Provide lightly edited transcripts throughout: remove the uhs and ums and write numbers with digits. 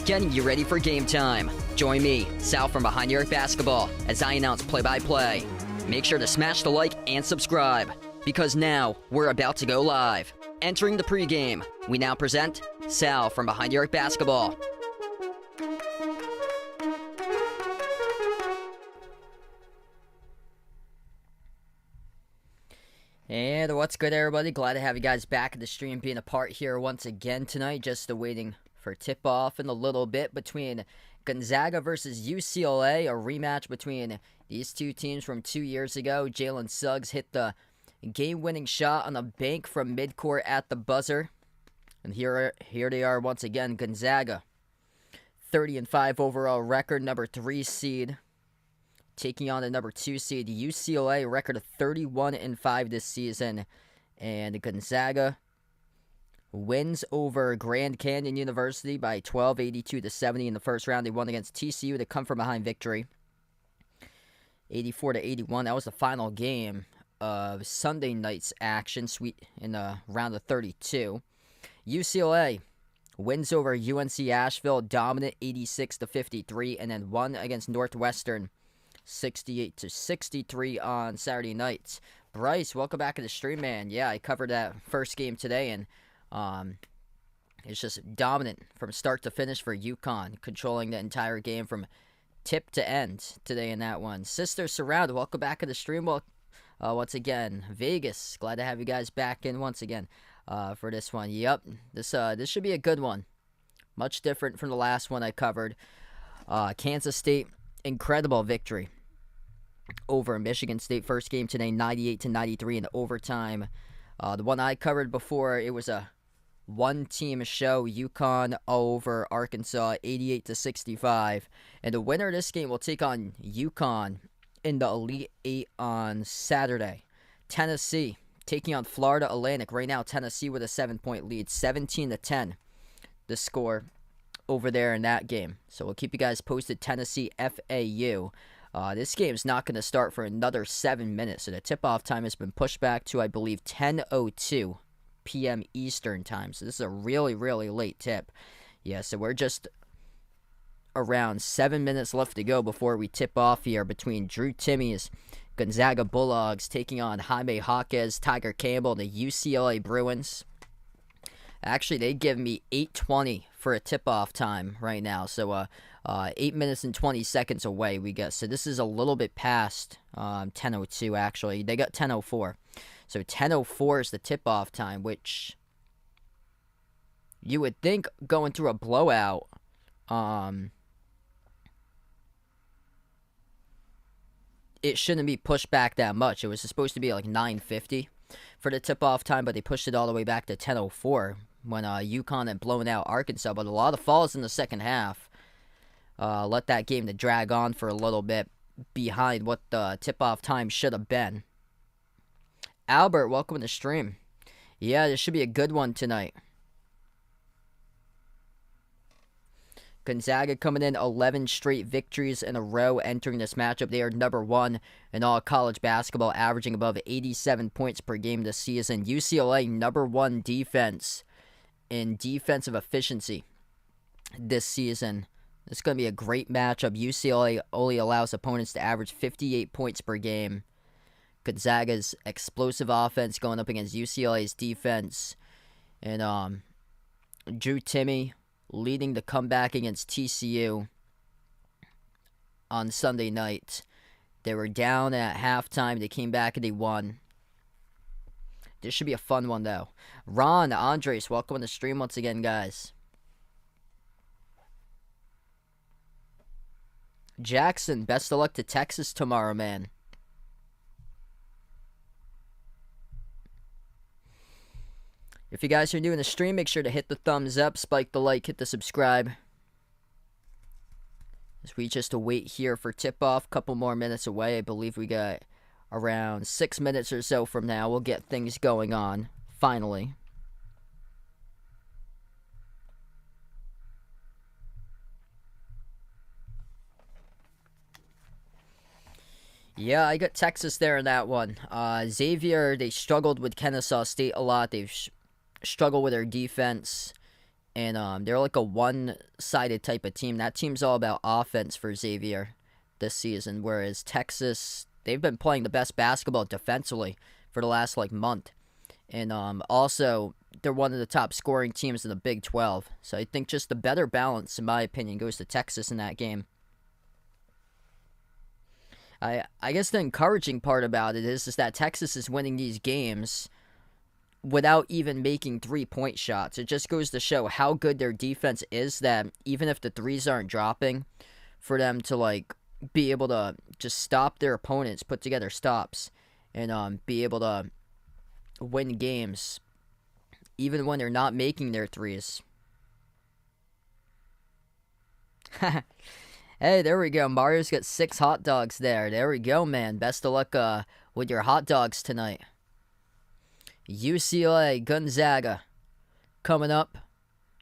getting you ready for game time. Join me, Sal from Behind the Arc Basketball, as I announce play-by-play. Make sure to smash the like and subscribe, because now we're about to go live. Entering the pregame, we now present Sal from Behind the Arc Basketball. And what's good, everybody? Glad to have you guys back at the stream, being a part here once again tonight. Just awaiting for tip-off in a little bit between Gonzaga versus UCLA, a rematch between these two teams from 2 years ago. Jalen Suggs hit the game-winning shot on the bank from midcourt at the buzzer. And here they are once again, Gonzaga. 30-5 overall record, number 3 seed. Taking on the number 2 seed, UCLA, record of 31-5 this season. And Gonzaga wins over Grand Canyon University by 12, 82-70 in the first round. They won against TCU to come from behind victory, 84-81. That was the final game of Sunday night's action, sweet in the round of 32. UCLA wins over UNC Asheville, dominant 86-53, and then won against Northwestern 68-63 on Saturday night. Bryce, welcome back to the stream, man. Yeah, I covered that first game today, and it's just dominant from start to finish for UConn, controlling the entire game from tip to end today in that one. Sister Surround, welcome back to the stream. Well, once again, Vegas, glad to have you guys back in once again for this one. Yep, this should be a good one. Much different from the last one I covered. Kansas State, incredible victory over Michigan State. First game today, 98-93 in overtime. The one I covered before, it was a one-team show. UConn over Arkansas, 88-65. And the winner of this game will take on UConn in the Elite Eight on Saturday. Tennessee taking on Florida Atlantic. Right now, Tennessee with a 7-point lead, 17-10. The score over there in that game. So we'll keep you guys posted. Tennessee FAU. This game's not going to start for another 7 minutes. So the tip-off time has been pushed back to, I believe, 10:02 p.m. Eastern time. So this is a really, really late tip. Yeah, so we're just around 7 minutes left to go before we tip off here between Drew Timmy's Gonzaga Bulldogs taking on Jaime Jaquez, Tiger Campbell, and the UCLA Bruins. Actually, they give me 8:20 for a tip-off time right now. So 8 minutes and 20 seconds away we get. So this is a little bit past 10:02 actually. They got 10:04. So 10:04 is the tip-off time, which you would think going through a blowout, it shouldn't be pushed back that much. It was supposed to be like 9:50 for the tip-off time, but they pushed it all the way back to 10:04 when UConn had blown out Arkansas. But a lot of falls in the second half. Let that game to drag on for a little bit behind what the tip-off time should have been. Albert, welcome to the stream. Yeah, this should be a good one tonight. Gonzaga coming in 11 straight victories in a row entering this matchup. They are number 1 in all college basketball, averaging above 87 points per game this season. UCLA, number 1 defense in defensive efficiency this season. It's going to be a great matchup. UCLA only allows opponents to average 58 points per game. Gonzaga's explosive offense going up against UCLA's defense. And Drew Timme leading the comeback against TCU on Sunday night. They were down at halftime. They came back and they won. This should be a fun one, though. Ron, Andres, welcome to the stream once again, guys. Jackson, best of luck to Texas tomorrow, man. If you guys are new in the stream, make sure to hit the thumbs up, spike the like, hit the subscribe. As we just await here for tip-off, couple more minutes away. I believe we got around 6 minutes or so from now. We'll get things going on, finally. Yeah, I got Texas there in that one. Xavier, they struggled with Kennesaw State a lot. They've struggled with their defense. and they're like a one-sided type of team. That team's all about offense for Xavier this season, whereas Texas, they've been playing the best basketball defensively for the last like month. And also, they're one of the top scoring teams in the Big 12. So I think just the better balance, in my opinion, goes to Texas in that game. I guess the encouraging part about it is that Texas is winning these games without even making three-point shots. It just goes to show how good their defense is, that even if the threes aren't dropping, for them to like be able to just stop their opponents, put together stops, and be able to win games even when they're not making their threes. Hey, there we go. Mario's got 6 hot dogs there. There we go, man. Best of luck with your hot dogs tonight. UCLA, Gonzaga coming up.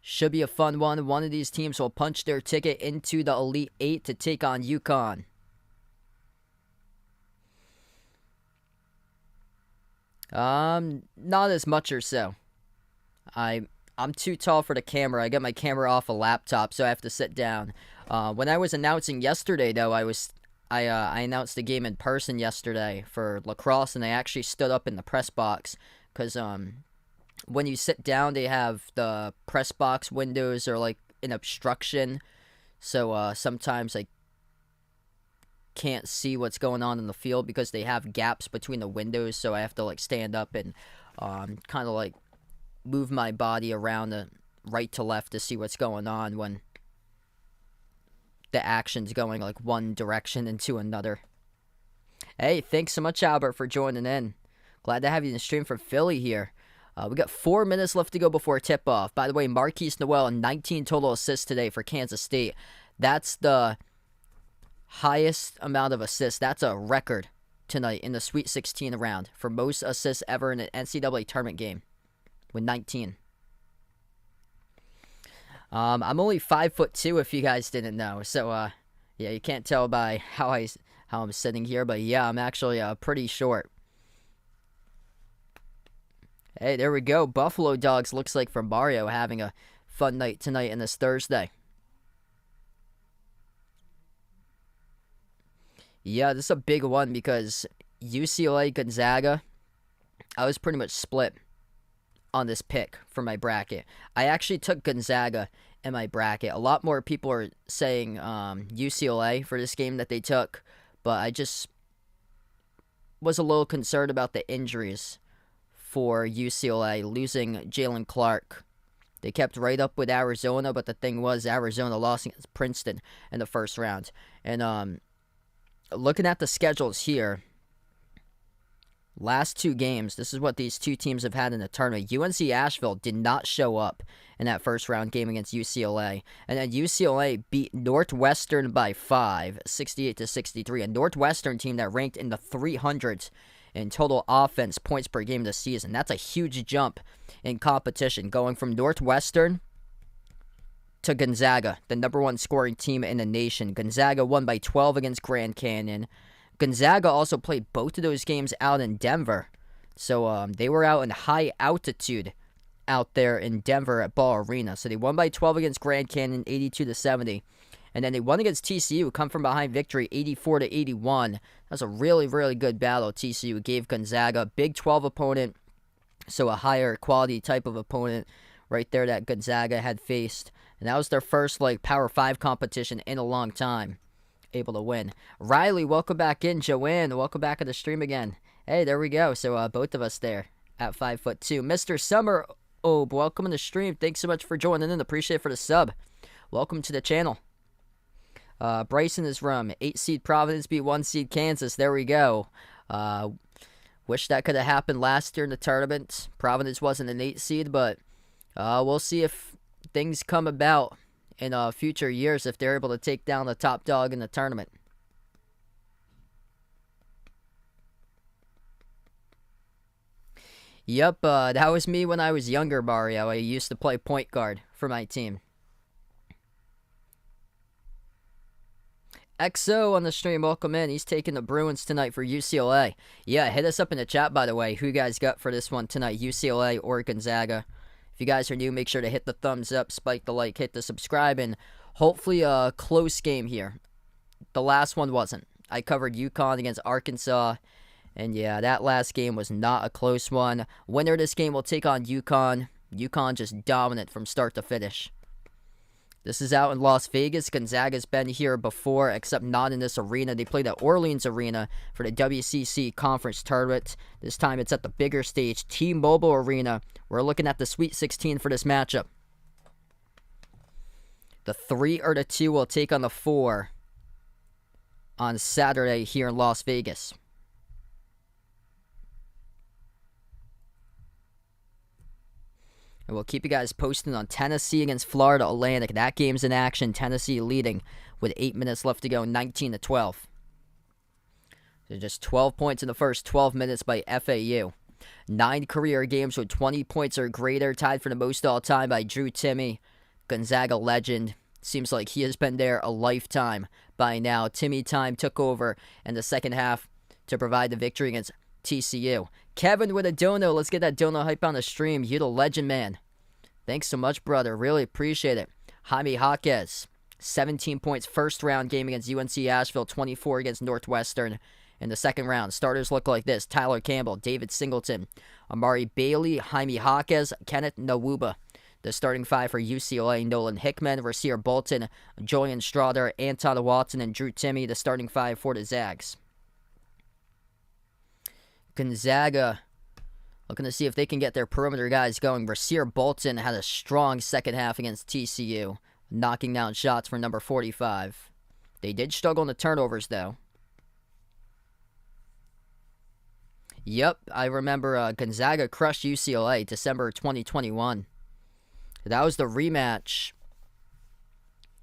Should be a fun one. One of these teams will punch their ticket into the Elite 8 to take on UConn. Not as much or so. I'm too tall for the camera. I got my camera off a laptop, so I have to sit down. When I was announcing yesterday, though, I announced the game in person yesterday for lacrosse, and I actually stood up in the press box because when you sit down, they have the press box windows are like an obstruction, so sometimes I can't see what's going on in the field because they have gaps between the windows, so I have to like stand up and kind of like move my body around the right to left to see what's going on when the action's going like one direction into another. Hey, thanks so much, Albert, for joining in. Glad to have you in the stream from Philly here. We got 4 minutes left to go before tip-off. By the way, Marquise Noel, 19 total assists today for Kansas State. That's the highest amount of assists. That's a record tonight in the Sweet 16 round for most assists ever in an NCAA tournament game with 19. I'm only 5'2", if you guys didn't know. So, yeah, you can't tell by how I'm sitting here, but yeah, I'm actually pretty short. Hey, there we go. Buffalo Dogs looks like for Mario having a fun night tonight and this Thursday. Yeah, this is a big one because UCLA Gonzaga, I was pretty much split on this pick for my bracket. I actually took Gonzaga in my bracket. A lot more people are saying UCLA for this game that they took, but I just was a little concerned about the injuries for UCLA, losing Jalen Clark. They kept right up with Arizona, but the thing was Arizona lost against Princeton in the first round. And looking at the schedules here, last 2 games, this is what these two teams have had in the tournament. UNC Asheville did not show up in that first round game against UCLA. And then UCLA beat Northwestern by 5, 68-63. A Northwestern team that ranked in the 300s in total offense points per game this season. That's a huge jump in competition, going from Northwestern to Gonzaga, the number 1 scoring team in the nation. Gonzaga won by 12 against Grand Canyon. Gonzaga also played both of those games out in Denver. So they were out in high altitude out there in Denver at Ball Arena. So they won by 12 against Grand Canyon, 82-70. And then they won against TCU, come from behind victory, 84-81. That's a really, really good battle. TCU gave Gonzaga a Big 12 opponent, so a higher quality type of opponent right there that Gonzaga had faced. And that was their first Power 5 competition in a long time, able to win. Riley, welcome back in. Joanne, welcome back to the stream again. Hey, there we go. So both of us there at 5'2". Mr. Summer, welcome to the stream. Thanks so much for joining in. Appreciate it for the sub. Welcome to the channel. Bryson is from 8 seed Providence beat 1 seed Kansas. There we go. Wish that could have happened last year in the tournament. Providence wasn't an 8 seed, but we'll see if things come about in future years if they're able to take down the top dog in the tournament. Yep, that was me when I was younger, Mario. I used to play point guard for my team. XO on the stream, welcome in. He's taking the Bruins tonight for UCLA. Yeah, hit us up in the chat, by the way, who you guys got for this one tonight, UCLA or Gonzaga. If you guys are new, make sure to hit the thumbs up, spike the like, hit the subscribe, and hopefully a close game here. The last one wasn't. I covered UConn against Arkansas, and yeah, that last game was not a close one. Winner of this game will take on UConn. UConn just dominant from start to finish. This is out in Las Vegas. Gonzaga's been here before, except not in this arena. They played at Orleans Arena for the WCC Conference Tournament. This time it's at the bigger stage, T-Mobile Arena. We're looking at the Sweet 16 for this matchup. The 3 or the 2 will take on the 4 on Saturday here in Las Vegas. And we'll keep you guys posted on Tennessee against Florida Atlantic. That game's in action. Tennessee leading with 8 minutes left to go, 19-12. So just 12 points in the first 12 minutes by FAU. 9 career games with 20 points or greater, tied for the most all-time by Drew Timme, Gonzaga legend. Seems like he has been there a lifetime by now. Timme time took over in the second half to provide the victory against TCU. Kevin with a dono. Let's get that dono hype on the stream. You the legend, man. Thanks so much, brother. Really appreciate it. Jaime Jaquez, 17 points first round game against UNC Asheville, 24 against Northwestern in the second round. Starters look like this: Tyler Campbell, David Singleton, Amari Bailey, Jaime Jaquez, Kenneth Nwuba. The starting 5 for UCLA: Nolan Hickman, Rasir Bolton, Julian Strother, Anton Watson, and Drew Timme. The starting 5 for the Zags. Gonzaga looking to see if they can get their perimeter guys going. Rasir Bolton had a strong second half against TCU, knocking down shots for number 45. They did struggle in the turnovers, though. Yep, I remember Gonzaga crushed UCLA December 2021. That was the rematch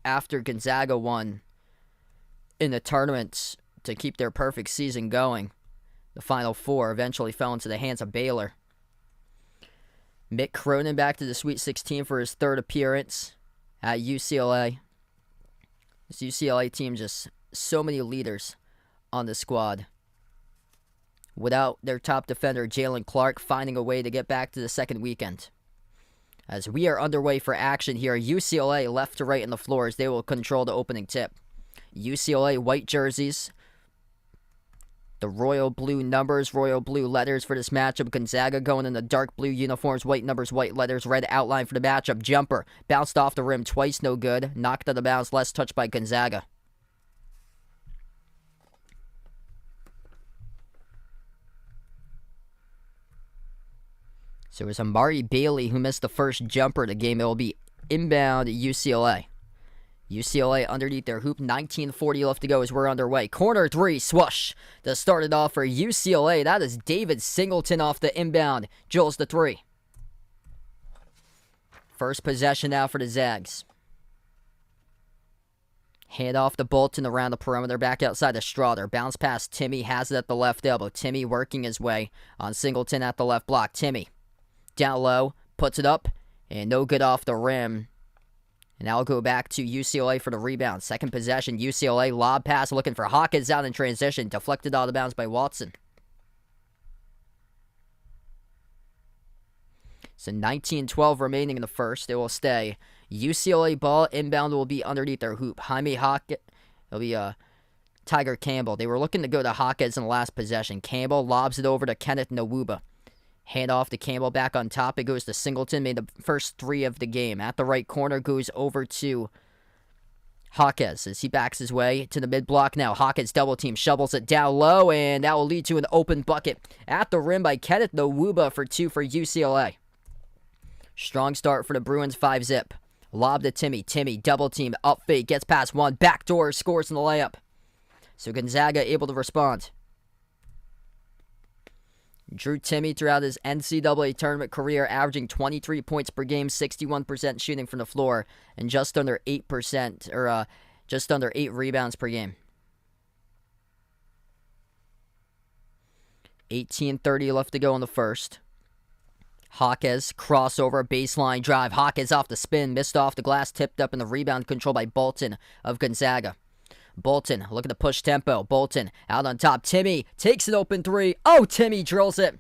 after Gonzaga won in the tournament to keep their perfect season going. The Final Four eventually fell into the hands of Baylor. Mick Cronin back to the Sweet 16 for his third appearance at UCLA. This UCLA team, just so many leaders on the squad. Without their top defender, Jalen Clark, finding a way to get back to the second weekend. As we are underway for action here, UCLA left to right in the floor as they will control the opening tip. UCLA white jerseys. The royal blue numbers, royal blue letters for this matchup. Gonzaga going in the dark blue uniforms, white numbers, white letters, red outline for the matchup. Jumper bounced off the rim twice, no good. Knocked out of bounds, less touched by Gonzaga. So it was Amari Bailey who missed the first jumper of the game. It will be inbound UCLA. UCLA underneath their hoop, 19:40 left to go as we're underway. Corner 3, swoosh. To start it off for UCLA, that is David Singleton off the inbound. Drills the 3. First possession now for the Zags. Hand off to Bolton around the perimeter, back outside to Strother. Bounce pass, Timme has it at the left elbow. Timme working his way on Singleton at the left block. Timme down low, puts it up, and no good off the rim. And now we'll go back to UCLA for the rebound. Second possession, UCLA lob pass looking for Hawkins out in transition. Deflected out of bounds by Watson. So 19-12 remaining in the first. It will stay. UCLA ball inbound will be underneath their hoop. Jaime Hawkins. It'll be Tiger Campbell. They were looking to go to Hawkins in the last possession. Campbell lobs it over to Kenneth Nwuba. Hand off to Campbell, back on top. It goes to Singleton, made the first 3 of the game. At the right corner, goes over to Hawkins as he backs his way to the mid-block now. Hawkins double team, shovels it down low, and that will lead to an open bucket at the rim by Kenneth Nwuba for 2 for UCLA. Strong start for the Bruins, 5-zip. Lob to Timme. Timme double team, up fake, gets past one, backdoor, scores in the layup. So Gonzaga able to respond. Drew Timme throughout his NCAA tournament career, averaging 23 points per game, 61% shooting from the floor, and just under 8%, or just under 8 rebounds per game. 18:30 left to go in the first. Hawkins, crossover, baseline drive. Hawkins off the spin, missed off the glass, tipped up in the rebound control by Bolton of Gonzaga. Bolton looking to push tempo. Bolton out on top. Timme takes an open 3. Oh, Timme drills it.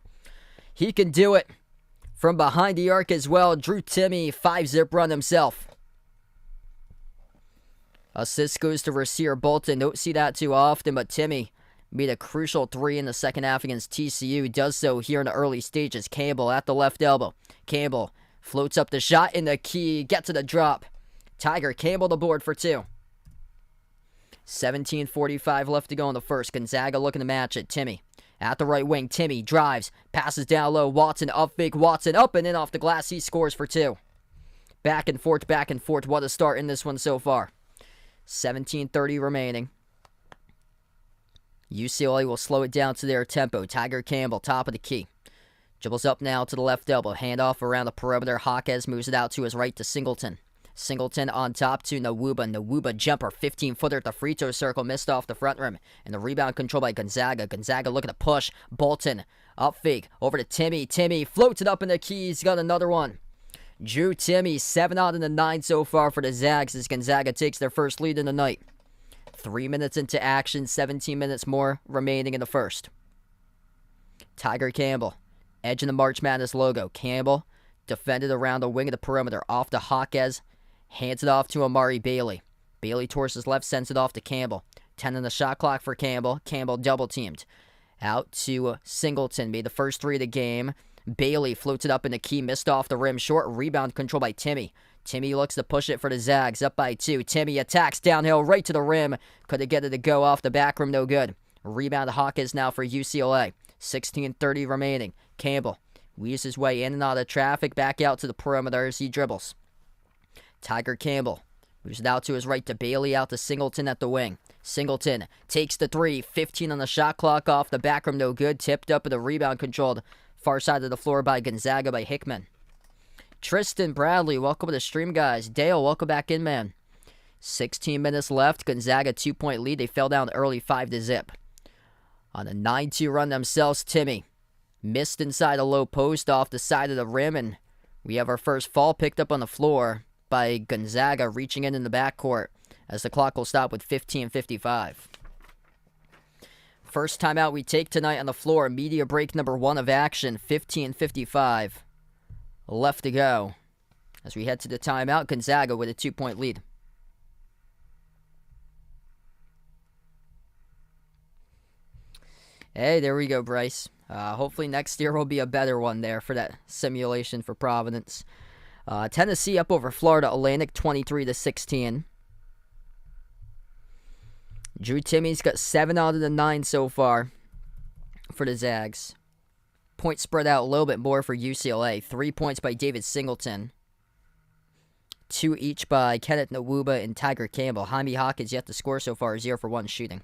He can do it from behind the arc as well. Drew Timme, 5-zip run himself. Assist goes to Rasir Bolton. Don't see that too often, but Timme made a crucial 3 in the second half against TCU. Does so here in the early stages. Campbell at the left elbow. Campbell floats up the shot in the key. Gets to the drop. Tiger Campbell the board for 2. 17:45 left to go in the first. Gonzaga looking to match it. Timme at the right wing. Timme drives. Passes down low. Watson up fake. Watson up and in off the glass. He scores for 2. Back and forth, back and forth. What a start in this one so far. 17:30 remaining. UCLA will slow it down to their tempo. Tiger Campbell, top of the key. Dribbles up now to the left elbow. Handoff around the perimeter. Hawkes moves it out to his right to Singleton. Singleton on top to Nwuba. Nwuba jumper, 15-footer at the free throw circle. Missed off the front rim. And the rebound controlled by Gonzaga. Gonzaga looking to push. Bolton up fake. Over to Timme. Timme floats it up in the key. He's got another one. Drew Timme, 7 out of the 9 so far for the Zags as Gonzaga takes their first lead in the night. 3 minutes into action, 17 minutes more remaining in the first. Tiger Campbell, edge in the March Madness logo. Campbell defended around the wing of the perimeter. Off to Hawkes, hands it off to Amari Bailey. Bailey towards his left, sends it off to Campbell. 10 on the shot clock for Campbell. Campbell double teamed. Out to Singleton, made the first 3 of the game. Bailey floats it up in the key, missed off the rim. Short rebound controlled by Timme. Timme looks to push it for the Zags, up by 2. Timme attacks downhill right to the rim. Could have get it to go off the back rim, no good. Rebound to Hawkins now for UCLA. 16:30 remaining. Campbell weaves his way in and out of traffic, back out to the perimeter as he dribbles. Tiger Campbell moves it out to his right to Bailey, out to Singleton at the wing. Singleton takes the 3, 15 on the shot clock, off the back rim, no good. Tipped up with the rebound controlled far side of the floor by Gonzaga by Hickman. Tristan Bradley, welcome to the stream, guys. Dale, welcome back in, man. 16 minutes left. Gonzaga 2-point lead. They fell down early 5-zip. On a 9-2 run themselves, Timme missed inside a low post off the side of the rim, and we have our first fall picked up on the floor by Gonzaga reaching in the backcourt as the clock will stop with 15:55. First timeout we take tonight on the floor. Media break number 1 of action. 15:55 left to go. As we head to the timeout, Gonzaga with a 2-point lead. Hey, there we go, Bryce. Hopefully next year will be a better one there for that simulation for Providence. Tennessee up over Florida Atlantic 23-16. Drew Timme's got 7 out of the 9 so far for the Zags. Points spread out a little bit more for UCLA. 3 points by David Singleton. 2 each by Kenneth Nwuba and Tiger Campbell. Jaime Hawkins yet to score so far, 0 for 1 shooting.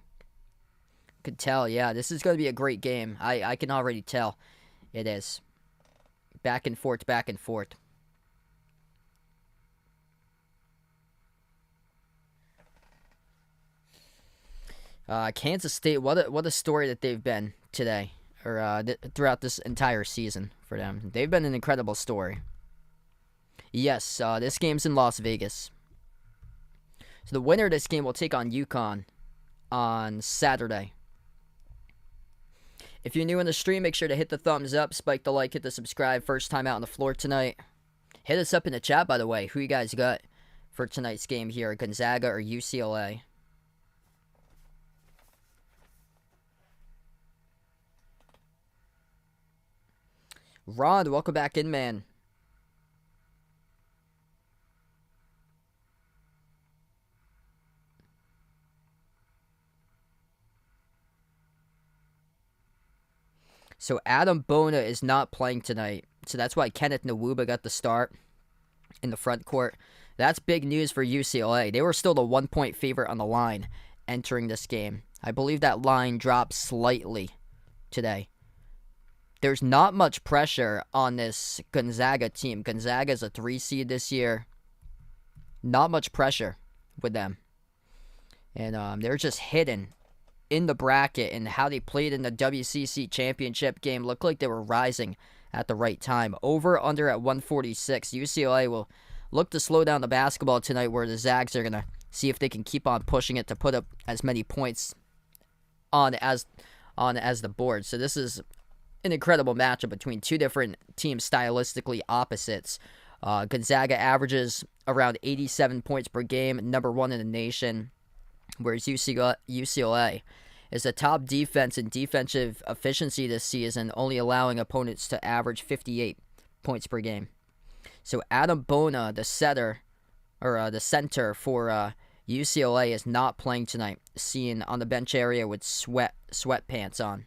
Could tell, yeah, this is going to be a great game. I can already tell it is. Back and forth, back and forth. Kansas State, what a story that they've been today, or throughout this entire season for them. They've been an incredible story. Yes, this game's in Las Vegas. So the winner of this game will take on UConn on Saturday. If you're new in the stream, make sure to hit the thumbs up, spike the like, hit the subscribe. First time out on the floor tonight. Hit us up in the chat, by the way. Who you guys got for tonight's game here, Gonzaga or UCLA? Rod, welcome back in, man. So Adam Bona is not playing tonight. So that's why Kenneth Nwuba got the start in the front court. That's big news for UCLA. They were still the 1-point favorite on the line entering this game. I believe that line dropped slightly today. There's not much pressure on this Gonzaga team. Gonzaga is a 3 seed this year. Not much pressure with them. And they're just hidden in the bracket, and how they played in the WCC championship game looked like they were rising at the right time. Over, under at 146. UCLA will look to slow down the basketball tonight, where the Zags are going to see if they can keep on pushing it to put up as many points on as the board. So this is an incredible matchup between two different teams stylistically opposites. Gonzaga averages around 87 points per game, number one in the nation, whereas UCLA is the top defense in defensive efficiency this season, only allowing opponents to average 58 points per game. So Adam Bona, the center for UCLA, is not playing tonight, seen on the bench area with sweatpants on.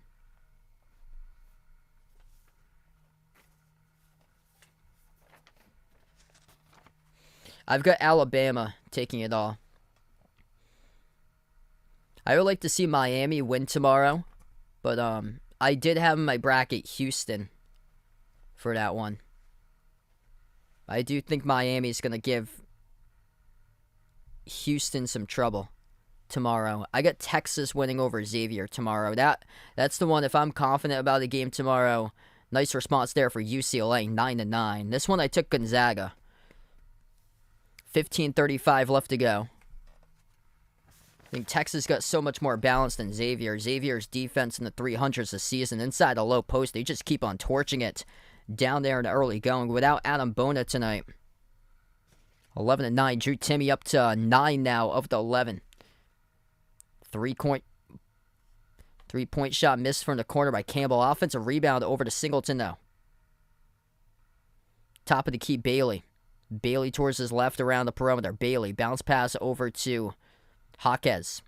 I've got Alabama taking it all. I would like to see Miami win tomorrow, but I did have in my bracket Houston for that one. I do think Miami's going to give Houston some trouble tomorrow. I got Texas winning over Xavier tomorrow. That's the one. If I'm confident about the game tomorrow, nice response there for UCLA, 9-9. This one I took Gonzaga. 15:35 left to go. I think Texas got so much more balance than Xavier. Xavier's defense in the 300s this season, inside the low post, they just keep on torching it down there in the early going. Without Adam Bona tonight, 11-9. Drew Timme up to 9 now of the 11. Three-point shot missed from the corner by Campbell. Offensive rebound over to Singleton now. Top of the key, Bailey. Bailey towards his left around the perimeter. Bailey, bounce pass over to Jaquez.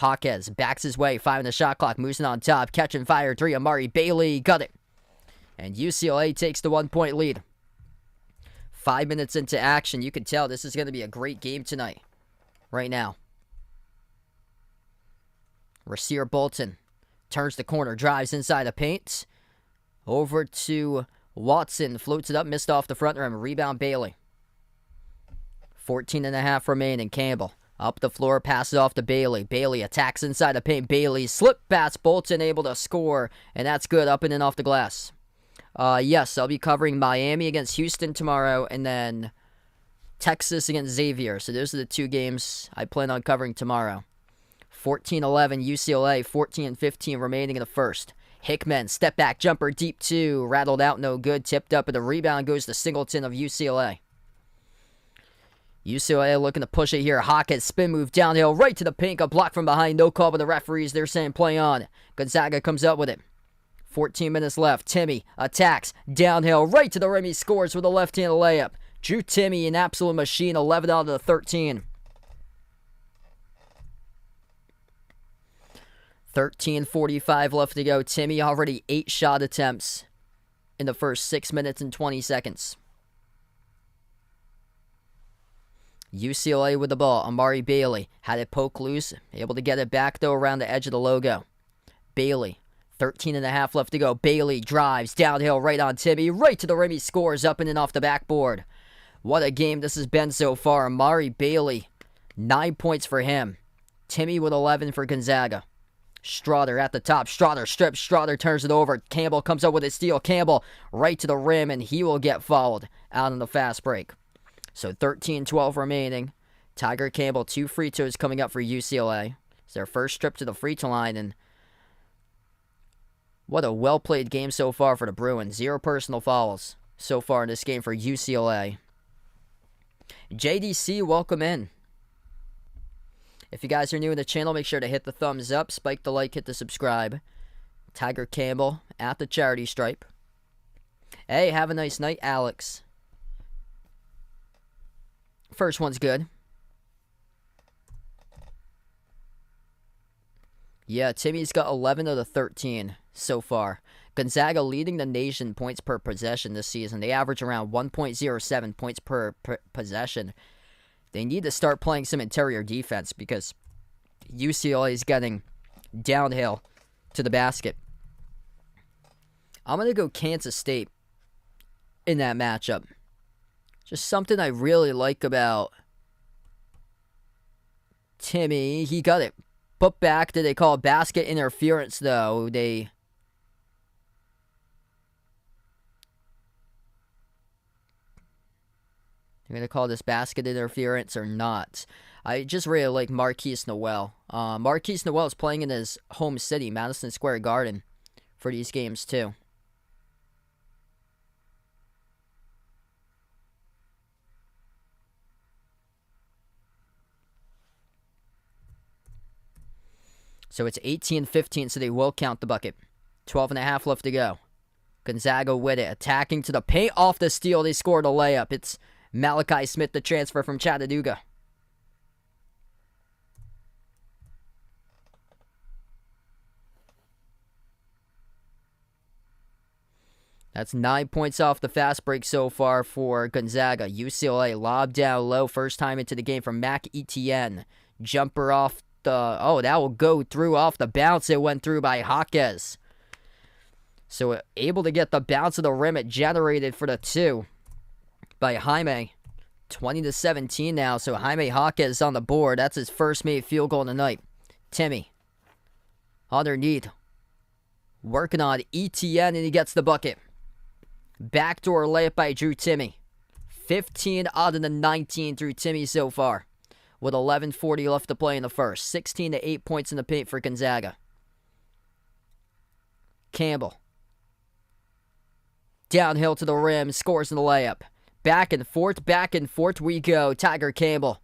Jaquez backs his way, 5 in the shot clock, moves it on top, catch and fire, 3, Amari Bailey, got it. And UCLA takes the 1-point lead. 5 minutes into action, you can tell this is going to be a great game tonight, right now. Rasir Bolton turns the corner, drives inside the paint, over to Watson, floats it up, missed off the front rim, rebound Bailey. 14.5 remaining. Campbell up the floor, passes off to Bailey. Bailey attacks inside the paint. Bailey slip pass. Bolton able to score, and that's good. Up and off the glass. Yes, I'll be covering Miami against Houston tomorrow, and then Texas against Xavier. So those are the two games I plan on covering tomorrow. 14-11 UCLA, 14-15 remaining in the first. Hickman, step back jumper, deep two, rattled out, no good, tipped up, and the rebound goes to Singleton of UCLA. UCLA looking to push it here. Hawkins spin move downhill right to the paint. A block from behind. No call by the referees. They're saying play on. Gonzaga comes up with it. 14 minutes left. Timme attacks downhill right to the rim. He scores with a left-handed layup. Drew Timme, an absolute machine. 11 out of the 13. 13:45 left to go. Timme already 8 shot attempts in the first 6 minutes and 20 seconds. UCLA with the ball. Amari Bailey had it poke loose. Able to get it back, though, around the edge of the logo. Bailey, 13.5 left to go. Bailey drives downhill right on Timme. Right to the rim. He scores up and off the backboard. What a game this has been so far. Amari Bailey, 9 points for him. Timme with 11 for Gonzaga. Strother at the top. Strother strips. Strother turns it over. Campbell comes up with a steal. Campbell right to the rim, and he will get fouled out on the fast break. So 13-12 remaining. Tiger Campbell, 2 free throws coming up for UCLA. It's their first trip to the free throw line, and what a well-played game so far for the Bruins. 0 personal fouls so far in this game for UCLA. JDC, welcome in. If you guys are new to the channel, make sure to hit the thumbs up, spike the like, hit the subscribe. Tiger Campbell at the charity stripe. Hey, have a nice night, Alex. First one's good. Yeah, Timmy's got 11 of the 13 so far. Gonzaga leading the nation points per possession this season. They average around 1.07 points per possession. They need to start playing some interior defense because UCLA is getting downhill to the basket. I'm going to go Kansas State in that matchup. Just something I really like about Timme. He got it put back. Did they call it basket interference, though? They're going to call this basket interference or not. I just really like Marquise Noel. Marquise Noel is playing in his home city, Madison Square Garden, for these games, too. So it's 18-15, so they will count the bucket. 12.5 left to go. Gonzaga with it, attacking to the paint, off the steal. They scored a layup. It's Malachi Smith, the transfer from Chattanooga. That's 9 points off the fast break so far for Gonzaga. UCLA lob down low, first time into the game from Mac Etienne. Jumper off the, that will go through off the bounce. It went through by Jaquez. So able to get the bounce of the rim. It generated for the 2 by Jaime. 20-17 now, so Jaime Jaquez on the board. That's his first made field goal tonight. Timmy underneath, working on Etienne, and he gets the bucket. Backdoor layup by Drew Timme. 15 out of the 19 through Timme so far, with 11:40 left to play in the first. 16-8 points in the paint for Gonzaga. Campbell. Downhill to the rim, scores in the layup. Back and forth we go. Tiger Campbell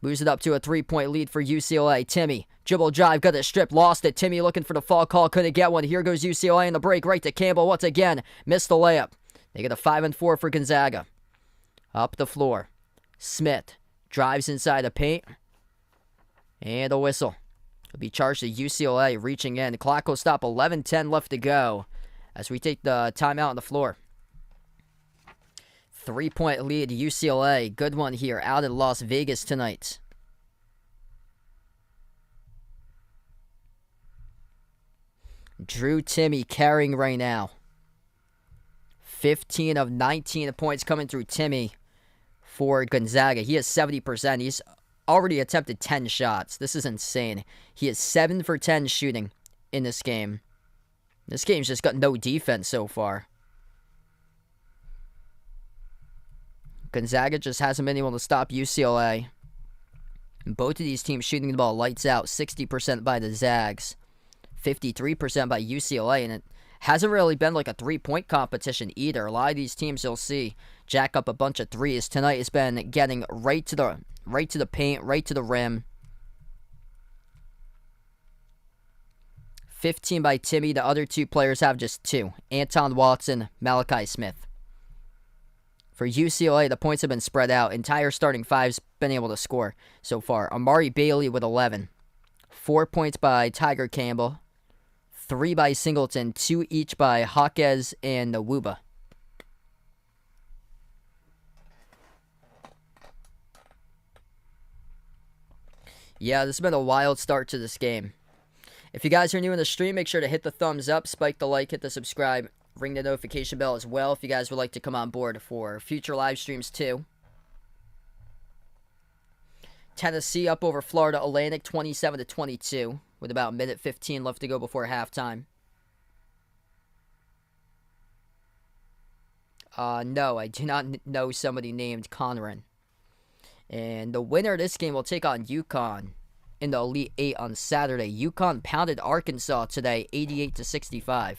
moves it up to a 3-point lead for UCLA. Timme, dribble drive, got it stripped, lost it. Timme looking for the fall call, couldn't get one. Here goes UCLA in the break, right to Campbell once again. Missed the layup. They get a 5-4 for Gonzaga. Up the floor. Smith drives inside the paint. And a whistle. Will be charged to UCLA, reaching in. The clock will stop, 11:10 left to go as we take the timeout on the floor. 3-point lead, UCLA. Good one here out in Las Vegas tonight. Drew Timme carrying right now. 15 of 19 points coming through Timme for Gonzaga. He has 70%. He's already attempted 10 shots. This is insane. He is 7 for 10 shooting in this game. This game's just got no defense so far. Gonzaga just hasn't been able to stop UCLA. Both of these teams shooting the ball lights out. 60% by the Zags. 53% by UCLA. And it hasn't really been like a three-point competition either. A lot of these teams you'll see jack up a bunch of threes. Tonight has been getting right to the paint, right to the rim. 15 by Timme. The other two players have just 2. Anton Watson, Malachi Smith. For UCLA, the points have been spread out. Entire starting five's been able to score so far. Amari Bailey with 11. 4 points by Tiger Campbell. 3 by Singleton. 2 each by Jaquez and Nwuba. Yeah, this has been a wild start to this game. If you guys are new in the stream, make sure to hit the thumbs up, spike the like, hit the subscribe. Ring the notification bell as well if you guys would like to come on board for future live streams too. Tennessee up over Florida Atlantic 27-22 with about 1:15 left to go before halftime. No, I do not know somebody named Conran. And the winner of this game will take on UConn in the Elite 8 on Saturday. UConn pounded Arkansas today 88-65.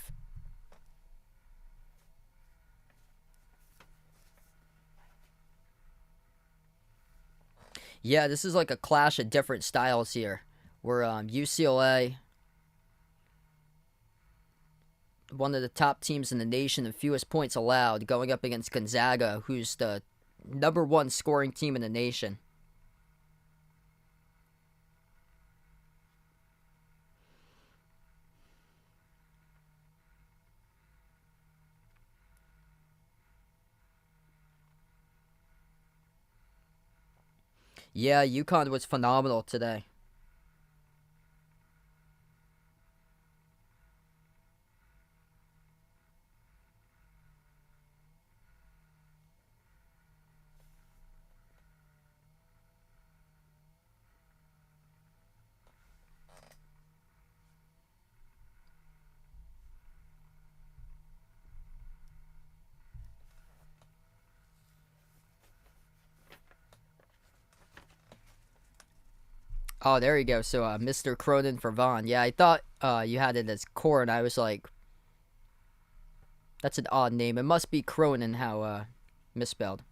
Yeah, this is like a clash of different styles here. Where UCLA, one of the top teams in the nation, the fewest points allowed, going up against Gonzaga, who's the #1 scoring team in the nation. Yeah, UConn was phenomenal today. Oh, there you go. So, Mr. Cronin for Vaughn. Yeah, I thought you had it as Corn. I was like, that's an odd name. It must be Cronin, how misspelled.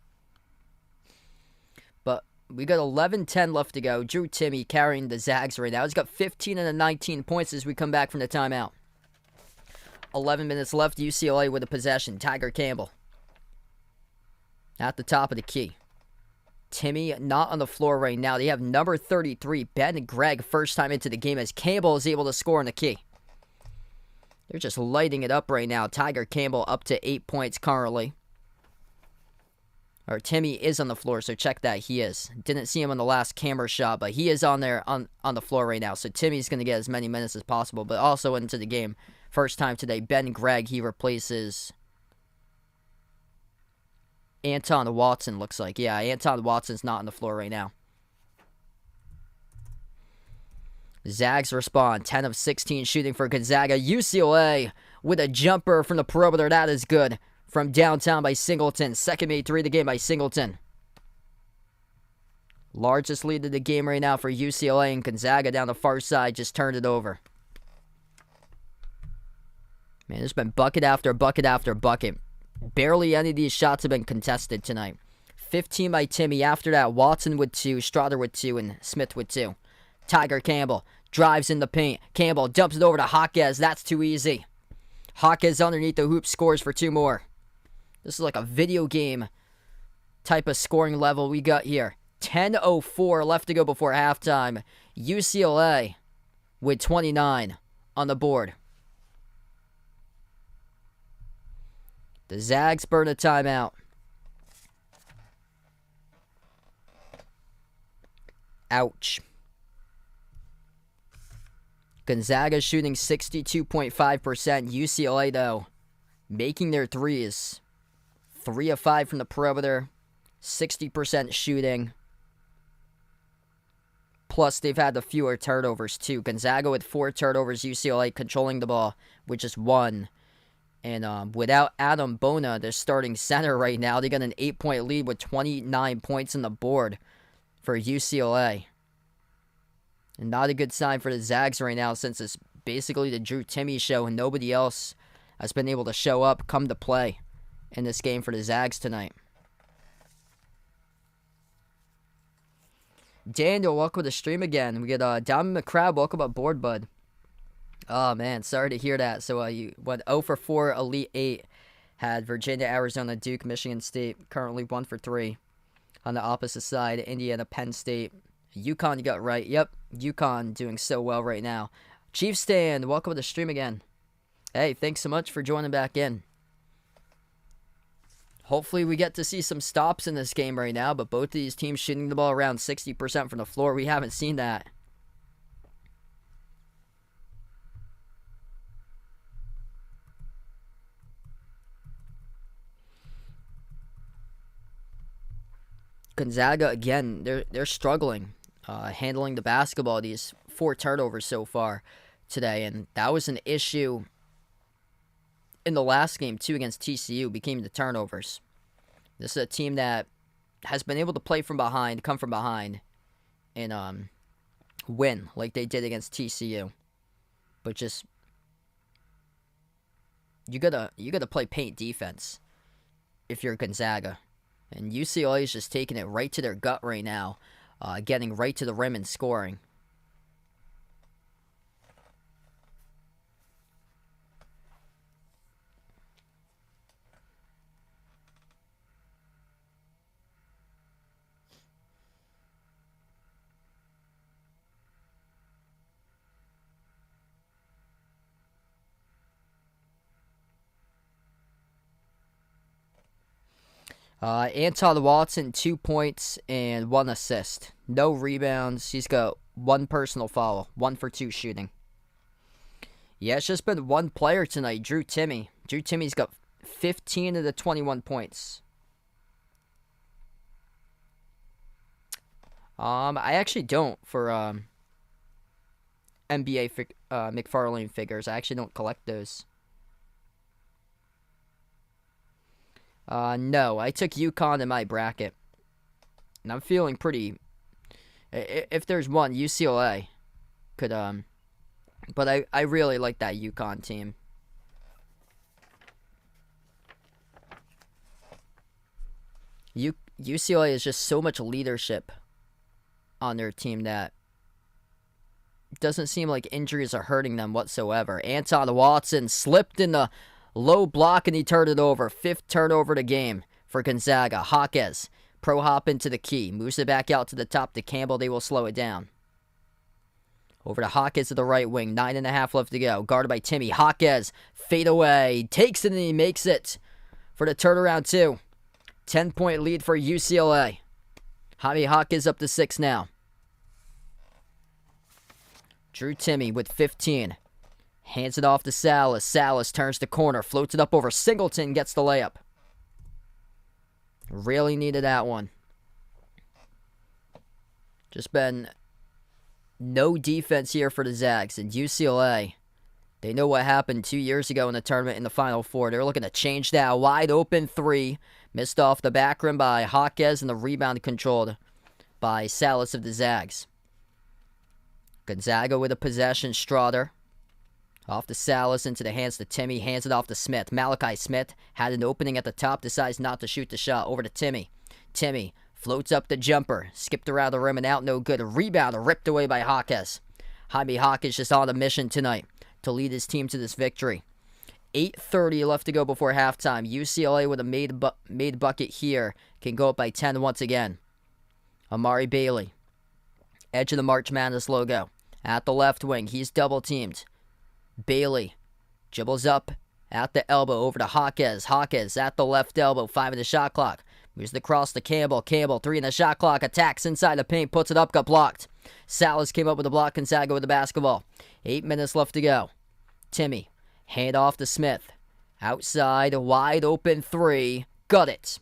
But We got 11:10 left to go. Drew Timme carrying the Zags right now. He's got 15 and 19 points as we come back from the timeout. 11 minutes left. UCLA with a possession. Tiger Campbell at the top of the key. Timme not on the floor right now. They have number 33, Ben Gregg, first time into the game as Campbell is able to score on the key. They're just lighting it up right now. Tiger Campbell up to 8 points currently. Or Timme is on the floor, so check that. He is. Didn't see him on the last camera shot, but he is on there on the floor right now. So Timme's going to get as many minutes as possible, but also into the game. First time today, Ben Gregg, he replaces Anton Watson, looks like. Yeah, Anton Watson's not on the floor right now. Zags respond. 10 of 16 shooting for Gonzaga. UCLA with a jumper from the perimeter. That is good. From downtown by Singleton. Second made three of the game by Singleton. Largest lead of the game right now for UCLA, and Gonzaga down the far side just turned it over. Man, there's been bucket after bucket after bucket. Barely any of these shots have been contested tonight. 15 by Timme. After that, Watson with 2, Strother with 2, and Smith with 2. Tiger Campbell drives in the paint. Campbell dumps it over to Hawkes. That's too easy. Hawkes underneath the hoop scores for 2 more. This is like a video game type of scoring level we got here. 10:04 left to go before halftime. UCLA with 29 on the board. The Zags burn a timeout. Ouch. Gonzaga shooting 62.5%. UCLA, though, making their threes. 3 of 5 from the perimeter. 60% shooting. Plus, they've had the fewer turnovers, too. Gonzaga with 4 turnovers. UCLA controlling the ball with just 1. And without Adam Bona, their starting center right now, they got an 8-point lead with 29 points on the board for UCLA. And not a good sign for the Zags right now, since it's basically the Drew Timme show and nobody else has been able to show up, come to play in this game for the Zags tonight. Daniel, welcome to the stream again. We get Diamond McCrab, welcome aboard, bud. Oh, man, sorry to hear that. So you went 0 for 4, Elite 8. Had Virginia, Arizona, Duke, Michigan State. Currently 1 for 3. On the opposite side, Indiana, Penn State. UConn you got right. Yep, UConn doing so well right now. Chief Stand, welcome to the stream again. Hey, thanks so much for joining back in. Hopefully we get to see some stops in this game right now, but both of these teams shooting the ball around 60% from the floor. We haven't seen that. Gonzaga, again, they're struggling handling the basketball. These 4 turnovers so far today, and that was an issue in the last game, too, against TCU, became the turnovers. This is a team that has been able to play from behind, come from behind, and win like they did against TCU. But just you gotta play paint defense if you're Gonzaga. And UCLA is just taking it right to their gut right now, getting right to the rim and scoring. Anton Watson, 2 points and 1 assist. No rebounds. He's got 1 personal foul. 1 for 2 shooting. Yeah, it's just been 1 player tonight, Drew Timme. Drew Timme's got 15 of the 21 points. I actually don't for NBA McFarlane figures. I actually don't collect those. No, I took UConn in my bracket. And I'm feeling pretty... If there's one, UCLA could, But I really like that UConn team. UCLA is just so much leadership on their team that doesn't seem like injuries are hurting them whatsoever. Anton Watson slipped in the low block and he turned it over. 5th turnover of the game for Gonzaga. Jaquez pro hop into the key. Moves it back out to the top to Campbell. They will slow it down. Over to Jaquez to the right wing. 9.5 left to go. Guarded by Timmy. Jaquez fade away. Takes it and he makes it for the turnaround 2. 10-point lead for UCLA. Jaime Jaquez up to 6 now. Drew Timme with 15. Hands it off to Salas. Salas turns the corner. Floats it up over Singleton. Gets the layup. Really needed that one. Just been no defense here for the Zags. And UCLA, they know what happened 2 years ago in the tournament in the Final Four. They're looking to change that. Wide open 3. Missed off the back rim by Jaquez, and the rebound controlled by Salas of the Zags. Gonzaga with a possession. Strother off to Salas, into the hands to Timme. Hands it off to Smith. Malachi Smith had an opening at the top. Decides not to shoot the shot. Over to Timme. Timme floats up the jumper. Skipped around the rim and out. No good. A rebound ripped away by Jaquez. Jaime Jaquez just on a mission tonight to lead his team to this victory. 8:30 left to go before halftime. UCLA with a made bucket here can go up by 10 once again. Amari Bailey, edge of the March Madness logo. At the left wing, he's double-teamed. Bailey dribbles up at the elbow over to Jaquez. Jaquez at the left elbow, 5 in the shot clock. Moves the cross to Campbell. Campbell, 3 in the shot clock. Attacks inside the paint, puts it up, got blocked. Salas came up with the block. Gonzaga with the basketball. 8 minutes left to go. Timme, hand off to Smith. Outside, wide open 3. Got it.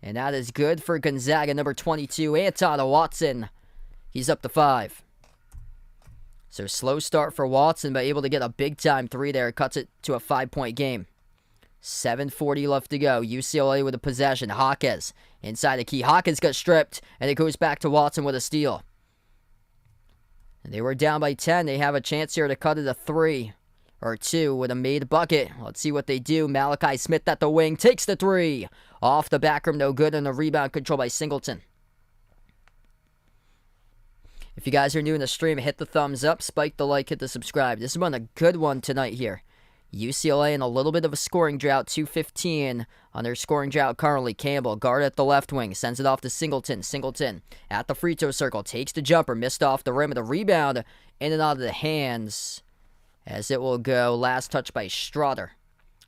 And that is good for Gonzaga, number 22, Anton Watson. He's up to 5. So slow start for Watson, but able to get a big-time 3 there. Cuts it to a 5-point game. 7:40 left to go. UCLA with a possession. Jaquez inside the key. Jaquez got stripped, and it goes back to Watson with a steal. And they were down by 10. They have a chance here to cut it a 3 or 2 with a made bucket. Let's see what they do. Malachi Smith at the wing. Takes the 3. Off the back rim, no good, and the rebound controlled by Singleton. If you guys are new in the stream, hit the thumbs up, spike the like, hit the subscribe. This has been a good one tonight here. UCLA in a little bit of a scoring drought, 2:15 on their scoring drought currently. Campbell, guard at the left wing, sends it off to Singleton. Singleton at the free throw circle, takes the jumper, missed off the rim, of the rebound in and out of the hands as it will go. Last touch by Strother.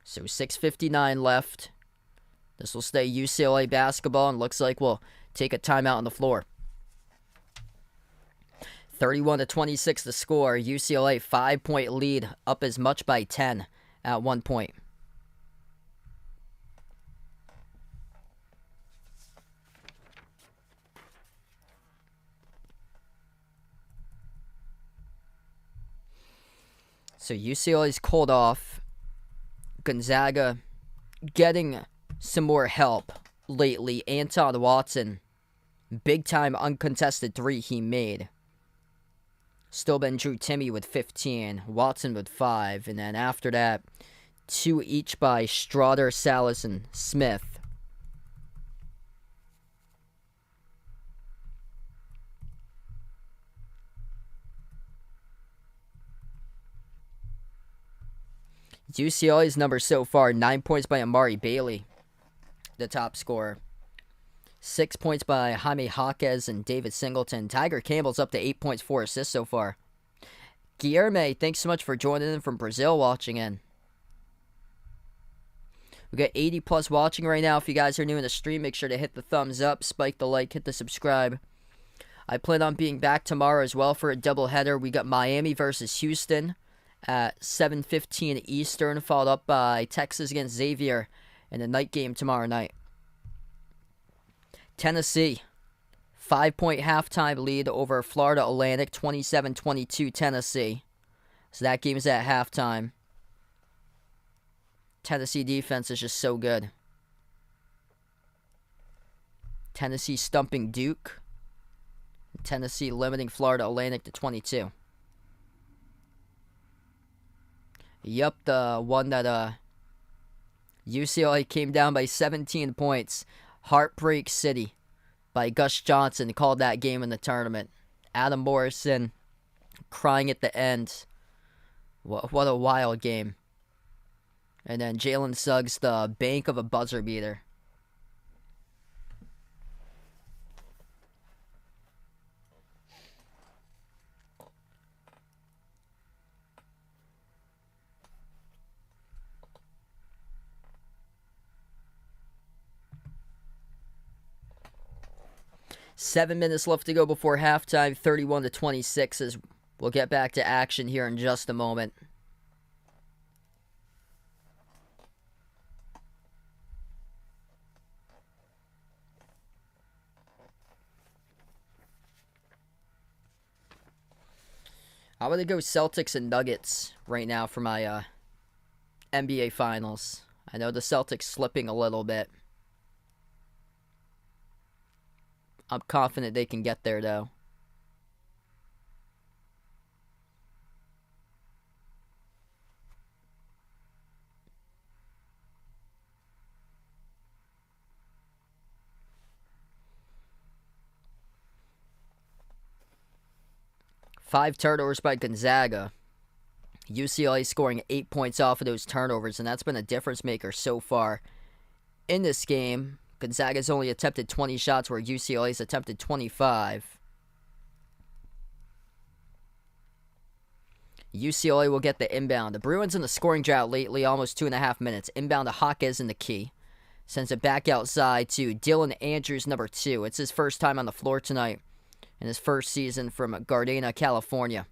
So 6:59 left. This will stay UCLA basketball, and looks like we'll take a timeout on the floor. 31-26 the score. UCLA 5-point lead, up as much by 10 at one point. So UCLA's cooled off. Gonzaga getting some more help lately. Anton Watson, big-time uncontested 3 he made. Still been Drew Timme with 15, Watson with 5, and then after that, 2 each by Strother, Salas, and Smith. UCLA's numbers so far: 9 points by Amari Bailey, the top scorer. 6 points by Jaime Jaquez and David Singleton. Tiger Campbell's up to 8 points, 4 assists so far. Guilherme, thanks so much for joining in from Brazil, watching in. We got 80 plus watching right now. If you guys are new in the stream, make sure to hit the thumbs up, spike the like, hit the subscribe. I plan on being back tomorrow as well for a doubleheader. We got Miami versus Houston at 7:15 Eastern, followed up by Texas against Xavier in the night game tomorrow night. Tennessee, 5-point halftime lead over Florida Atlantic, 27-22 Tennessee. So that game is at halftime. Tennessee defense is just so good. Tennessee stumping Duke. Tennessee limiting Florida Atlantic to 22. Yup, the one that UCLA came down by 17 points. Heartbreak City by Gus Johnson called that game in the tournament. Adam Morrison crying at the end. What a wild game. And then Jalen Suggs, the bank of a buzzer beater. Seven minutes left to go before halftime, 31-26, as we'll get back to action here in just a moment. I'm going to go Celtics and Nuggets right now for my NBA Finals. I know the Celtics slipping a little bit. I'm confident they can get there, though. Five turnovers by Gonzaga. UCLA scoring 8 points off of those turnovers, and that's been a difference maker so far in this game. Gonzaga's only attempted 20 shots, where UCLA's attempted 25. UCLA will get the inbound. The Bruins in the scoring drought lately, almost 2.5 minutes. Inbound to Hawkes in the key. Sends it back outside to Dylan Andrews, number 2. It's his first time on the floor tonight in his first season from Gardena, California.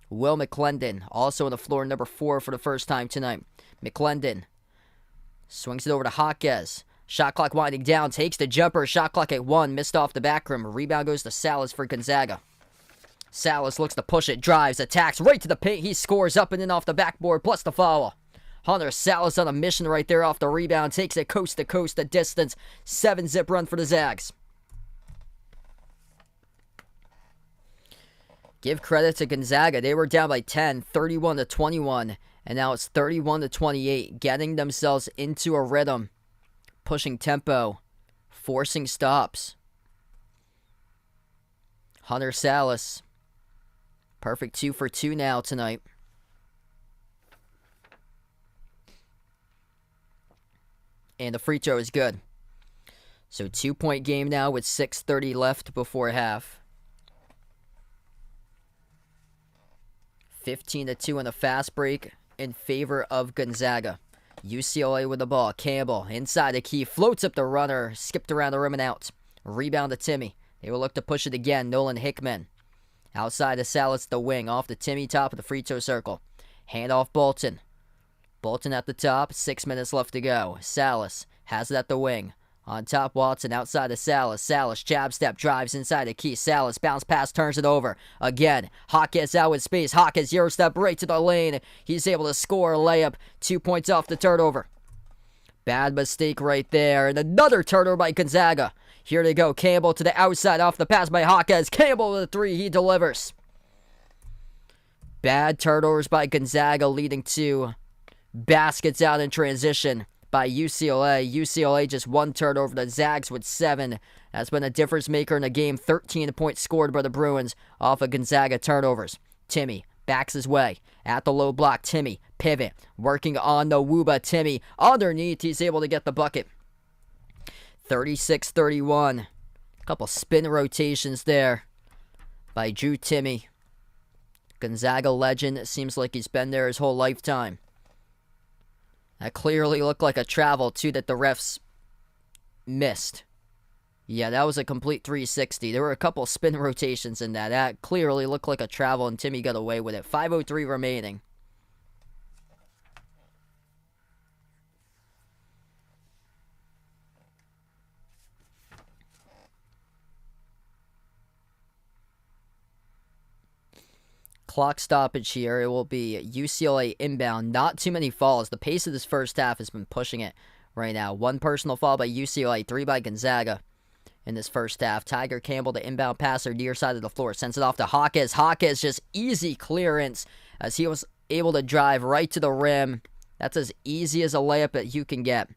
Will McClendon, also on the floor, number 4 for the first time tonight. McClendon swings it over to Hawkes. Shot clock winding down, takes the jumper, shot clock at 1, missed off the back rim. Rebound goes to Salas for Gonzaga. Salas looks to push it, drives, attacks, right to the paint. He scores up and in off the backboard, plus the foul. Hunter Salas on a mission right there off the rebound, takes it coast to coast, the distance. 7-zip run for the Zags. Give credit to Gonzaga. They were down by 10, 31-21, and now it's 31-28, getting themselves into a rhythm. Pushing tempo, forcing stops. Hunter Salas, perfect 2 for 2 now tonight. And the free throw is good. So 2-point game now with 6:30 left before half. 15-2 in the fast break in favor of Gonzaga. UCLA with the ball. Campbell inside the key. Floats up the runner. Skipped around the rim and out. Rebound to Timmy. They will look to push it again. Nolan Hickman. Outside to Salas, the wing. Off to Timmy, top of the free throw circle. Hand off Bolton. Bolton at the top. 6 minutes left to go. Salas has it at the wing. On top, Watson outside to Salas. Salas, jab step, drives inside the key. Salas, bounce pass, turns it over. Again, Hawkes out with space. Hawkes, Euro step right to the lane. He's able to score a layup. 2 points off the turnover. Bad mistake right there. And another turnover by Gonzaga. Here they go. Campbell to the outside off the pass by Hawkes. Campbell with the 3. He delivers. Bad turnovers by Gonzaga leading to baskets out in transition by UCLA. UCLA just 1 turnover. The Zags with 7. That's been a difference maker in the game. 13 points scored by the Bruins off of Gonzaga turnovers. Timmy backs his way at the low block. Timmy pivot, working on the Wuba. Timmy underneath. He's able to get the bucket. 36-31. A couple spin rotations there by Drew Timmy. Gonzaga legend. Seems like he's been there his whole lifetime. That clearly looked like a travel, too, that the refs missed. Yeah, that was a complete 360. There were a couple spin rotations in that. That clearly looked like a travel, and Timmy got away with it. 5:03 remaining. Clock stoppage here. It will be UCLA inbound. Not too many falls. The pace of this first half has been pushing it right now. 1 personal foul by UCLA, 3 by Gonzaga in this first half. Tiger Campbell, the inbound passer, near side of the floor, sends it off to Hawkes. Hawkes just easy clearance as he was able to drive right to the rim. That's as easy as a layup that you can get.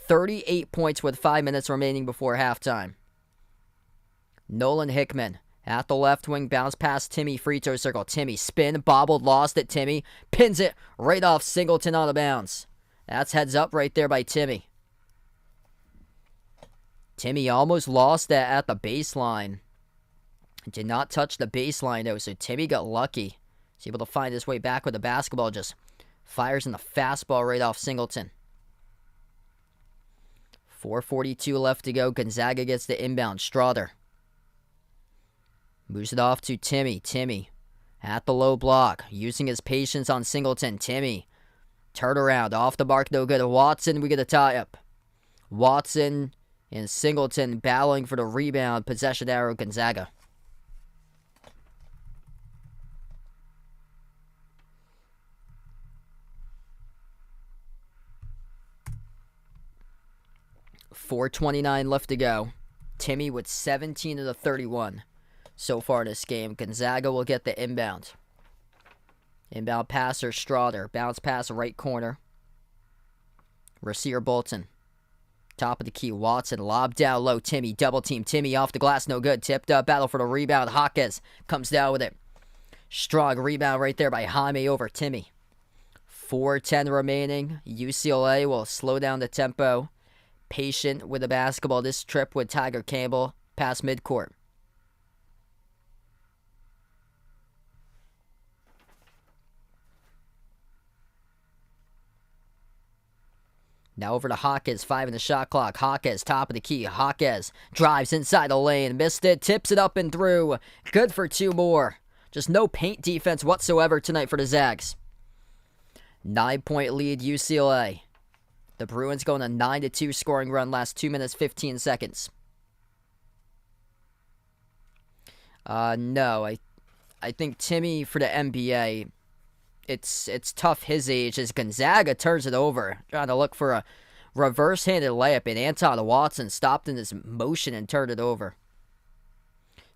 38 points with 5 minutes remaining before halftime. Nolan Hickman at the left wing, bounce past Timmy, free throw circle. Timmy, spin, bobbled, lost it. Timmy pins it right off Singleton out of bounds. That's heads up right there by Timmy. Timmy almost lost that at the baseline. Did not touch the baseline though, so Timmy got lucky. He's able to find his way back with the basketball, just fires in the fastball right off Singleton. 4:42 left to go. Gonzaga gets the inbound. Strother moves it off to Timmy. Timmy at the low block, using his patience on Singleton. Timmy, turn around, off the mark, no good. Watson, we get a tie-up. Watson and Singleton battling for the rebound. Possession arrow, Gonzaga. .429 left to go. Timmy with 17 of the 31 so far in this game. Gonzaga will get the inbound. Inbound passer, Strother. Bounce pass, right corner. Receiver, Bolton. Top of the key, Watson. Lob down low, Timmy. Double team, Timmy off the glass, no good. Tipped up, battle for the rebound. Hawkes comes down with it. Strong rebound right there by Jaime over Timmy. 4:10 remaining. UCLA will slow down the tempo. Patient with the basketball this trip with Tiger Campbell past midcourt. Now over to Hawkes, 5 in the shot clock. Hawkes, top of the key. Hawkes drives inside the lane, missed it, tips it up and through. Good for 2 more. Just no paint defense whatsoever tonight for the Zags. 9-point lead UCLA. The Bruins go on a 9-2 scoring run, last 2 minutes, 15 seconds. No, I think Timmy for the NBA, it's tough his age as Gonzaga turns it over. Trying to look for a reverse-handed layup, and Anton Watson stopped in his motion and turned it over.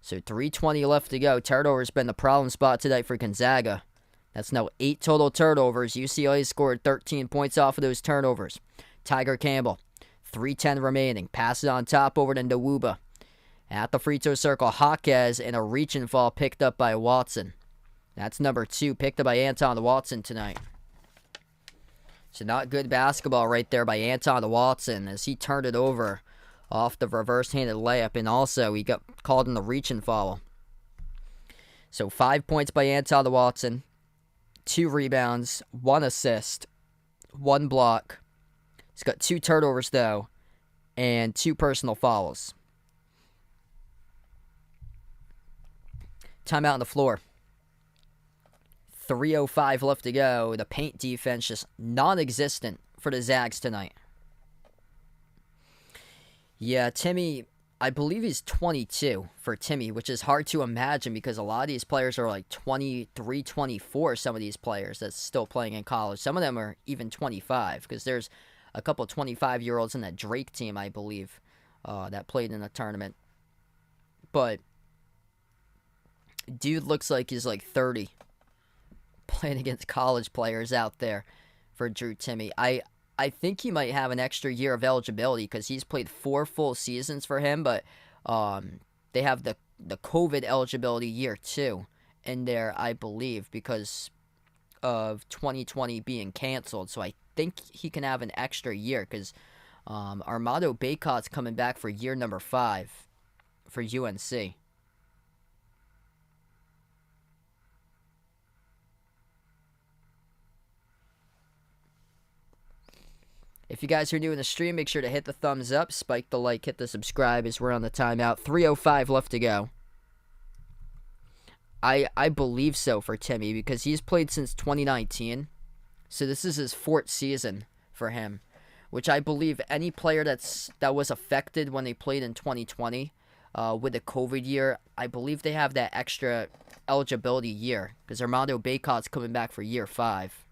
So 3:20 left to go. Turnover's been the problem spot tonight for Gonzaga. That's now 8 total turnovers. UCLA scored 13 points off of those turnovers. Tiger Campbell, 3:10 remaining. Passes on top over to Nwuba. At the free throw circle, Hawkes in a reach and fall picked up by Watson. That's number 2, picked up by Anton Watson tonight. So not good basketball right there by Anton Watson as he turned it over off the reverse-handed layup, and also he got called in the reach and foul. So 5 points by Anton Watson. 2 rebounds, 1 assist, 1 block. He's got 2 turnovers, though, and 2 personal fouls. Timeout on the floor. 3:05 left to go. The paint defense just non-existent for the Zags tonight. Yeah, Timmy, I believe he's 22 for Timmy, which is hard to imagine because a lot of these players are like 23, 24, some of these players that's still playing in college. Some of them are even 25 because there's a couple 25-year-olds in that Drake team, I believe, that played in the tournament. But dude looks like he's like 30 playing against college players out there for Drew Timmy. I think he might have an extra year of eligibility because he's played 4 full seasons for him, but they have the COVID eligibility year too in there, I believe, because of 2020 being canceled. So I think he can have an extra year because Armando Bacot's coming back for year number 5 for UNC. If you guys are new in the stream, make sure to hit the thumbs up, spike the like, hit the subscribe as we're on the timeout. 3:05 left to go. I believe so for Timmy because he's played since 2019. So this is his 4th season for him, which I believe any player that was affected when they played in 2020 with the COVID year, I believe they have that extra eligibility year because Armando Bacot's coming back for year 5.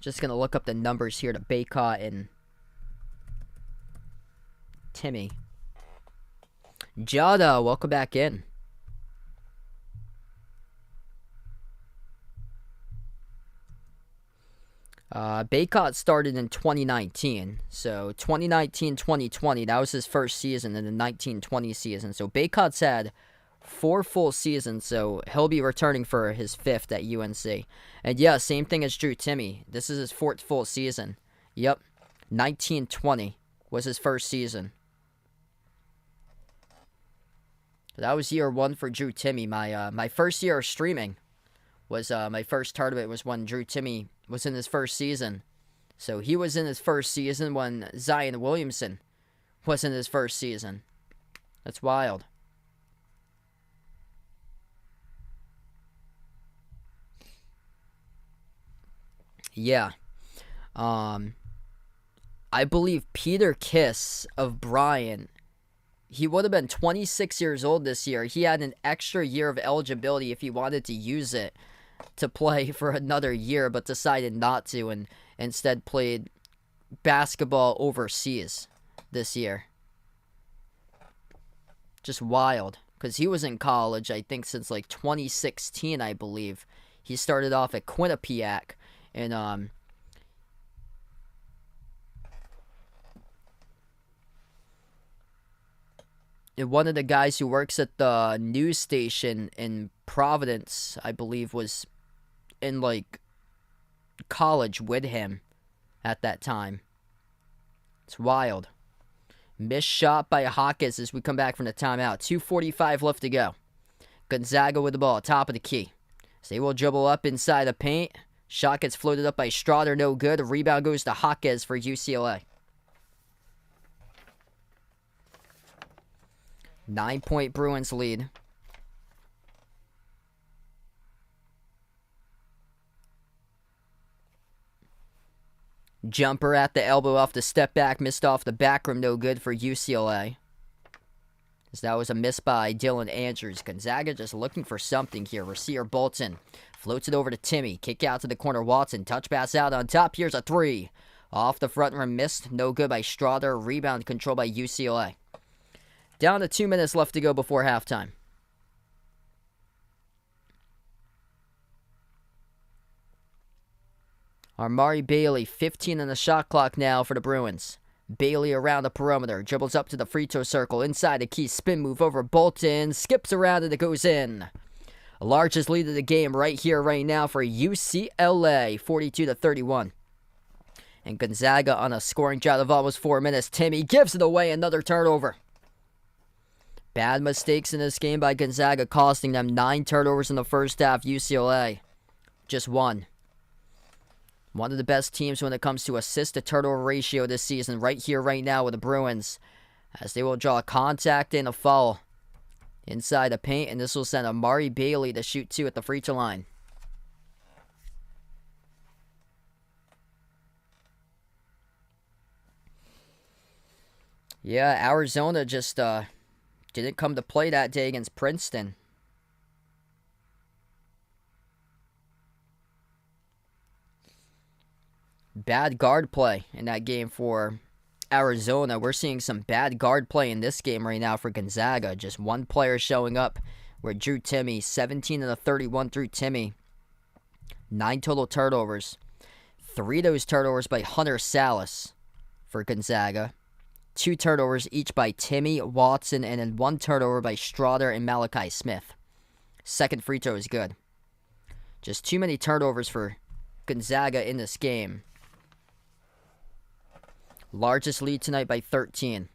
Just going to look up the numbers here to Bacot and Timmy. Jada, welcome back in. Baycott started in 2019. So 2019-2020, that was his first season in the 1920 season. So Baycott's had 4 full seasons, so he'll be returning for his 5th at UNC. And yeah, same thing as Drew Timme. This is his 4th full season. Yep, 1920 was his first season. That was year 1 for Drew Timme. My first year of streaming was my first tournament was when Drew Timme was in his first season. So he was in his first season when Zion Williamson was in his first season. That's wild. Yeah. I believe Peter Kiss of Bryant, he would have been 26 years old this year. He had an extra year of eligibility if he wanted to use it to play for another year, but decided not to and instead played basketball overseas this year. Just wild, because he was in college, I think, since like 2016, I believe. He started off at Quinnipiac, and one of the guys who works at the news station in Providence, I believe, was in like college with him at that time. It's wild. Missed shot by Hawkins as we come back from the timeout. 2:45 left to go. Gonzaga with the ball, top of the key. So they will dribble up inside the paint. Shot gets floated up by Strother, no good. The rebound goes to Hawkins for UCLA. 9-point Bruins lead. Jumper at the elbow off the step back, missed off the back rim, no good for UCLA. As that was a miss by Dylan Andrews. Gonzaga just looking for something here. Receiver Bolton floats it over to Timme. Kick out to the corner, Watson. Touch pass out on top. Here's a 3. Off the front rim, missed. No good by Strother. Rebound controlled by UCLA. Down to 2 minutes left to go before halftime. Amari Bailey, 15 on the shot clock now for the Bruins. Bailey around the perimeter, dribbles up to the free throw circle, inside the key, spin move over Bolton, skips around and it goes in. The largest lead of the game right here, right now for UCLA, 42-31. And Gonzaga on a scoring drought of almost 4 minutes. Timme gives it away, another turnover. Bad mistakes in this game by Gonzaga, costing them 9 turnovers in the first half. UCLA, just 1. One of the best teams when it comes to assist-to-turnover ratio this season, right here, right now with the Bruins, as they will draw a contact and a foul inside the paint, and this will send Amari Bailey to shoot 2 at the free throw line. Yeah, Arizona just didn't come to play that day against Princeton. Bad guard play in that game for Arizona. We're seeing some bad guard play in this game right now for Gonzaga. Just one player showing up where Drew Timme, 17 of the 31 through Timme. 9 total turnovers. 3 of those turnovers by Hunter Salas for Gonzaga. 2 turnovers each by Timme, Watson, and then 1 turnover by Strother and Malachi Smith. Second free throw is good. Just too many turnovers for Gonzaga in this game. Largest lead tonight by 13.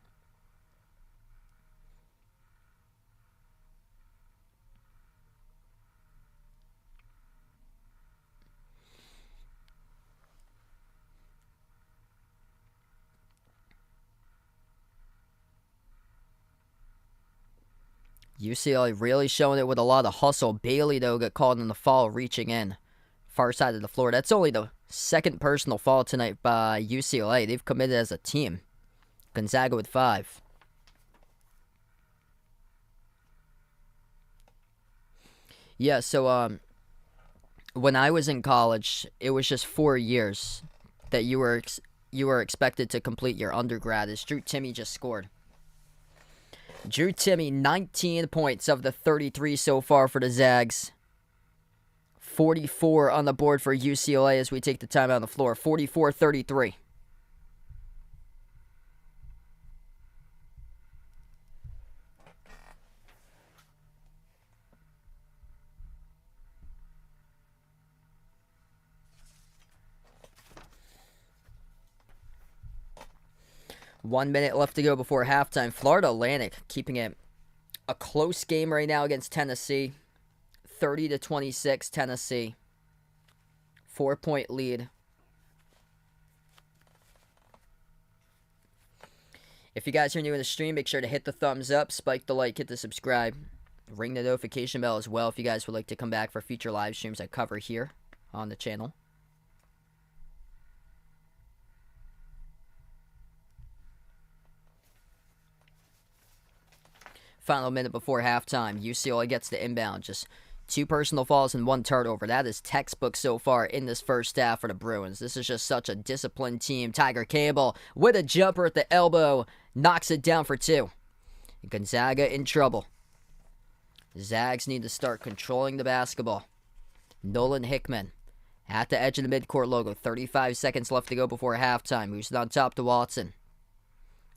UCLA really showing it with a lot of hustle. Bailey, though, got called on the foul, reaching in. Far side of the floor. That's only the second personal foul tonight by UCLA. They've committed as a team. Gonzaga with 5. Yeah, so when I was in college, it was just 4 years that you were expected to complete your undergrad. As Drew Timme just scored. Drew Timme, 19 points of the 33 so far for the Zags. 44 on the board for UCLA as we take the time out on the floor. 44-33. One minute left to go before halftime. Florida Atlantic keeping it a close game right now against Tennessee. 30-26, Tennessee. 4-point lead. If you guys are new in the stream, make sure to hit the thumbs up, spike the like, hit the subscribe, ring the notification bell as well if you guys would like to come back for future live streams I cover here on the channel. Final minute before halftime. UCLA gets the inbound. Just 2 personal fouls and 1 turnover. That is textbook so far in this first half for the Bruins. This is just such a disciplined team. Tiger Campbell with a jumper at the elbow. Knocks it down for 2. Gonzaga in trouble. Zags need to start controlling the basketball. Nolan Hickman at the edge of the midcourt logo. 35 seconds left to go before halftime. Moves it on top to Watson.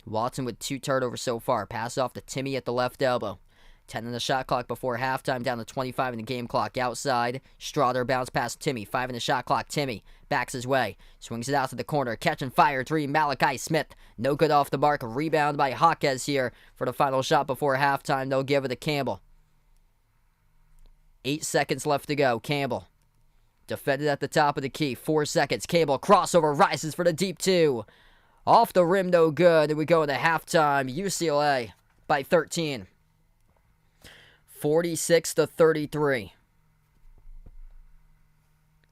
Watson with 2 turnovers so far. Pass off to Timmy at the left elbow. 10 on the shot clock before halftime. Down to 25 in the game clock. Outside. Strother bounce past Timmy. 5 in the shot clock. Timmy backs his way. Swings it out to the corner. Catch and fire 3. Malachi Smith. No good off the mark. Rebound by Jaquez here for the final shot before halftime. They'll give it to Campbell. 8 seconds left to go. Campbell. Defended at the top of the key. 4 seconds. Campbell crossover. Rises for the deep 2. Off the rim, no good. And we go into halftime. UCLA by 13. 46-33.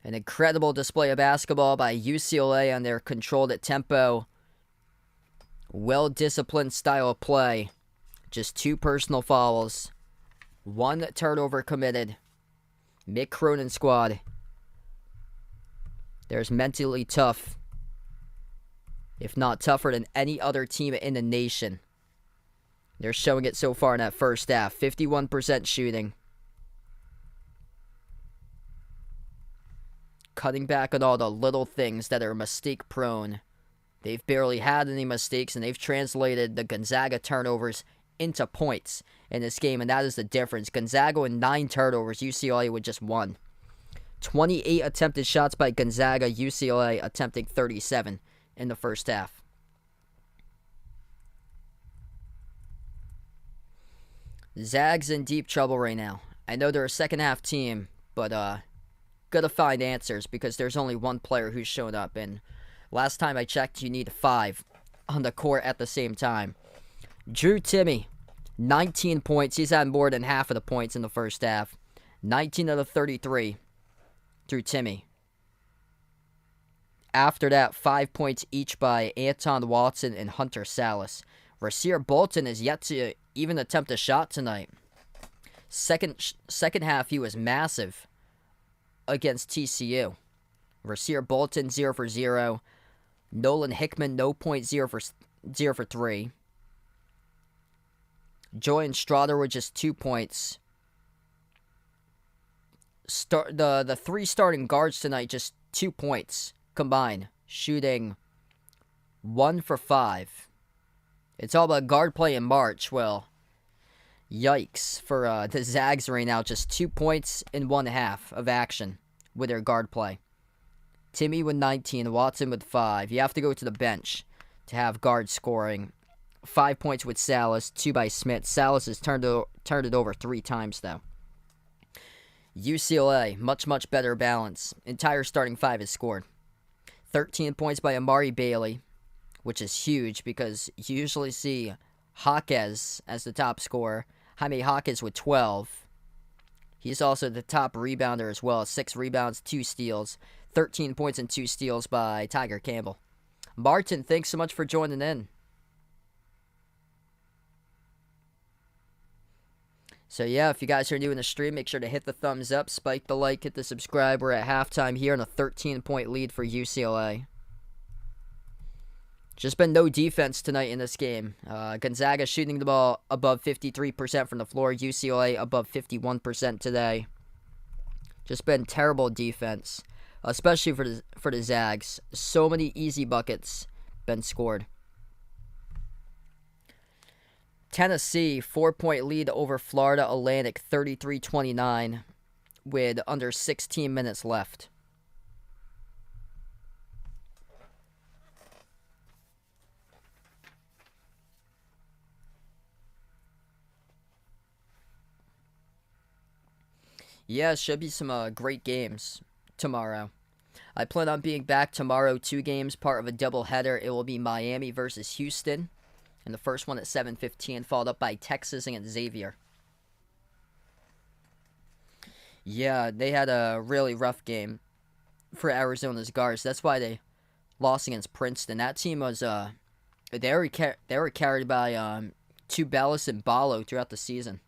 An incredible display of basketball by UCLA on their controlled at tempo. Well-disciplined style of play. Just 2 personal fouls. 1 turnover committed. Mick Cronin squad. There's mentally tough. If not tougher than any other team in the nation. They're showing it so far in that first half. 51% shooting. Cutting back on all the little things that are mistake prone. They've barely had any mistakes, and they've translated the Gonzaga turnovers into points in this game, and that is the difference. Gonzaga with 9 turnovers, UCLA with just 1. 28 attempted shots by Gonzaga, UCLA attempting 37 in the first half. Zags in deep trouble right now. I know they're a second half team, but gotta find answers because there's only 1 player who's shown up, and last time I checked, you need 5 on the court at the same time. Drew Timme, 19 points. He's had more than half of the points in the first half. 19 out of 33 through Timme. After that, 5 points each by Anton Watson and Hunter Salas. Rasir Bolton is yet to even attempt a shot tonight. Second half, he was massive against TCU. Rasir Bolton, 0 for 0. Nolan Hickman, no point, 0 for 3. Joy Strother with just 2 points. The 3 starting guards tonight, just 2 points combined, shooting 1 for 5. It's all about guard play in March. Well, yikes for the Zags right now. Just 2 points in 1/2 of action with their guard play. Timme with 19, Watson with 5. You have to go to the bench to have guard scoring. 5 points with Salas, 2 by Smith. Salas has turned it over 3 times, though. UCLA, much better balance. Entire starting 5 is scored. 13 points by Amari Bailey, which is huge because you usually see Jaquez as the top scorer. Jaime Jaquez with 12. He's also the top rebounder as well. 6 rebounds, 2 steals. 13 points and 2 steals by Tiger Campbell. Martin, thanks so much for joining in. So yeah, if you guys are new in the stream, make sure to hit the thumbs up, spike the like, hit the subscribe. We're at halftime here in a 13-point lead for UCLA. Just been no defense tonight in this game. Gonzaga shooting the ball above 53% from the floor. UCLA above 51% today. Just been terrible defense, especially for the Zags. So many easy buckets been scored. Tennessee, 4-point lead over Florida Atlantic, 33-29, with under 16 minutes left. Yeah, should be some great games tomorrow. I plan on being back tomorrow, 2 games, part of a doubleheader. It will be Miami versus Houston, and the first one at 7:15, followed up by Texas against Xavier. Yeah, they had a really rough game for Arizona's guards. That's why they lost against Princeton. That team was they were carried by Tubelis and Ballo throughout the season.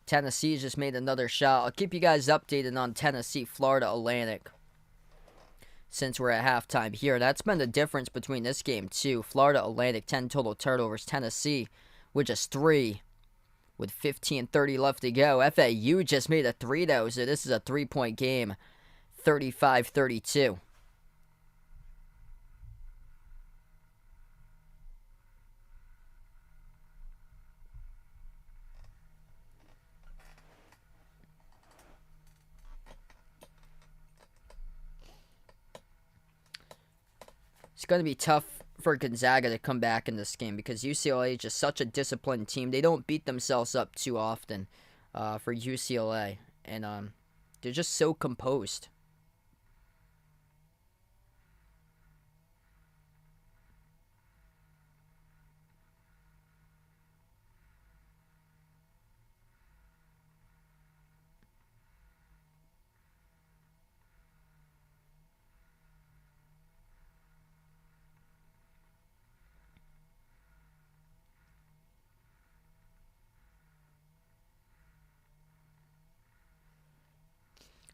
Tennessee just made another shot. I'll keep you guys updated on Tennessee, Florida Atlantic, since we're at halftime here. That's been the difference between this game, too. Florida Atlantic, 10 total turnovers. Tennessee with just 3 with 15:30 left to go. FAU just made a 3, though, so this is a 3-point game, 35-32. It's going to be tough for Gonzaga to come back in this game because UCLA is just such a disciplined team. They don't beat themselves up too often for UCLA, and they're just so composed.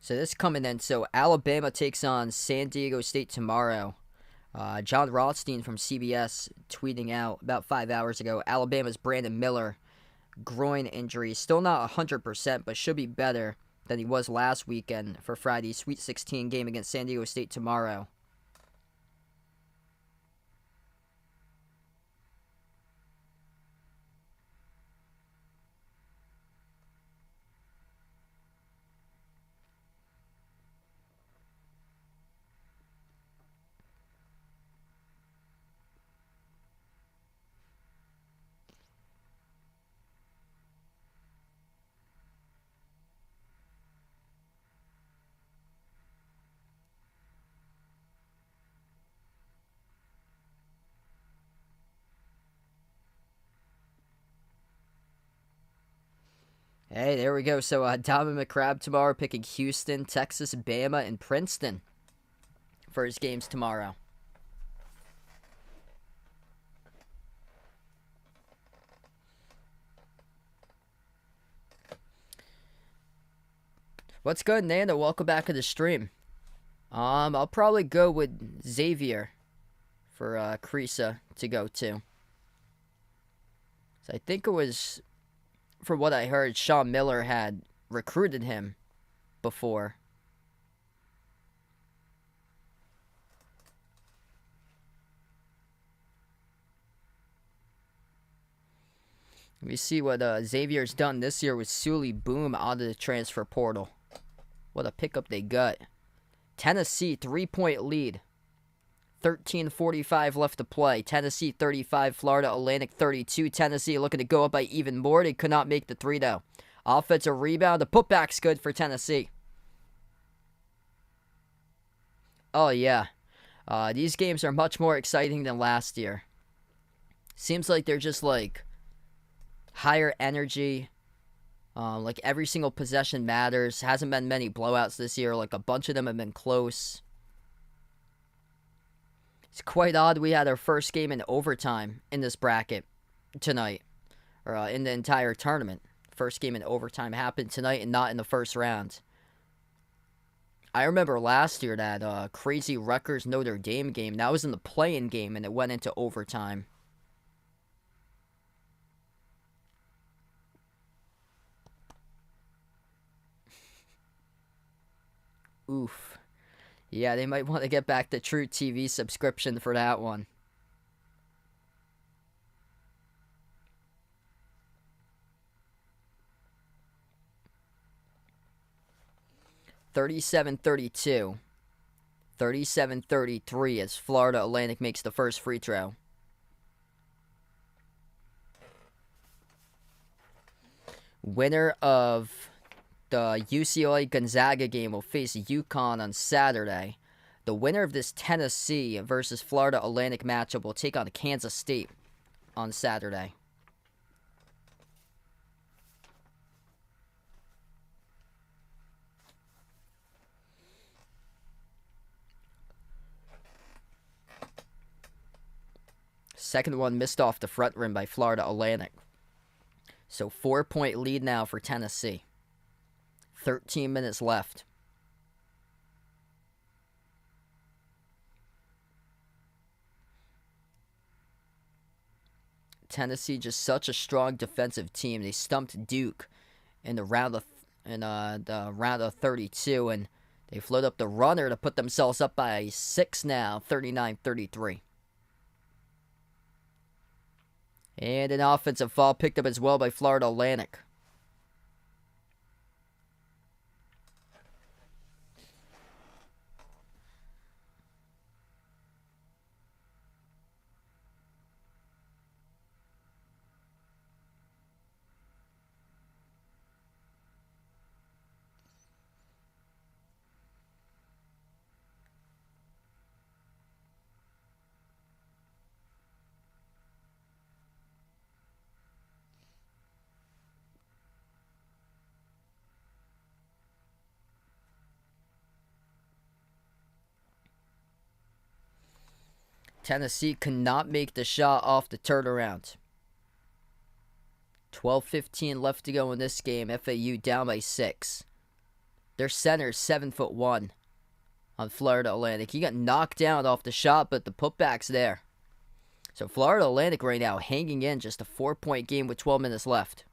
So this coming in, so Alabama takes on San Diego State tomorrow. John Rothstein from CBS tweeting out about 5 hours ago, Alabama's Brandon Miller, groin injury. Still not 100%, but should be better than he was last weekend for Friday's Sweet 16 game against San Diego State tomorrow. Hey, there we go. So Donovan McCrabb tomorrow picking Houston, Texas, Bama, and Princeton for his games tomorrow. What's good, Nando? Welcome back to the stream. I'll probably go with Xavier for Creasa to go to. So I think it was, from what I heard, Sean Miller had recruited him before. Let me see what Xavier's done this year with Sully Boom out of the transfer portal. What a pickup they got. Tennessee, 3-point lead. 13:45 left to play. Tennessee 35, Florida Atlantic 32. Tennessee looking to go up by even more. They could not make the 3, though. Offensive rebound. The putback's good for Tennessee. Oh, yeah. These games are much more exciting than last year. Seems like they're just like higher energy. Like every single possession matters. Hasn't been many blowouts this year. Like a bunch of them have been close. It's quite odd we had our first game in overtime in this bracket tonight. Or in the entire tournament. First game in overtime happened tonight and not in the first round. I remember last year that crazy Rutgers Notre Dame game. That was in the play-in game and it went into overtime. Oof. Yeah, they might want to get back the True TV subscription for that one. 37-32. 37-33 as Florida Atlantic makes the first free throw. Winner of the UCLA Gonzaga game will face UConn on Saturday. The winner of this Tennessee versus Florida Atlantic matchup will take on Kansas State on Saturday. Second one missed off the front rim by Florida Atlantic. So 4-point lead now for Tennessee. 13 minutes left. Tennessee just such a strong defensive team. They stumped Duke in the round of 32, and they float up the runner to put themselves up by 6 now, 39-33. And an offensive foul picked up as well by Florida Atlantic. Tennessee cannot make the shot off the turnaround. 12:15 left to go in this game. FAU down by 6. Their center is 7'1" on Florida Atlantic. He got knocked down off the shot, but the putback's there. So Florida Atlantic right now hanging in, just a 4-point game with 12 minutes left.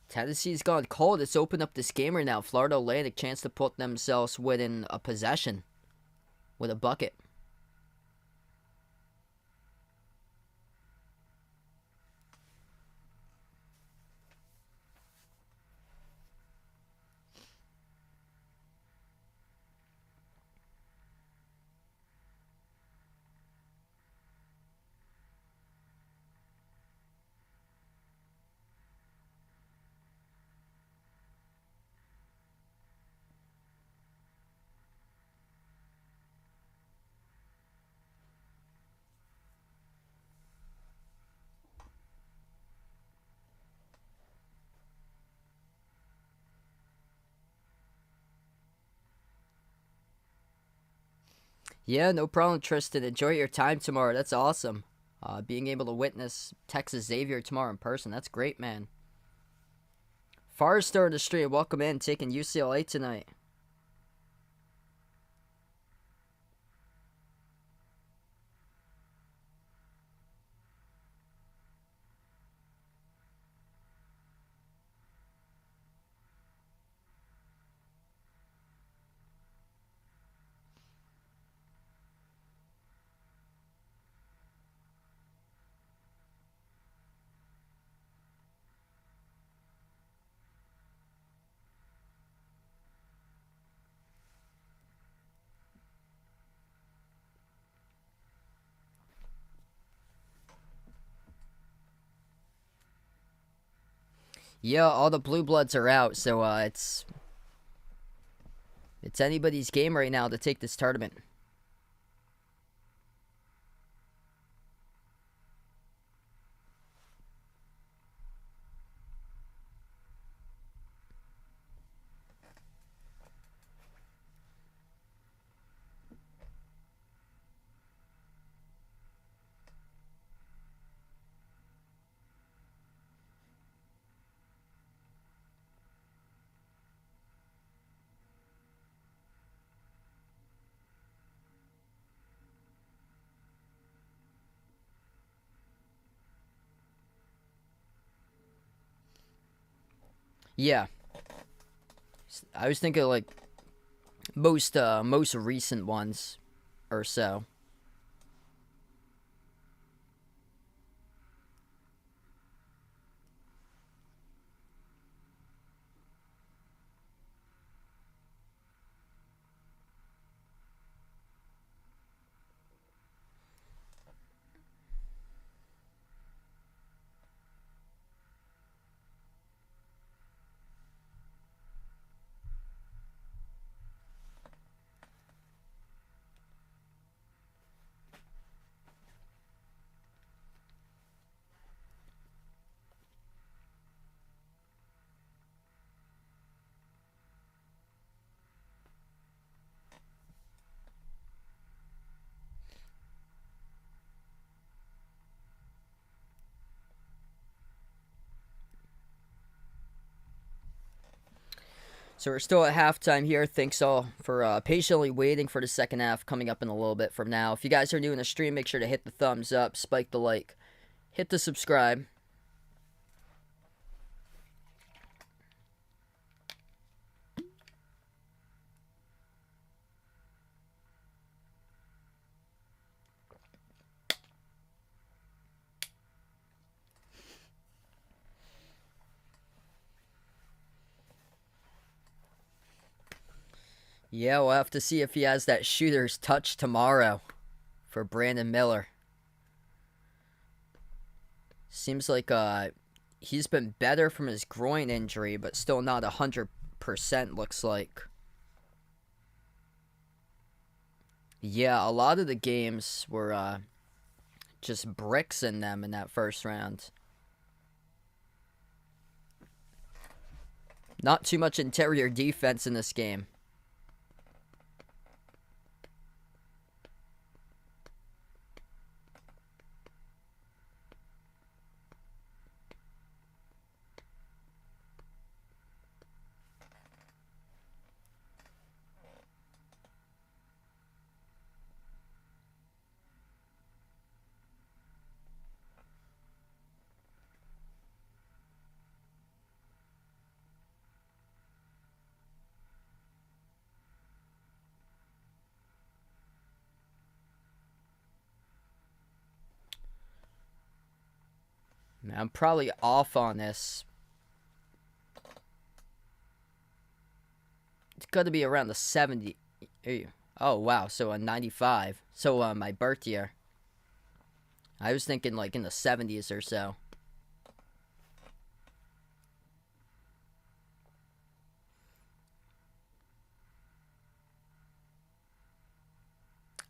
Tennessee's gone cold. It's opened up this game right now. Florida Atlantic chance to put themselves within a possession with a bucket. Yeah, no problem, Tristan. Enjoy your time tomorrow. That's awesome. Being able to witness Texas Xavier tomorrow in person. That's great, man. Forrester in the stream. Welcome in. Taking UCLA tonight. Yeah, all the blue bloods are out, so it's anybody's game right now to take this tournament. Yeah, I was thinking like most recent ones or so. So we're still at halftime here. Thanks all for patiently waiting for the second half coming up in a little bit from now. If you guys are new in the stream, make sure to hit the thumbs up, spike the like, hit the subscribe. Yeah, we'll have to see if he has that shooter's touch tomorrow for Brandon Miller. Seems like he's been better from his groin injury, but still not 100%, looks like. Yeah, a lot of the games were just bricks in them in that first round. Not too much interior defense in this game. Man, I'm probably off on this. It's got to be around the 70. Oh, wow. So a 95. So my birth year. I was thinking like in the 70s or so.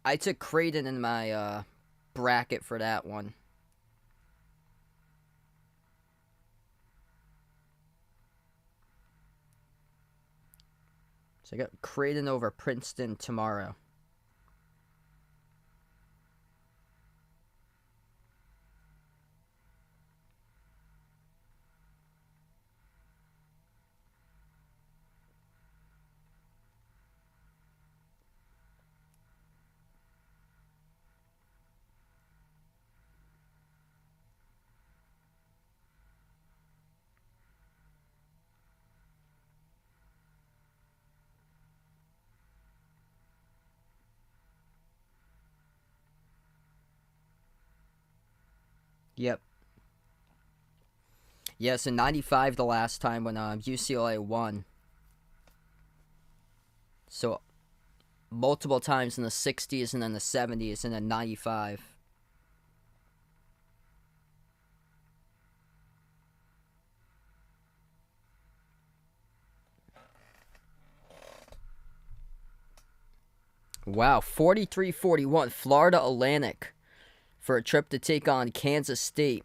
I took Creighton in my bracket for that one. So I got Creighton over Princeton tomorrow. Yep. Yes, in 95 the last time when UCLA won. So multiple times in the 60s and then the 70s and then 95. Wow, 43-41, Florida Atlantic for a trip to take on Kansas State.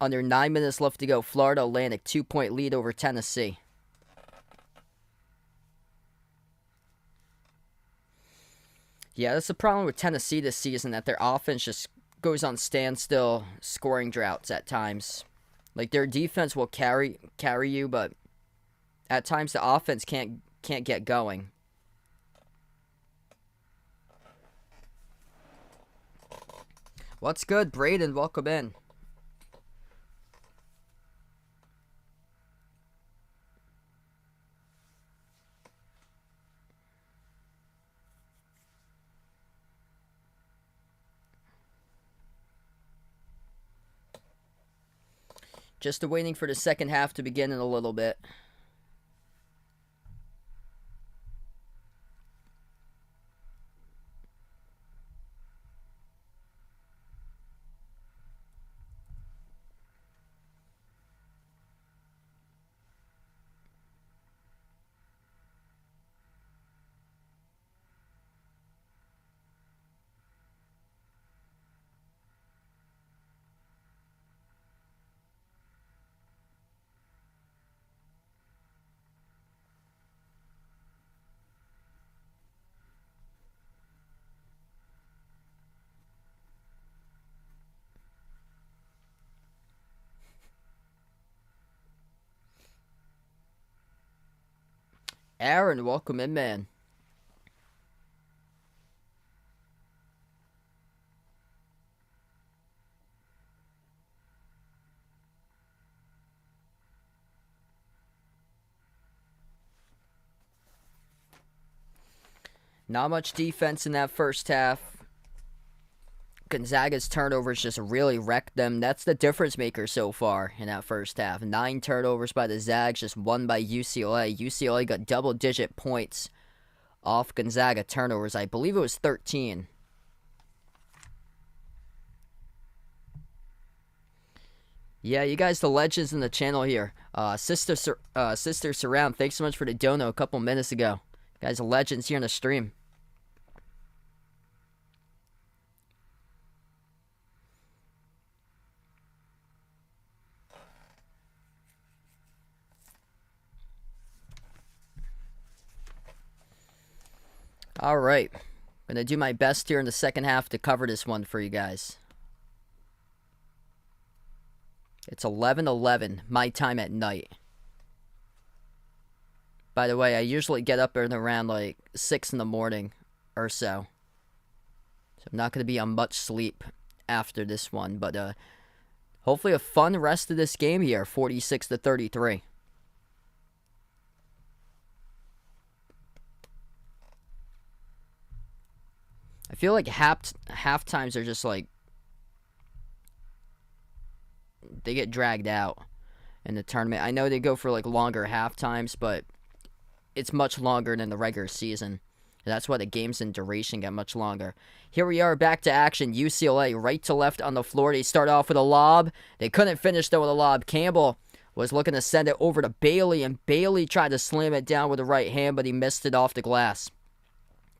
Under 9 minutes left to go, Florida Atlantic 2-point lead over Tennessee. Yeah, that's the problem with Tennessee this season, that their offense just goes on standstill scoring droughts at times. Like, their defense will carry you, but at times the offense can't get going. What's good, Braden? Welcome in. Just waiting for the second half to begin in a little bit. Aaron, welcome in, man. Not much defense in that first half. Gonzaga's turnovers just really wrecked them. That's the difference maker so far in that first half. 9 turnovers by the Zags, just 1 by UCLA. UCLA got double-digit points off Gonzaga turnovers. I believe it was 13. Yeah, you guys, the legends in the channel here. Sister Surround, thanks so much for the dono a couple minutes ago. You guys, the legends here in the stream. All right. I'm going to do my best here in the second half to cover this one for you guys. It's 11:11, my time at night. By the way, I usually get up around like 6 in the morning or so. So I'm not going to be on much sleep after this one. But hopefully a fun rest of this game here, 46-33. I feel like half times are just like, they get dragged out in the tournament. I know they go for like longer half times, but it's much longer than the regular season. That's why the games in duration get much longer. Here we are, back to action. UCLA right to left on the floor. They start off with a lob. They couldn't finish though with a lob. Campbell was looking to send it over to Bailey, and Bailey tried to slam it down with the right hand, but he missed it off the glass.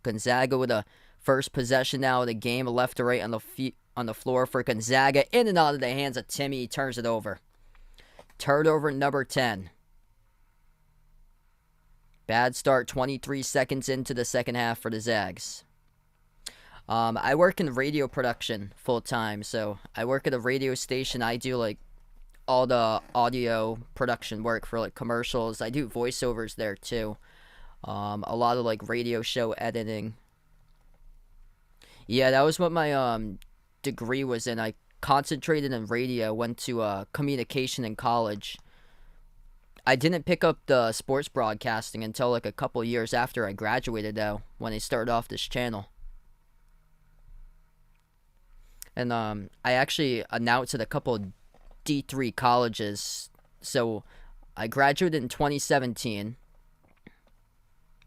Gonzaga with a first possession now of the game, left to right on the floor for Gonzaga. In and out of the hands of Timmy. He turns it over. Turnover number 10. Bad start, 23 seconds into the second half for the Zags. I work in radio production full time, so I work at a radio station. I do like all the audio production work for like commercials. I do voiceovers there too. A lot of like radio show editing. Yeah, that was what my degree was in. I concentrated in radio, went to communication in college. I didn't pick up the sports broadcasting until like a couple years after I graduated, though, when I started off this channel. And I actually announced at a couple D3 colleges. So I graduated in 2017.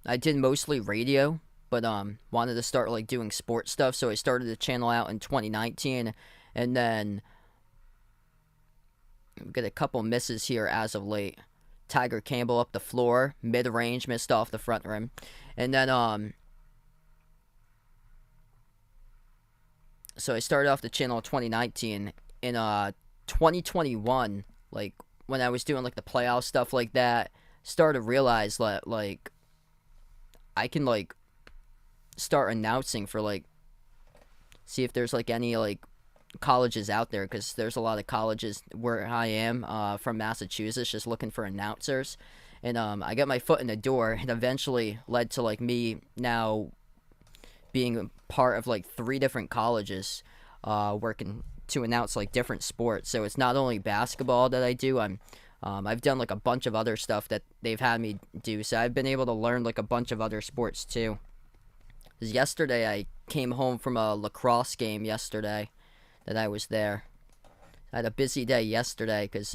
I did mostly radio, but wanted to start like doing sports stuff, so I started the channel out in 2019, and then get a couple misses here as of late. Tiger Campbell up the floor, mid-range, missed off the front rim, and then So I started off the channel in 2019. In 2021, like when I was doing like the playoff stuff like that, started to realize that like I can like start announcing for like see if there's like any like colleges out there, because there's a lot of colleges where I am from Massachusetts just looking for announcers. And I got my foot in the door, and eventually led to like me now being part of like 3 different colleges, working to announce like different sports. So it's not only basketball that I do. I've done like a bunch of other stuff that they've had me do. So I've been able to learn like a bunch of other sports too. 'Cause yesterday I came home from a lacrosse game yesterday that I was there. I had a busy day yesterday because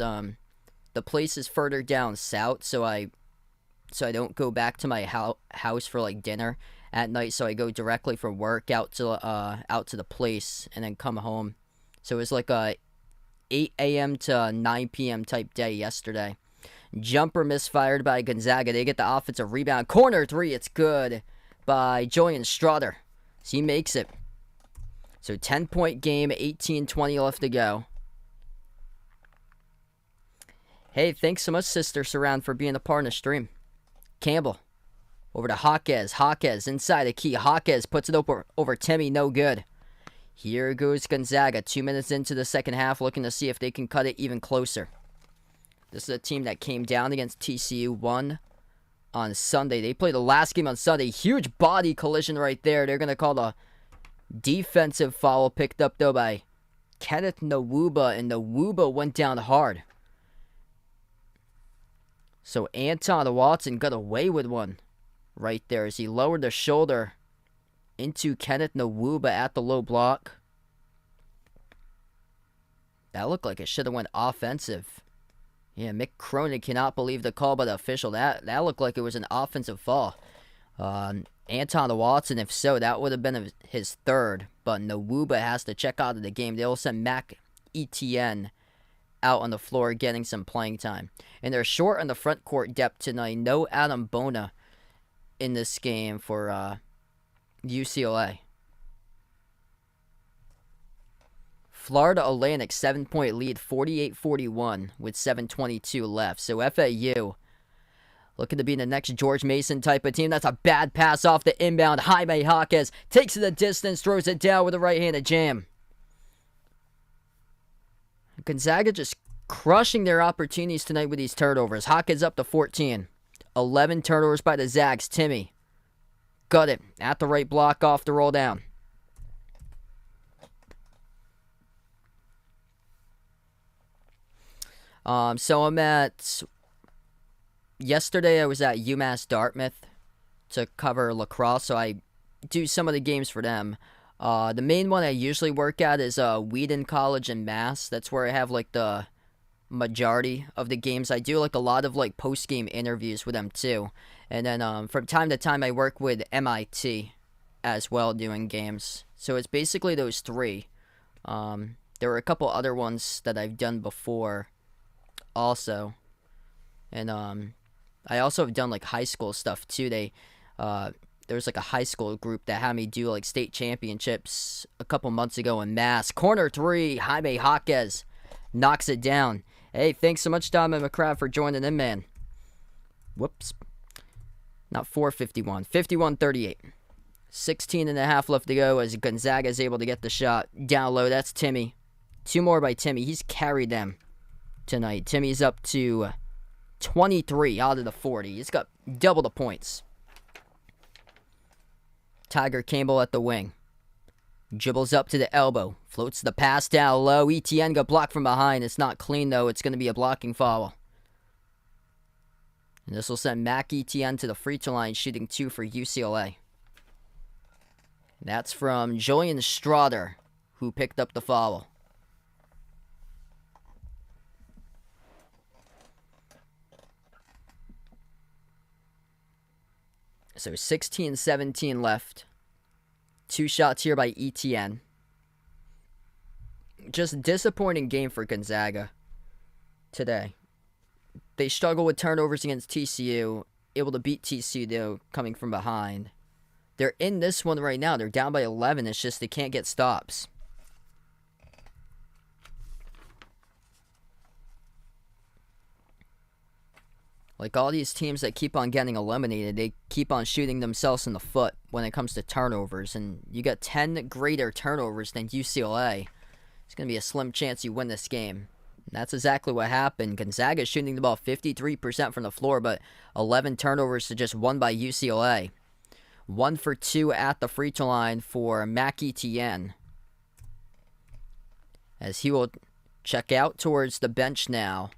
the place is further down south, so I don't go back to my house for like dinner at night. So I go directly from work out to the place and then come home. So it was like a 8 a.m. to 9 p.m. type day yesterday. Jumper misfired by Gonzaga. They get the offensive rebound. Corner 3, it's good by Julian Strother. So he makes it. So 10-point game, 18-20 left to go. Hey, thanks so much, Sister Surround, for being a part of the stream. Campbell. Over to Jaquez. Jaquez inside the key. Jaquez puts it over Timmy. No good. Here goes Gonzaga. 2 minutes into the second half, looking to see if they can cut it even closer. This is a team that came down against TCU, won on Sunday. They played the last game on Sunday. Huge body collision right there. They're going to call the defensive foul, picked up though by Kenneth Nwuba, and Nwuba went down hard. So Anton Watson got away with one right there as he lowered the shoulder into Kenneth Nwuba at the low block. That looked like it should have went offensive. Yeah, Mick Cronin cannot believe the call by the official. That looked like it was an offensive fall. Anton Watson, if so, that would have been his 3rd. But Nwuba has to check out of the game. They will send Mac Etienne out on the floor getting some playing time. And they're short on the front court depth tonight. No Adam Bona in this game for UCLA. Florida Atlantic 7-point lead, 48-41 with 7:22 left. So FAU looking to be the next George Mason type of team. That's a bad pass off the inbound. Jaime Jaquez takes it the distance, throws it down with a right-handed jam. Gonzaga just crushing their opportunities tonight with these turnovers. Jaquez up to 14. 11 turnovers by the Zags. Timmy got it at the right block off the roll down. So I'm at... Yesterday I was at UMass Dartmouth to cover lacrosse, so I do some of the games for them. The main one I usually work at is Wheaton College in Mass. That's where I have like the majority of the games. I do like a lot of like post-game interviews with them too. And then from time to time I work with MIT as well doing games. So it's basically those 3. There were a couple other ones that I've done before also. And I also have done like high school stuff too. There's like a high school group that had me do like state championships a couple months ago in Mass. Corner 3, Jaime Jaquez knocks it down. Hey, thanks so much, Dom and McCrabb, for joining in, man. Whoops. Not 451. 51-38. 16 and a half left to go as Gonzaga is able to get the shot down low. That's Timmy. 2 more by Timmy. He's carried them tonight. Timmy's up to 23 out of the 40. He's got double the points. Tiger Campbell at the wing. Dribbles up to the elbow. Floats the pass down low. Etienne got blocked from behind. It's not clean, though. It's going to be a blocking foul. And this will send Mac Etienne to the free throw line, shooting 2 for UCLA. That's from Julian Strother, who picked up the foul. So 16-17 left. 2 shots here by Etienne. Just a disappointing game for Gonzaga today. They struggle with turnovers against TCU. Able to beat TCU, though, coming from behind. They're in this one right now. They're down by 11. It's just they can't get stops. Like, all these teams that keep on getting eliminated, they keep on shooting themselves in the foot when it comes to turnovers. And you got 10 greater turnovers than UCLA. It's going to be a slim chance you win this game. And that's exactly what happened. Gonzaga shooting the ball 53% from the floor, but 11 turnovers to just 1 by UCLA. 1 for 2 at the free throw line for Mackie Tien, as he will check out towards the bench now.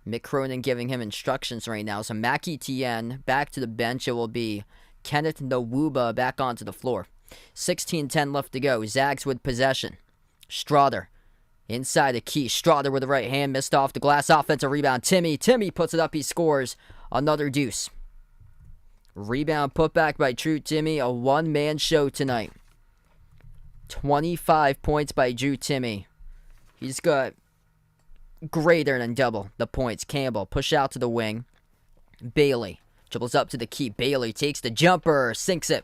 Mick Cronin giving him instructions right now. So Mackie Tien back to the bench. It will be Kenneth Nwuba back onto the floor. 16:10 left to go. Zags with possession. Strother inside the key. Strother with the right hand. Missed off the glass. Offensive rebound. Timmy puts it up. He scores another deuce. Rebound put back by Drew Timme. A one-man show tonight. 25 points by Drew Timme. He's got greater than double the points. Campbell push out to the wing. Bailey dribbles up to the key. Bailey takes the jumper. Sinks it.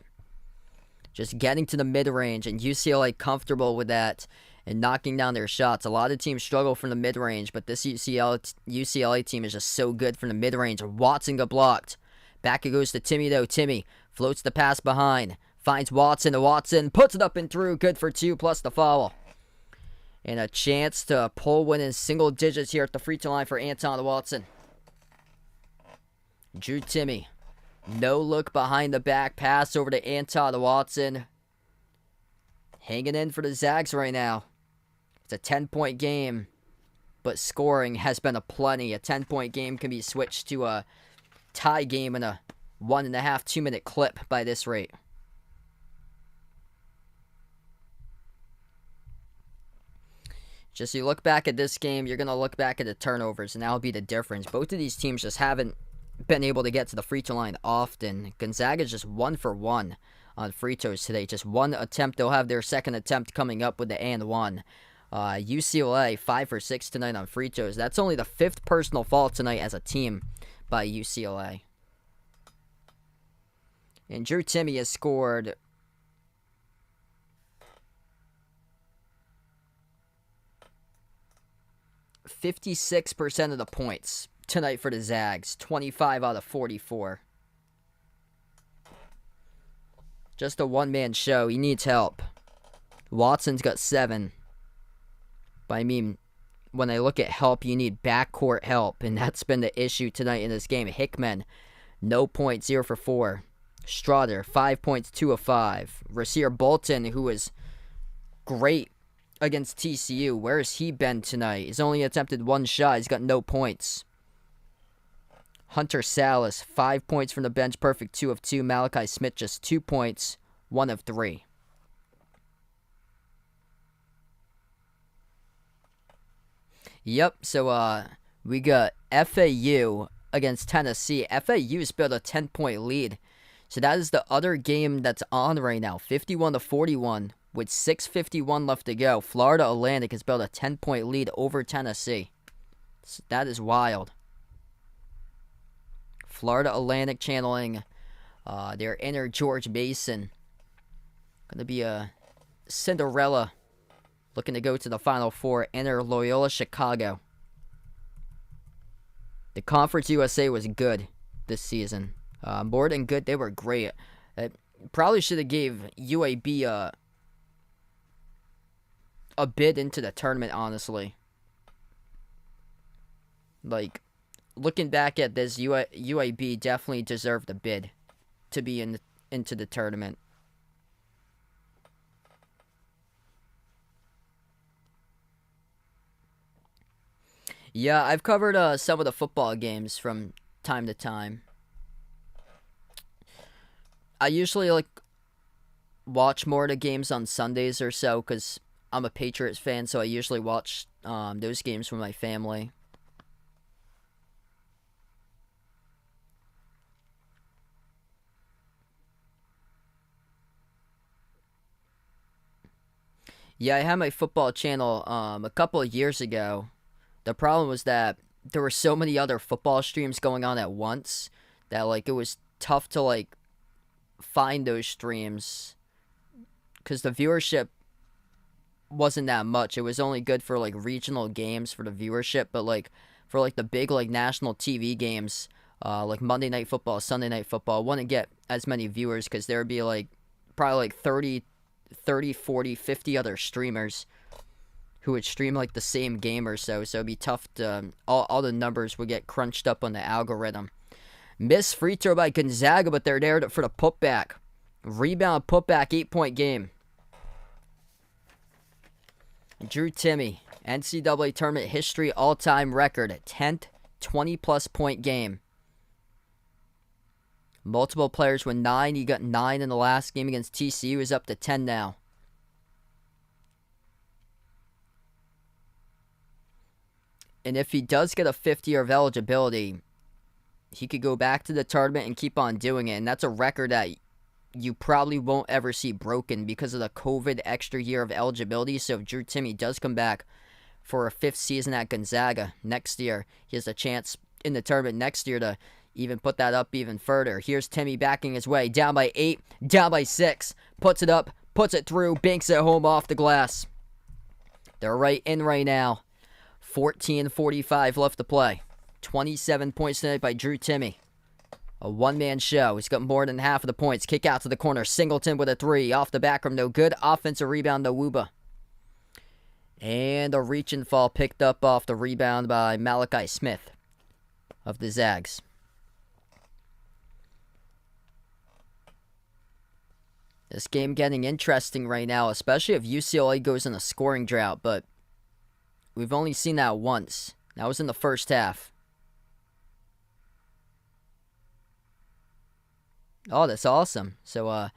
Just getting to the mid-range, and UCLA comfortable with that and knocking down their shots. A lot of teams struggle from the mid-range, but this UCLA team is just so good from the mid-range. Watson got blocked. Back it goes to Timme, though. Timme floats the pass behind. Finds Watson. Watson puts it up and through. Good for 2 plus the foul. And a chance to pull win in single digits here at the free throw line for Anton Watson. Drew Timme. No look behind the back. Pass over to Anton Watson. Hanging in for the Zags right now. It's a 10-point game, but scoring has been aplenty. A 10-point game can be switched to a tie game in a 1.5, 2-minute clip by this rate. Just you look back at this game, you're going to look back at the turnovers, and that'll be the difference. Both of these teams just haven't been able to get to the free throw line often. Gonzaga's just 1 for 1 on free throws today. Just one attempt. They'll have their second attempt coming up with the and one. UCLA 5 for 6 tonight on free throws. That's only the 5th personal foul tonight as a team by UCLA. And Drew Timme has scored 56% of the points tonight for the Zags. 25 out of 44. Just a one-man show. He needs help. Watson's got 7. But I mean, when I look at help, you need backcourt help. And that's been the issue tonight in this game. Hickman, no points, 0 for 4. Strother, 5 points, 2 of 5. Rasir Bolton, who was great against TCU. Where has he been tonight? He's only attempted 1 shot. He's got no points. Hunter Salas, 5 points from the bench, perfect 2 of 2. Malachi Smith, just 2 points, 1 of 3. Yep, so we got FAU against Tennessee. FAU's built a 10-point lead. So that is the other game that's on right now. 51-41 with 6:51 left to go. Florida Atlantic has built a 10-point lead over Tennessee. So that is wild. Florida Atlantic channeling their inner George Mason. Going to be a Cinderella looking to go to the Final Four. Inner Loyola Chicago. The Conference USA was good this season. More than good, they were great. Probably should have gave UAB a bid into the tournament, honestly. Like, looking back at this, UAB definitely deserved a bid to be into the tournament. Yeah, I've covered some of the football games from time to time. I usually watch more of the games on Sundays or so because I'm a Patriots fan, so I usually watch those games with my family. Yeah, I had my football channel a couple of years ago. The problem was that there were so many other football streams going on at once that it was tough to find those streams because the viewership wasn't that much. It was only good for regional games for the viewership, but for the big national TV games, like Monday Night Football, Sunday Night Football, wouldn't get as many viewers because there would be like probably like 30, 40, 50 other streamers who would stream like the same game or so. So it'd be tough to, all the numbers would get crunched up on the algorithm. Missed free throw by Gonzaga, but they're there for the putback. Rebound, putback, 8-point game. Drew Timme, NCAA tournament history all-time record, 10th 20-plus point game. Multiple players with 9. He got 9 in the last game against TCU. He's up to 10 now. And if he does get a 5th year of eligibility, he could go back to the tournament and keep on doing it. And that's a record that you probably won't ever see broken because of the COVID extra year of eligibility. So if Drew Timme does come back for a 5th season at Gonzaga next year, he has a chance in the tournament next year to even put that up even further. Here's Timme backing his way. Down by 8, down by 6. Puts it up, puts it through, banks it home off the glass. They're right in right now. 14:45 left to play. 27 points tonight by Drew Timme. A one-man show. He's got more than half of the points. Kick out to the corner. Singleton with a 3. Off the back room, no good. Offensive rebound, no Nwuba. And a reach and fall picked up off the rebound by Malachi Smith of the Zags. This game getting interesting right now, especially if UCLA goes in a scoring drought, but we've only seen that once. That was in the first half. Oh, that's awesome. So,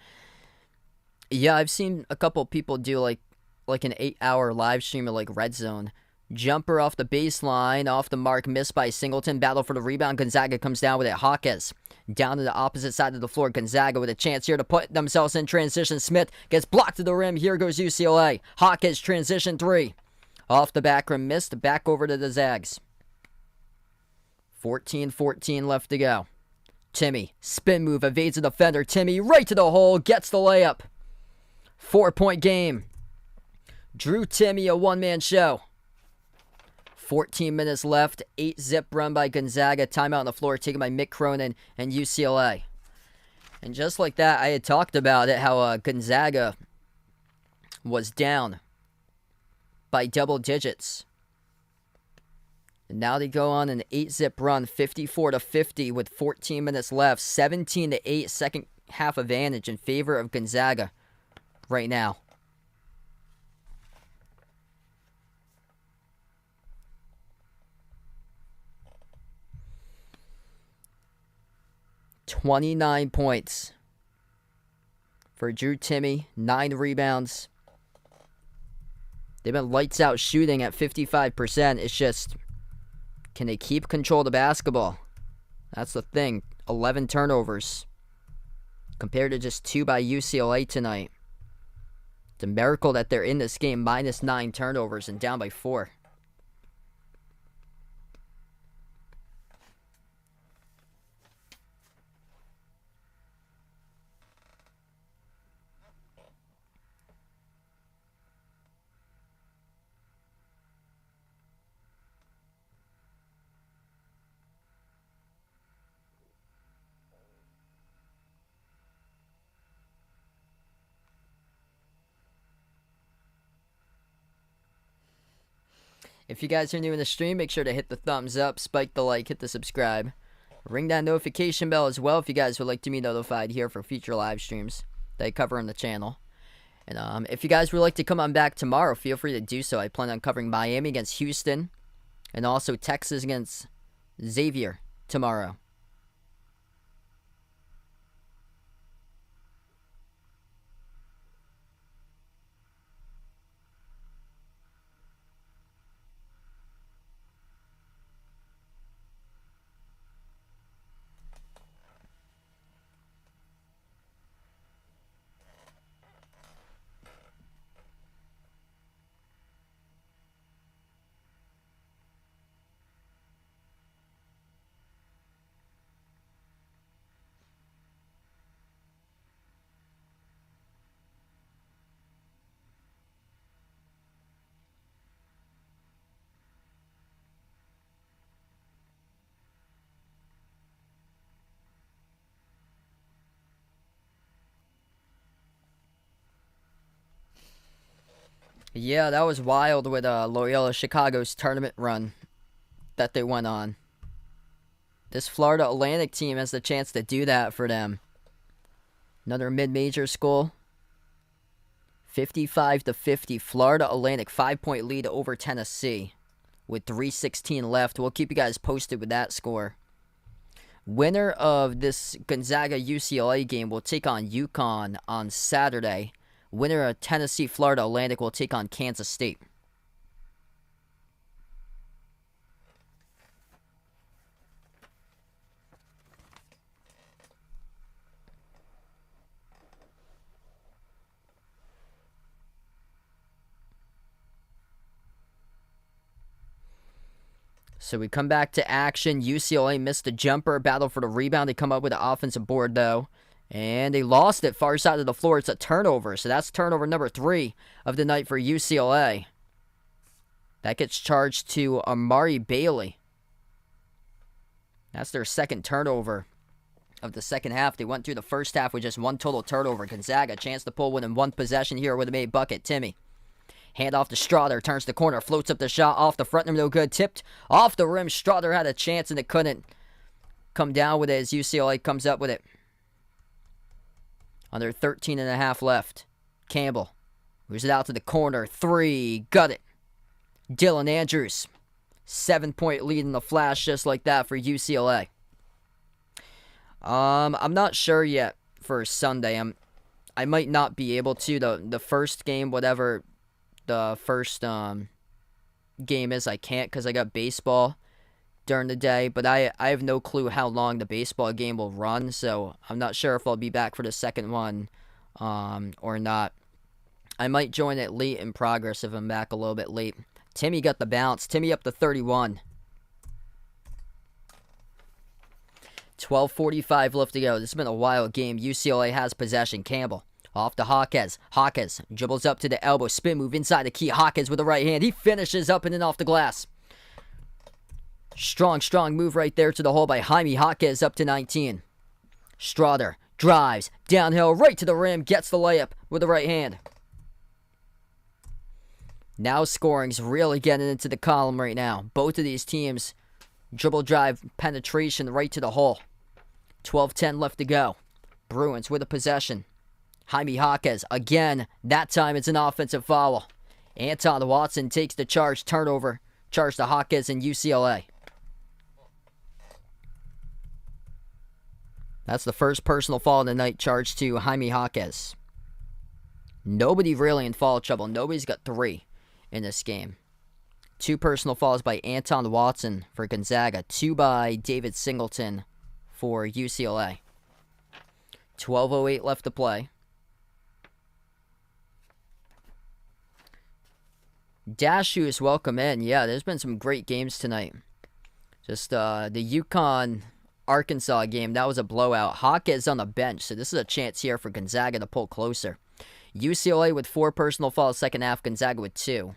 yeah, I've seen a couple people do like an 8-hour live stream of like Red Zone. Jumper off the baseline, off the mark, missed by Singleton. Battle for the rebound. Gonzaga comes down with it. Hawkes down to the opposite side of the floor. Gonzaga with a chance here to put themselves in transition. Smith gets blocked to the rim. Here goes UCLA. Hawkes transition 3. Off the back rim, missed. Back over to the Zags. 14-14 left to go. Timme, spin move, evades the defender. Timme right to the hole, gets the layup. 4-point game. Drew Timme, a one-man show. 14 minutes left. 8-zip run by Gonzaga. Timeout on the floor taken by Mick Cronin and UCLA. And just like that, I had talked about it, how Gonzaga was down by double digits. And now they go on an 8-zip run, 54-50 with 14 minutes left. 17-8 second half advantage in favor of Gonzaga right now. $29 points for Drew Timme, 9 rebounds. They've been lights out shooting at 55%. It's just, can they keep control of the basketball? That's the thing. 11 turnovers compared to just 2 by UCLA tonight. It's a miracle that they're in this game minus 9 turnovers and down by 4. If you guys are new in the stream, make sure to hit the thumbs up, spike the like, hit the subscribe. Ring that notification bell as well if you guys would like to be notified here for future live streams that I cover on the channel. And if you guys would like to come on back tomorrow, feel free to do so. I plan on covering Miami against Houston and also Texas against Xavier tomorrow. Yeah, that was wild with Loyola Chicago's tournament run that they went on. This Florida Atlantic team has the chance to do that for them. Another mid-major school. 55-50. Florida Atlantic 5-point lead over Tennessee with 3:16 left. We'll keep you guys posted with that score. Winner of this Gonzaga UCLA game will take on UConn on Saturday. Winner of Tennessee Florida Atlantic will take on Kansas State. So we come back to action. UCLA missed the jumper. Battle for the rebound. They come up with the offensive board, though. And they lost it far side of the floor. It's a turnover. So that's turnover number 3 of the night for UCLA. That gets charged to Amari Bailey. That's their second turnover of the second half. They went through the first half with just one total turnover. Gonzaga, chance to pull within one possession here with a made bucket. Timmy. Hand off to Strother, turns the corner, floats up the shot, off the front rim, no good, tipped off the rim. Strother had a chance and it couldn't come down with it as UCLA comes up with it. Under 13 and a half left. Campbell moves it out to the corner, 3, got it. Dylan Andrews, 7-point lead in the flash just like that for UCLA. I'm not sure yet for Sunday. I might not be able to. The first game, whatever the first game is, I can't because I got baseball during the day, but I have no clue how long the baseball game will run, so I'm not sure if I'll be back for the second one or not. I might join it late in progress if I'm back a little bit late. Timmy got the bounce. Timmy up to 31. 12:45 left to go. This has been a wild game. UCLA has possession. Campbell off to Hawkes. Hawkes dribbles up to the elbow. Spin move inside the key. Hawkes with the right hand. He finishes up and in off the glass. Strong move right there to the hole by Jaime Hawkes up to 19. Strother drives downhill right to the rim. Gets the layup with the right hand. Now scoring's really getting into the column right now. Both of these teams dribble drive penetration right to the hole. 12:10 left to go. Bruins with a possession. Jaime Hawkes again. That time it's an offensive foul. Anton Watson takes the charge. Turnover. Charge to Hawkes and UCLA. That's the first personal foul of the night, charged to Jaime Hawkes. Nobody really in foul trouble. Nobody's got 3 in this game. 2 personal fouls by Anton Watson for Gonzaga. 2 by David Singleton for UCLA. 12:08 left to play. Dashu's welcome in. Yeah, there's been some great games tonight. Just the UConn-Arkansas game, that was a blowout. Hawkes on the bench, so this is a chance here for Gonzaga to pull closer. UCLA with 4 personal fouls, second half. Gonzaga with 2.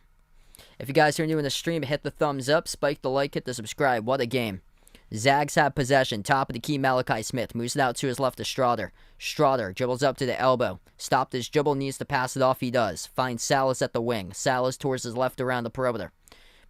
If you guys are new in the stream, hit the thumbs up, spike the like, hit the subscribe. What a game. Zags have possession. Top of the key, Malachi Smith. Moves it out to his left to Strother. Strother dribbles up to the elbow. Stopped his dribble, needs to pass it off. He does. Finds Salas at the wing. Salas towards his left around the perimeter.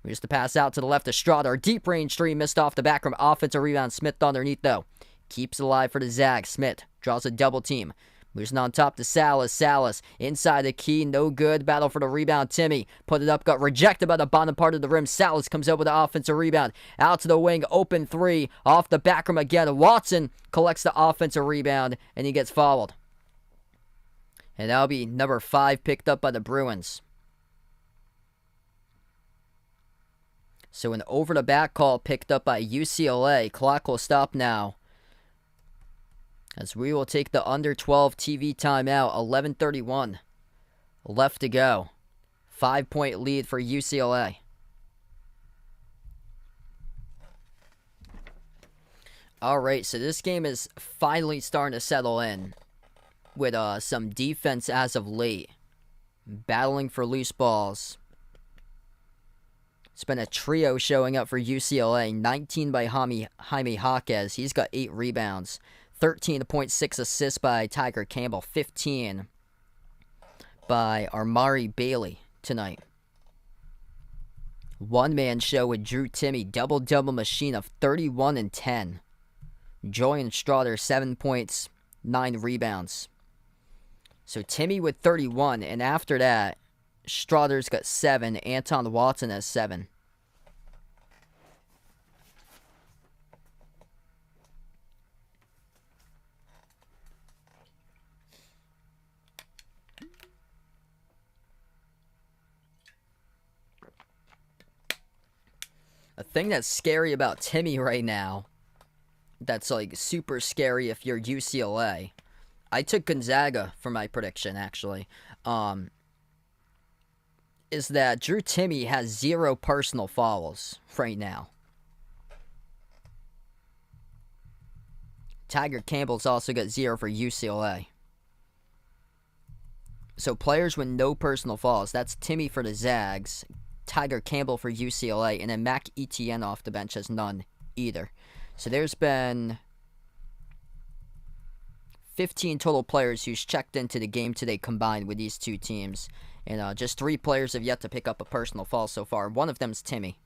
Moves the pass out to the left to Strother. Deep range 3 missed off the back from offensive rebound. Smith underneath though. Keeps it alive for the Zags. Smith draws a double team. Moves it on top to Salas. Salas inside the key. No good. Battle for the rebound. Timmy put it up. Got rejected by the bottom part of the rim. Salas comes up with the offensive rebound. Out to the wing. Open 3. Off the back rim again. Watson collects the offensive rebound. And he gets fouled. And that'll be number 5 picked up by the Bruins. So an over the back call picked up by UCLA. Clock will stop now, as we will take the under 12 TV timeout. 11:31 left to go. 5-point lead for UCLA. All right, so this game is finally starting to settle in with some defense as of late. Battling for loose balls. It's been a trio showing up for UCLA. 19 by Jaime Hawkes. He's got 8 rebounds. 13.6 assists by Tiger Campbell. 15 by Amari Bailey. tonight. One-man show with Drew Timme, double-double machine of 31 and 10. Julian Strawther, 7 points, 9 rebounds. So Timme with 31, and after that, Strawther's got 7. Anton Watson has 7. A thing that's scary about Timme right now, that's like super scary if you're UCLA. I took Gonzaga for my prediction, actually. Is that Drew Timme has 0 personal fouls right now. Tiger Campbell's also got 0 for UCLA. So players with no personal fouls, that's Timme for the Zags, Tiger Campbell for UCLA, and then Mac Etienne off the bench has none either. So there's been 15 total players who's checked into the game today combined with these two teams. And just 3 players have yet to pick up a personal foul so far. One of them's Timme.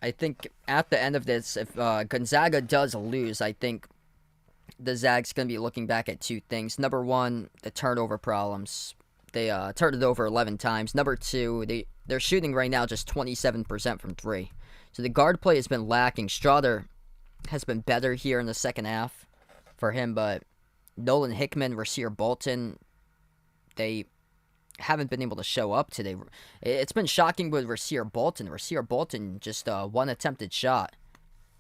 I think at the end of this, if Gonzaga does lose, I think the Zags going to be looking back at 2 things. Number 1, the turnover problems. They turned it over 11 times. Number 2, they're shooting right now just 27% from 3. So the guard play has been lacking. Strawther has been better here in the second half for him, but Nolan Hickman, Rasir Bolton, they haven't been able to show up today. It's been shocking with Rasir Bolton. Rasir Bolton just 1 attempted shot.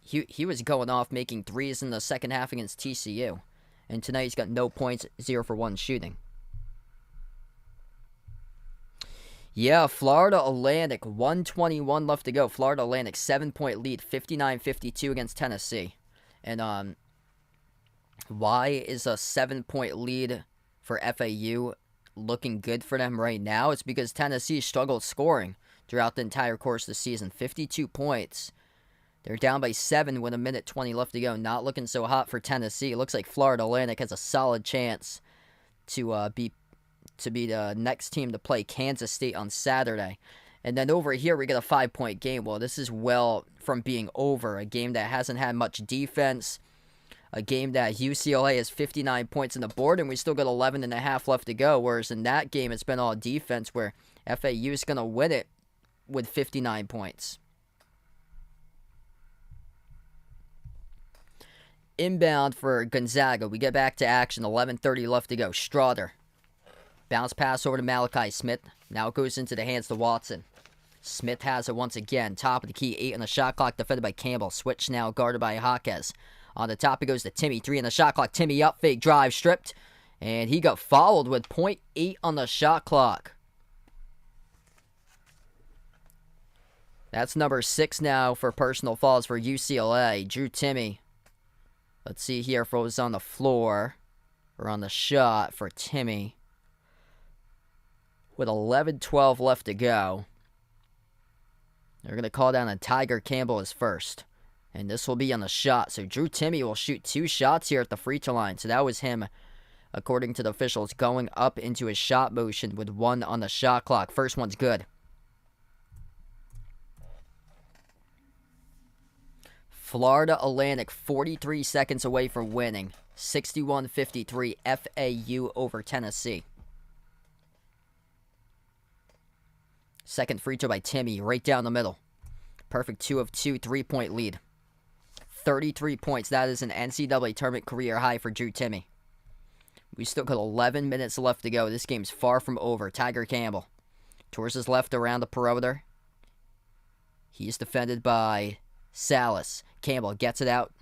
He was going off making threes in the second half against TCU. And tonight he's got no points, 0 for 1 shooting. Yeah, Florida Atlantic, 1:21 left to go. Florida Atlantic, 7-point lead, 59-52 against Tennessee. And why is a 7-point lead for FAU looking good for them right now? It's because Tennessee struggled scoring throughout the entire course of the season. 52 points. They're down by 7 with 1:20 left to go. Not looking so hot for Tennessee. It looks like Florida Atlantic has a solid chance to be the next team to play Kansas State on Saturday. And then over here we get a 5-point game. Well, this is well from being over. A game that hasn't had much defense. A game that UCLA has 59 points on the board, and we still got 11.5 left to go. Whereas in that game, it's been all defense, where FAU is going to win it with 59 points. Inbound for Gonzaga. We get back to action. 11:30 left to go. Strawther. Bounce pass over to Malachi Smith. Now it goes into the hands to Watson. Smith has it once again. Top of the key. 8 on the shot clock. Defended by Campbell. Switch now guarded by Jaquez. On the top it goes to Timme. 3 on the shot clock. Timme up. Fake drive. Stripped. And he got fouled with .8 on the shot clock. That's number 6 now for personal fouls for UCLA. Drew Timme. Let's see here if it was on the floor or on the shot for Timme. With 11:12 left to go. They're going to call down on Tiger Campbell as first. And this will be on the shot. So Drew Timme will shoot 2 shots here at the free throw line. So that was him, according to the officials, going up into his shot motion with 1 on the shot clock. First one's good. Florida Atlantic, 43 seconds away from winning. 61-53 FAU over Tennessee. Second free throw by Timme, right down the middle. Perfect 2 of 2, 3-point lead. 33 points. That is an NCAA tournament career high for Drew Timme. We still got 11 minutes left to go. This game's far from over. Tiger Campbell. Towards his left around the perimeter. He's defended by Salas. Campbell gets it out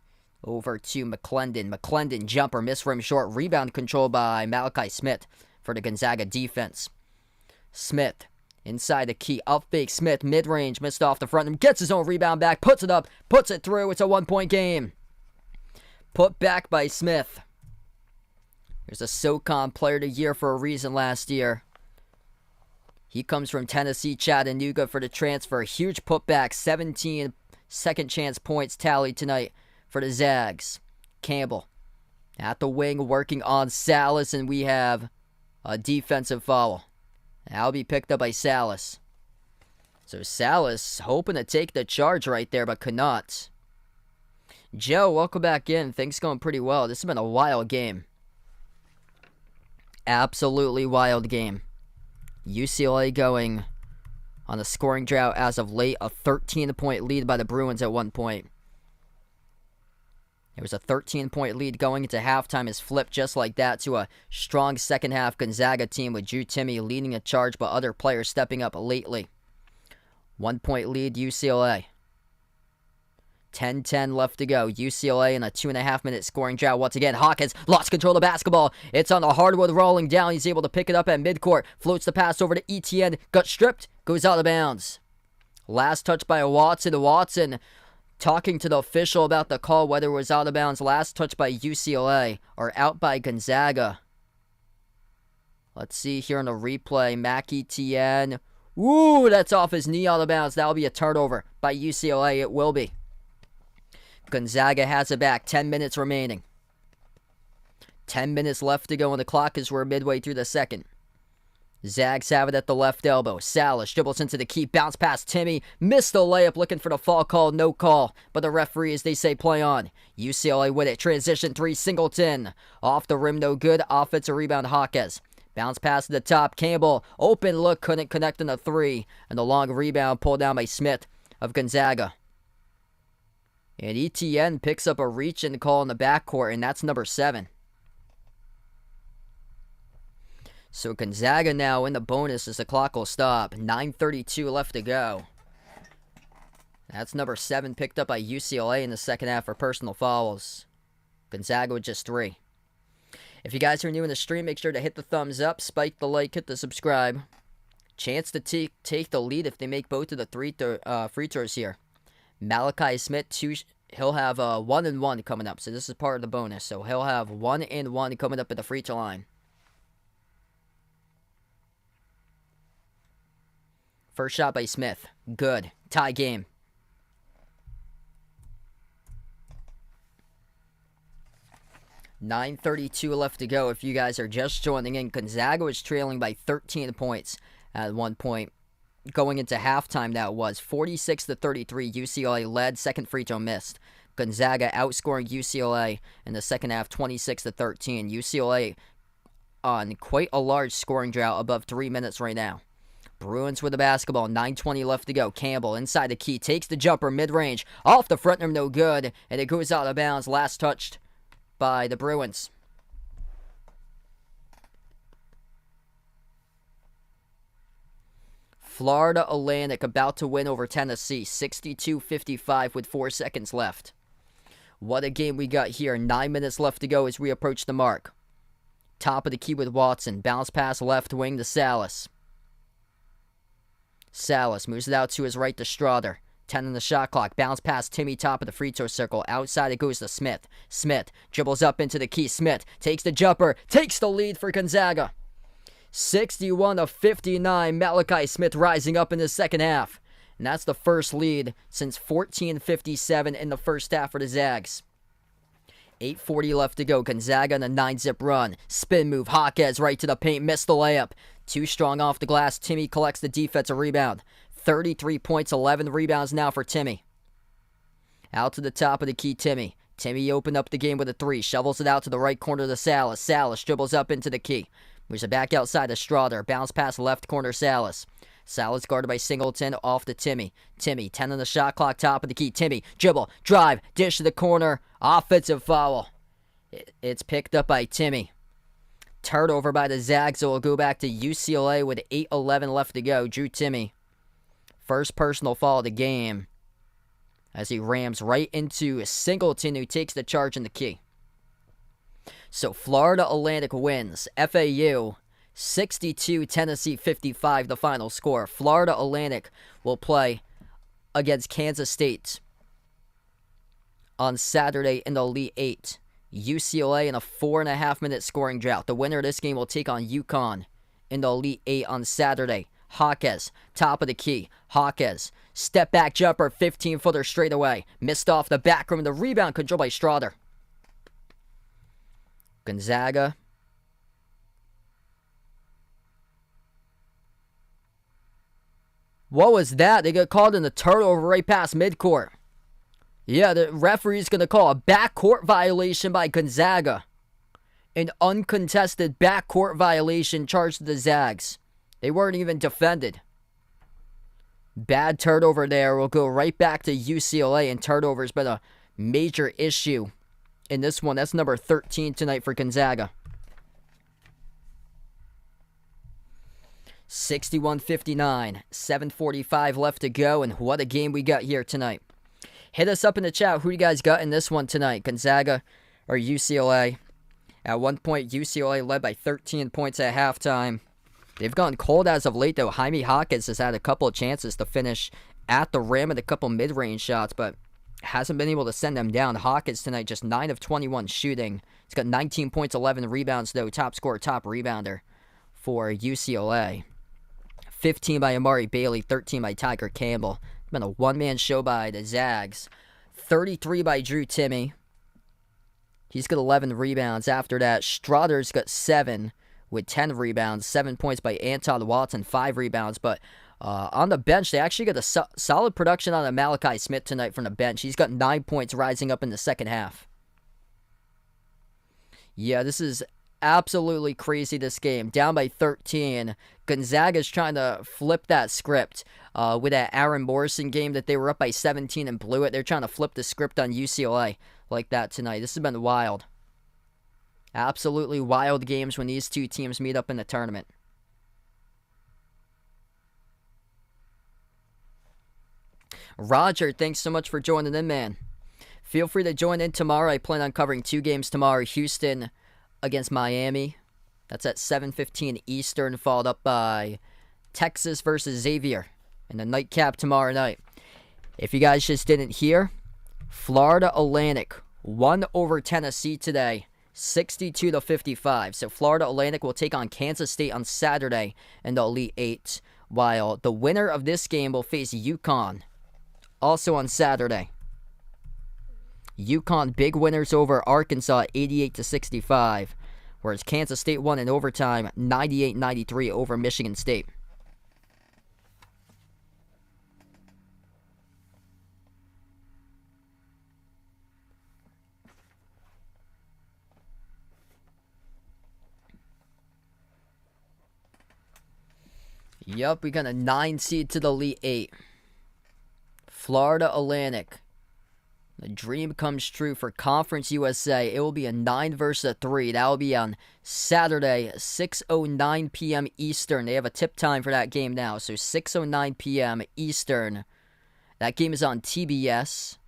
over to McClendon. McClendon jumper, miss rim short. Rebound controlled by Malachi Smith for the Gonzaga defense. Smith inside the key. Up fake. Smith mid-range. Missed off the front. And gets his own rebound back. Puts it up. Puts it through. It's a 1-point game. Put back by Smith. There's a SoCon Player of the Year for a reason last year. He comes from Tennessee, Chattanooga for the transfer. Huge putback. 17 second chance points tallied tonight for the Zags. Campbell At the wing, working on Salas, and we have a defensive foul. That'll be picked up by Salas. So Salas hoping to take the charge right there, but could not. Joe, welcome back in. Things going pretty well. This has been a wild game. Absolutely wild game. UCLA going on a scoring drought as of late. A 13-point lead by the Bruins at one point. It was a 13-point lead going into halftime. Is flipped just like that to a strong second-half Gonzaga team with Drew Timme leading a charge, but other players stepping up lately. 1-point lead, UCLA. 10-10 left to go. UCLA in a 2.5-minute scoring drought. Once again, Hawkins lost control of the basketball. It's on the hardwood rolling down. He's able to pick it up at midcourt. Floats the pass over to Etienne. Got stripped. Goes out of bounds. Last touch by Watson. Watson talking to the official about the call, whether it was out of bounds. Last touch by UCLA or out by Gonzaga. Let's see here on the replay. Mac Etienne. Ooh, that's off his knee, out of bounds. That'll be a turnover by UCLA. It will be. Gonzaga has it back. 10 minutes remaining. 10 minutes left to go on the clock as we're midway through the second. Zags have it at the left elbow. Salas dribbles into the key. Bounce past Timme. Missed the layup. Looking for the fall call. No call. But the referee, as they say, play on. UCLA with it. Transition 3. Singleton. Off the rim. No good. Offensive rebound. Hawkes. Bounce pass to the top. Campbell. Open look. Couldn't connect on the 3. And the long rebound pulled down by Smith of Gonzaga. And Etienne picks up a reach-in call in the backcourt, and that's number 7. So Gonzaga now in the bonus as the clock will stop. 9:32 left to go. That's number 7 picked up by UCLA in the second half for personal fouls. Gonzaga with just 3. If you guys are new in the stream, make sure to hit the thumbs up, spike the like, hit the subscribe. Chance to take the lead if they make both of the free throws here. Malachi Smith, he'll have 1 and 1 coming up. So this is part of the bonus. So he'll have 1 and 1 coming up at the free throw line. First shot by Smith. Good. Tie game. $9:32 left to go. If you guys are just joining in, Gonzaga was trailing by 13 points at one point. Going into halftime, that was 46-33. UCLA led. Second free throw missed. Gonzaga outscoring UCLA in the second half, 26-13. UCLA on quite a large scoring drought, above 3 minutes right now. Bruins with the basketball. 9:20 left to go. Campbell inside the key. Takes the jumper mid-range. Off the front rim, no good. And it goes out of bounds. Last touched by the Bruins. Florida Atlantic about to win over Tennessee, 62-55 with 4 seconds left. What a game we got here. 9 minutes left to go as we approach the mark. Top of the key with Watson. Bounce pass left wing to Salas. Salas moves it out to his right to Strother. 10 on the shot clock. Bounce past Timme, top of the free throw circle. Outside it goes to Smith. Smith dribbles up into the key. Smith takes the jumper. Takes the lead for Gonzaga. 61-59. Malachi Smith rising up in the second half. And that's the first lead since 14:57 in the first half for the Zags. 8:40 left to go. Gonzaga on a 9-zip run. Spin move. Hawkes right to the paint. Missed the layup. Too strong off the glass. Timme collects the defensive rebound. 33 points, 11 rebounds now for Timme. Out to the top of the key, Timme. Timme opened up the game with a 3. Shovels it out to the right corner to Salas. Salas dribbles up into the key. Moves it back outside to Strother. Bounce pass left corner, Salas. Salas guarded by Singleton, off to Timme. Timme, 10 on the shot clock, top of the key. Timme, dribble, drive, dish to the corner. Offensive foul. It's picked up by Timme. Turnover by the Zags, so we'll go back to UCLA with 8:11 left to go. Drew Timme. First personal foul of the game as he rams right into Singleton, who takes the charge in the key. So Florida Atlantic wins. FAU 62, Tennessee 55, the final score. Florida Atlantic will play against Kansas State on Saturday in the Elite 8. UCLA in a 4.5-minute scoring drought. The winner of this game will take on UConn in the Elite 8 on Saturday. Hawkes, top of the key. Hawkes, step back jumper, 15-footer straight away. Missed off the back rim. The rebound controlled by Strother. Gonzaga. What was that? They got called in the turnover right past midcourt. Yeah, the referee's going to call a backcourt violation by Gonzaga. An uncontested backcourt violation charged to the Zags. They weren't even defended. Bad turnover there. We'll go right back to UCLA, and turnover's been a major issue in this one. That's number 13 tonight for Gonzaga. 61-59, 7:45 left to go, and what a game we got here tonight. Hit us up in the chat. Who you guys got in this one tonight, Gonzaga or UCLA? At one point, UCLA led by 13 points at halftime. They've gone cold as of late, though. Jaime Hawkins has had a couple of chances to finish at the rim and a couple mid-range shots, but hasn't been able to send them down. Hawkins tonight just 9 of 21 shooting. He's got 19 points, 11 rebounds, though. Top scorer, top rebounder for UCLA. 15 by Amari Bailey, 13 by Tiger Campbell. It's been a one-man show by the Zags. 33 by Drew Timme. He's got 11 rebounds. After that, Strotter's got 7 with 10 rebounds. 7 points by Anton Watson, 5 rebounds. But on the bench, they actually got a solid production on Malachi Smith tonight from the bench. He's got 9 points rising up in the second half. Yeah, this is absolutely crazy, this game. Down by 13. Gonzaga's trying to flip that script with that Aaron Morrison game that they were up by 17 and blew it. They're trying to flip the script on UCLA like that tonight. This has been wild. Absolutely wild games when these two teams meet up in the tournament. Roger, thanks so much for joining in, man. Feel free to join in tomorrow. I plan on covering 2 games tomorrow. Houston against Miami. That's at 7:15 Eastern, followed up by Texas versus Xavier in the nightcap tomorrow night. If you guys just didn't hear, Florida Atlantic won over Tennessee today, 62-55. So Florida Atlantic will take on Kansas State on Saturday in the Elite Eight, while the winner of this game will face UConn also on Saturday. UConn big winners over Arkansas 88-65, whereas Kansas State won in overtime 98-93 over Michigan State. Yup, we got a 9 seed to the Elite 8. Florida Atlantic. The dream comes true for Conference USA. It will be a 9 versus a 3. That will be on Saturday, 6:09 p.m. Eastern. They have a tip time for that game now, so 6:09 p.m. Eastern. That game is on TBS.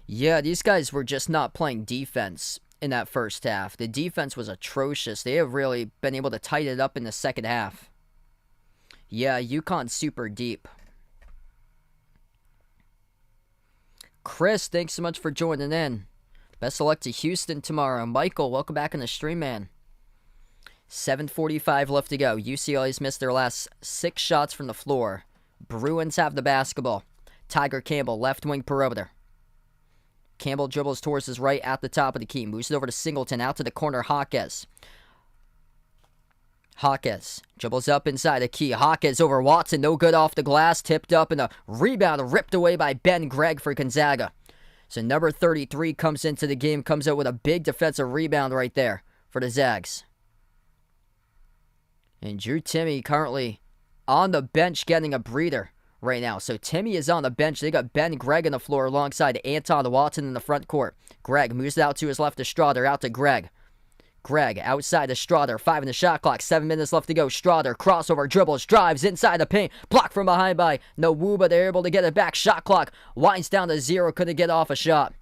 Yeah, these guys were just not playing defense in that first half. The defense was atrocious. They have really been able to tighten it up in the second half. Yeah, UConn's super deep. Chris, thanks so much for joining in. Best of luck to Houston tomorrow. Michael, welcome back in the stream, man. 7:45 left to go. UCLA's missed their last 6 shots from the floor. Bruins have the basketball. Tiger Campbell, left wing perimeter. Campbell dribbles towards his right at the top of the key. Moves it over to Singleton, out to the corner, Hawkes. Hawkes dribbles up inside the key. Hawkes over Watson, no good off the glass. Tipped up, and a rebound ripped away by Ben Gregg for Gonzaga. So number 33 comes into the game, comes out with a big defensive rebound right there for the Zags. And Drew Timme currently on the bench getting a breather right now. So Timme is on the bench. They got Ben Gregg on the floor alongside Anton Watson in the front court. Gregg moves it out to his left to Strother, out to Gregg. Gregg outside to Strother, 5 in the shot clock, 7 minutes left to go. Strother, crossover, dribbles, drives inside the paint, blocked from behind by Nwuba. They're able to get it back. Shot clock winds down to 0, couldn't get off a shot.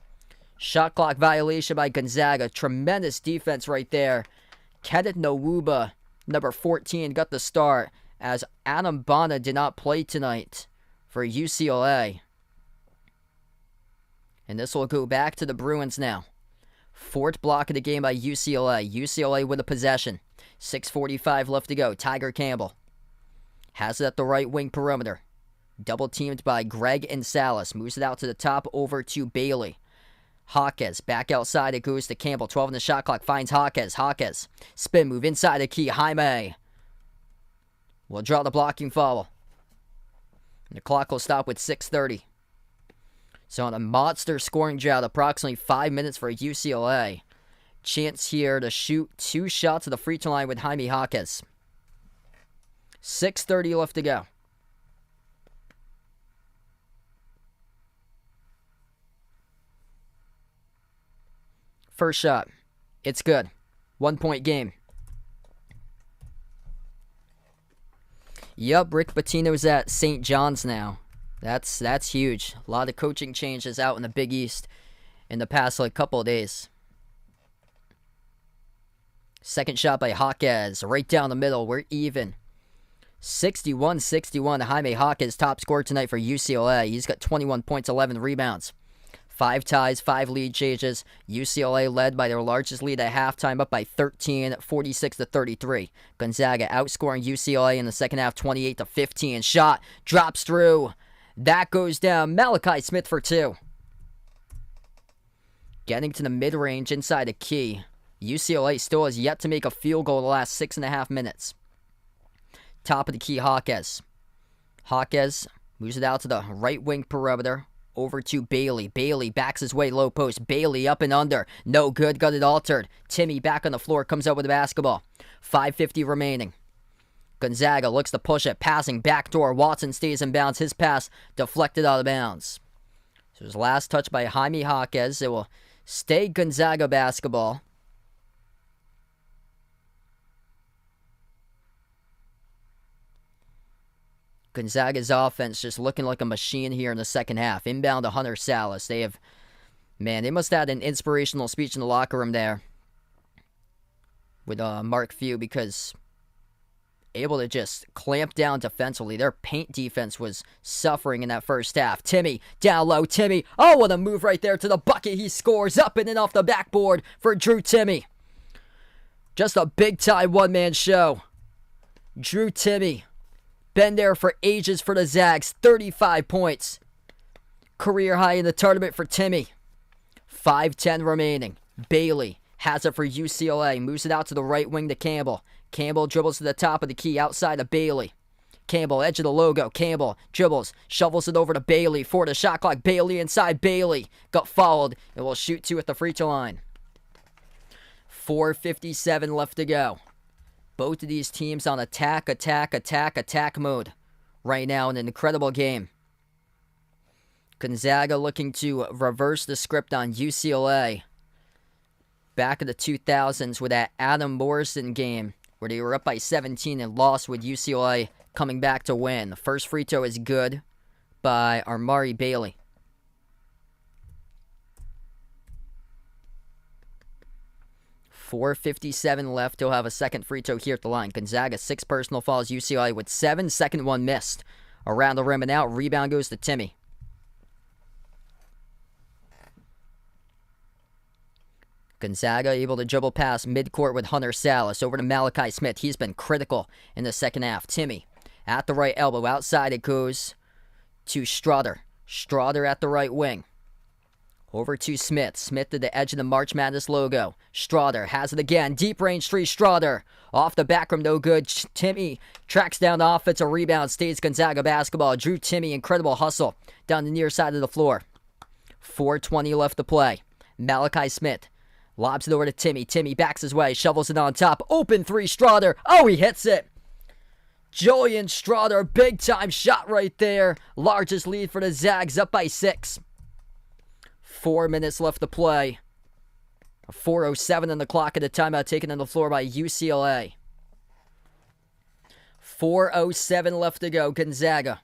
Shot clock violation by Gonzaga. Tremendous defense right there. Kenneth Nwuba, number 14, got the start, as Adam Bonner did not play tonight for UCLA. And this will go back to the Bruins now. 4th block of the game by UCLA. UCLA with a possession. 6:45 left to go. Tiger Campbell has it at the right wing perimeter. Double teamed by Greg and Salas. Moves it out to the top over to Bailey. Hawkes back outside. It goes to Campbell. 12 on the shot clock. Finds Hawkes. Hawkes. Spin move inside the key. Jaime will draw the blocking foul. And the clock will stop with 6:30. So on a monster scoring drought, approximately 5 minutes for UCLA. Chance here to shoot 2 shots at the free throw line with Jaime Hawkes. 6:30 left to go. First shot. It's good. 1-point game. Yup, Rick Pitino's at St. John's now. That's huge. A lot of coaching changes out in the Big East in the past couple of days. Second shot by Hawkes. Right down the middle. We're even. 61-61. Jaime Hawkes, top scorer tonight for UCLA. He's got 21 points, 11 rebounds. 5 ties, 5 lead changes. UCLA led by their largest lead at halftime, up by 13, 46-33. Gonzaga outscoring UCLA in the second half, 28-15. Shot drops through. That goes down. Malachi Smith for 2. Getting to the mid-range inside the key. UCLA still has yet to make a field goal in the last 6.5 minutes. Top of the key, Hawkes. Hawkes moves it out to the right wing perimeter. Over to Bailey. Bailey backs his way low post. Bailey up and under. No good. Got it altered. Timmy back on the floor. Comes out with the basketball. 5:50 remaining. Gonzaga looks to push it. Passing backdoor. Watson stays in bounds. His pass deflected out of bounds. So his last touch by Jaime Hawkes. It will stay Gonzaga basketball. Gonzaga's offense just looking like a machine here in the second half. Inbound to Hunter Salas. They must have had an inspirational speech in the locker room there with Mark Few, because able to just clamp down defensively. Their paint defense was suffering in that first half. Timmy, down low. Timmy, oh, what a move right there to the bucket. He scores up and in off the backboard for Drew Timmy. Just a big-time one-man show. Drew Timmy. Been there for ages for the Zags. 35 points. Career high in the tournament for Timmy. 5:10 remaining. Bailey has it for UCLA. Moves it out to the right wing to Campbell. Campbell dribbles to the top of the key outside of Bailey. Campbell, edge of the logo. Campbell dribbles. Shovels it over to Bailey. For the shot clock. Bailey inside. Bailey got fouled and will shoot 2 at the free throw line. 4:57 left to go. Both of these teams on attack mode right now in an incredible game. Gonzaga looking to reverse the script on UCLA. Back in the 2000s with that Adam Morrison game where they were up by 17 and lost, with UCLA coming back to win. The first free throw is good by Amari Bailey. .457 left. He'll have a second free throw here at the line. Gonzaga, 6 personal fouls. UCLA with 7. Second one missed. Around the rim and out. Rebound goes to Timmy. Gonzaga able to dribble past midcourt with Hunter Salas. Over to Malachi Smith. He's been critical in the second half. Timmy at the right elbow. Outside it goes to Strother. Strother at the right wing. Over to Smith. Smith to the edge of the March Madness logo. Strother has it again. Deep range 3. Strother. Off the back rim, no good. Timmy tracks down the offensive rebound. Stays Gonzaga basketball. Drew Timmy, incredible hustle down the near side of the floor. 4:20 left to play. Malachi Smith lobs it over to Timmy. Timmy backs his way. Shovels it on top. Open 3. Strother. Oh, he hits it. Julian Strother. Big time shot right there. Largest lead for the Zags. Up by 6. 4 minutes left to play. 4:07 on the clock at the timeout taken on the floor by UCLA. 4:07 left to go. Gonzaga.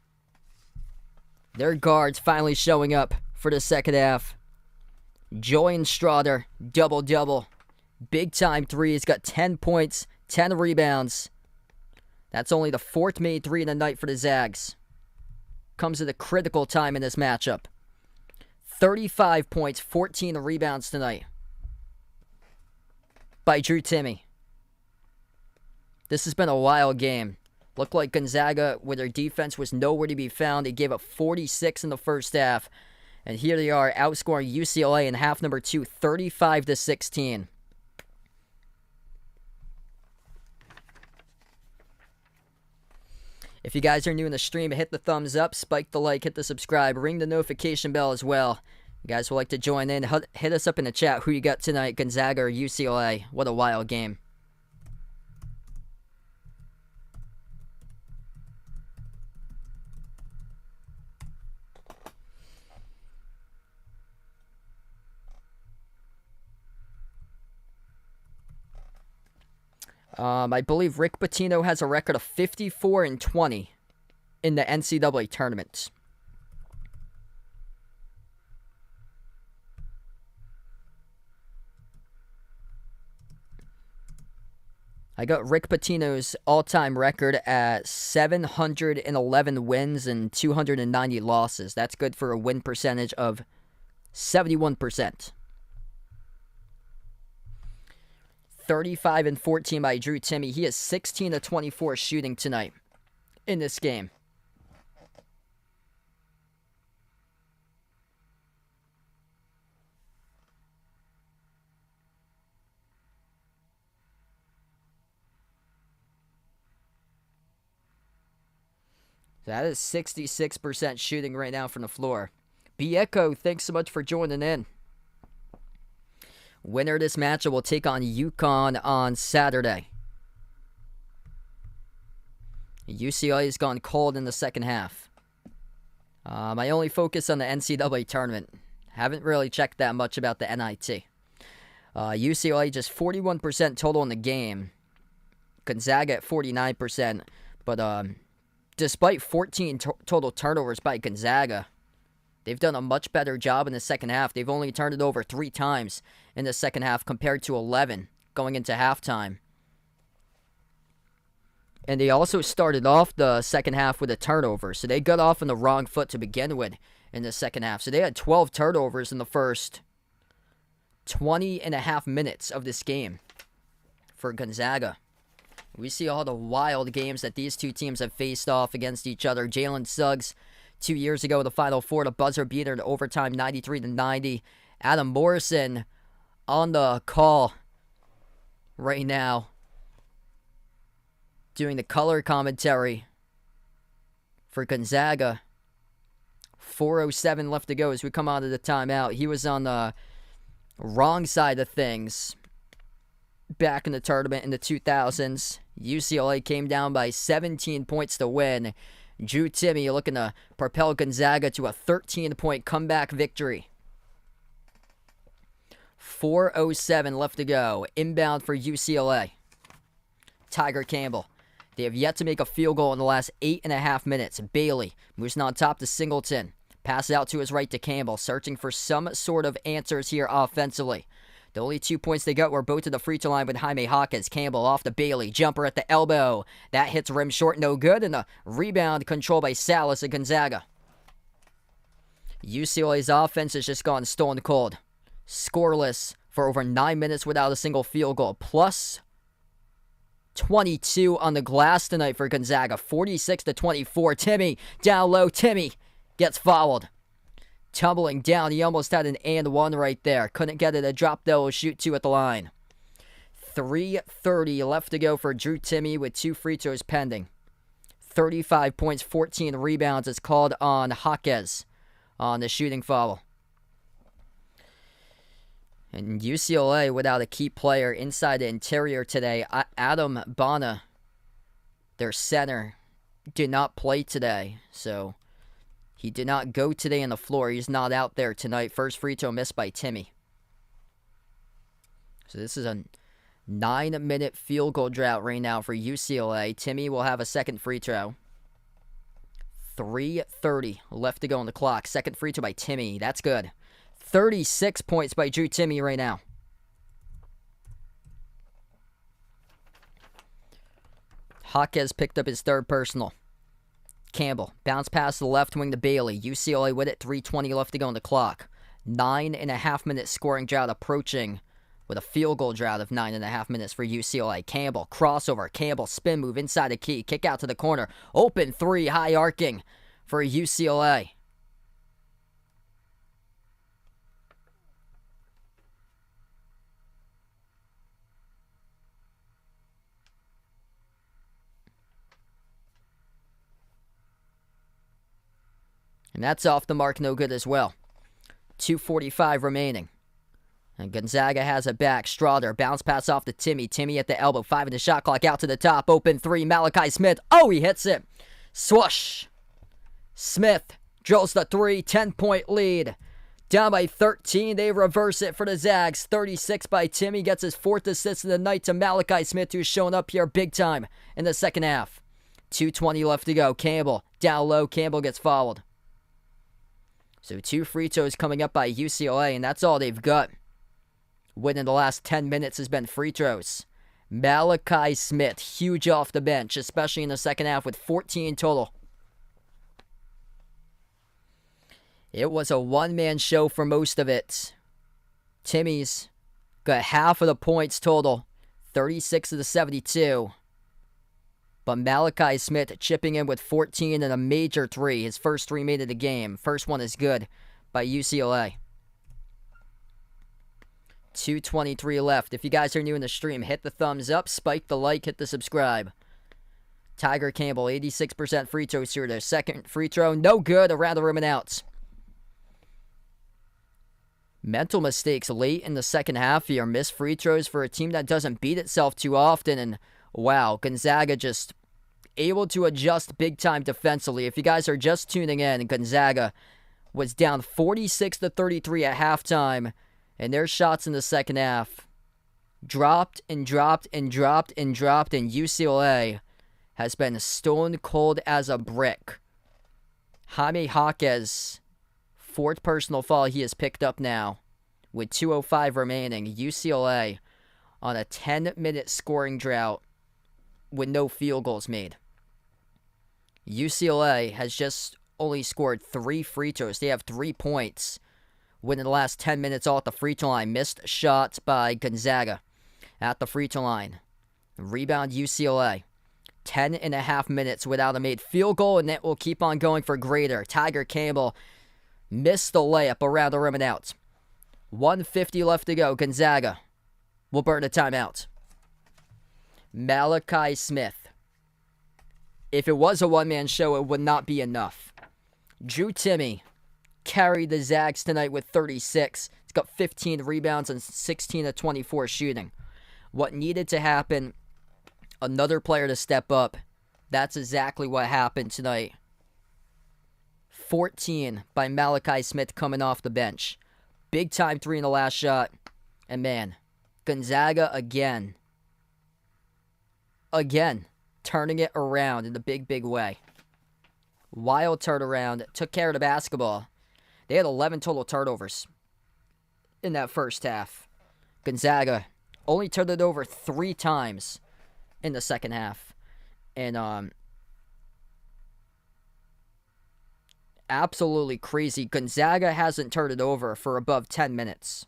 Their guards finally showing up for the second half. Julian Strother, double-double. Big-time 3. He's got 10 points, 10 rebounds. That's only the 4th made 3 in the night for the Zags. Comes at a critical time in this matchup. 35 points, 14 rebounds tonight by Drew Timmy. This has been a wild game. Looked like Gonzaga, with their defense, was nowhere to be found. They gave up 46 in the first half. And here they are, outscoring UCLA in half number 2, 35-16. If you guys are new in the stream, hit the thumbs up, spike the like, hit the subscribe, ring the notification bell as well. You guys would like to join in, hit us up in the chat who you got tonight, Gonzaga or UCLA. What a wild game. I believe Rick Pitino has a record of 54-20 in the NCAA tournament. I got Rick Pitino's all-time record at 711 wins and 290 losses. That's good for a win percentage of 71%. 35-14 by Drew Timme. He is 16-24 shooting tonight in this game. That is 66% shooting right now from the floor. Bieko, thanks so much for joining in. Winner of this matchup will take on UConn on Saturday. UCLA has gone cold in the second half. I only focus on the NCAA tournament. Haven't really checked that much about the NIT. UCLA just 41% total in the game. Gonzaga at 49%. But despite 14 total turnovers by Gonzaga, they've done a much better job in the second half. They've only turned it over 3 times in the second half compared to 11 going into halftime. And they also started off the second half with a turnover. So they got off on the wrong foot to begin with in the second half. So they had 12 turnovers in the first 20 and a half minutes of this game for Gonzaga. We see all the wild games that these two teams have faced off against each other. Jalen Suggs 2 years ago, the Final Four, the buzzer beater in overtime, 93-90. Adam Morrison on the call right now, doing the color commentary for Gonzaga. 4:07 left to go as we come out of the timeout. He was on the wrong side of things back in the tournament in the 2000s. UCLA came down by 17 points to win. Drew Timme looking to propel Gonzaga to a 13-point comeback victory. 4:07 left to go. Inbound for UCLA. Tiger Campbell. They have yet to make a field goal in the last 8.5 minutes. Bailey moves on top to Singleton. Pass out to his right to Campbell, searching for some sort of answers here offensively. The only 2 points they got were both to the free throw line with Jaime Hawkins. Campbell off to Bailey. Jumper at the elbow. That hits rim short, no good. And the rebound controlled by Salas at Gonzaga. UCLA's offense has just gone stone cold. Scoreless for over 9 minutes without a single field goal. Plus 22 on the glass tonight for Gonzaga. 46-24. Timme down low. Timme gets fouled. Tumbling down. He almost had an and one right there. Couldn't get it. A drop though. Will shoot 2 at the line. 3:30 left to go for Drew Timme with 2 free throws pending. 35 points, 14 rebounds is called on Hawkins on the shooting foul. And UCLA without a key player inside the interior today. Adam Bana, their center, did not play today. So he did not go today on the floor. He's not out there tonight. First free throw missed by Timme. So this is a 9-minute field goal drought right now for UCLA. Timme will have a second free throw. 3:30 left to go on the clock. Second free throw by Timme. That's good. 36 points by Drew Timme right now. Hawkins picked up his third personal. Campbell, bounce pass to the left wing to Bailey. UCLA with it, 3:20 left to go on the clock. 9.5 minute scoring drought approaching with a field goal drought of 9.5 minutes for UCLA. Campbell, crossover. Campbell, spin move inside the key. Kick out to the corner. Open three, high arcing for UCLA. And that's off the mark, no good as well. 2:45 remaining. And Gonzaga has it back. Strother, bounce pass off to Timmy. Timmy at the elbow. 5 in the shot clock. Out to the top. Open three. Malachi Smith. Oh, he hits it. Swoosh. Smith drills the three. 10-point lead. Down by 13. They reverse it for the Zags. 36 by Timmy. Gets his 4th assist of the night to Malachi Smith, who's showing up here big time in the second half. 2:20 left to go. Campbell down low. Campbell gets fouled. So 2 free throws coming up by UCLA, and that's all they've got. Winning the last 10 minutes has been free throws. Malachi Smith, huge off the bench, especially in the second half with 14 total. It was a one-man show for most of it. Timmy's got half of the points total, 36 of the 72. But Malachi Smith chipping in with 14 and a major three. His first three made of the game. First one is good by UCLA. 2:23 left. If you guys are new in the stream, hit the thumbs up, spike the like, hit the subscribe. Tiger Campbell, 86% free throw shooter. Second free throw, no good, around the rim and out. Mental mistakes late in the second half here. Missed free throws for a team that doesn't beat itself too often. And wow, Gonzaga just able to adjust big time defensively. If you guys are just tuning in, Gonzaga was down 46-33 at halftime. And their shots in the second half dropped and dropped and dropped and dropped. And UCLA has been stone cold as a brick. Jaime Jaquez, 4th personal foul he has picked up now with 2:05 remaining. UCLA on a 10-minute scoring drought with no field goals made. UCLA has just only scored 3 free throws. They have 3 points. Winning the last 10 minutes all at the free throw line. Missed shots by Gonzaga at the free throw line. Rebound UCLA. 10.5 minutes without a made field goal, and it will keep on going for greater. Tiger Campbell missed the layup around the rim and out. 1:50 left to go. Gonzaga will burn a timeout. Malachi Smith. If it was a one-man show, it would not be enough. Drew Timme carried the Zags tonight with 36. He's got 15 rebounds and 16 of 24 shooting. What needed to happen, another player to step up. That's exactly what happened tonight. 14 by Malachi Smith coming off the bench. Big time three in the last shot. And man, Gonzaga again, turning it around in a big, big way. Wild turnaround, took care of the basketball. They had 11 total turnovers in that first half. Gonzaga only turned it over 3 times in the second half. And absolutely crazy. Gonzaga hasn't turned it over for above 10 minutes.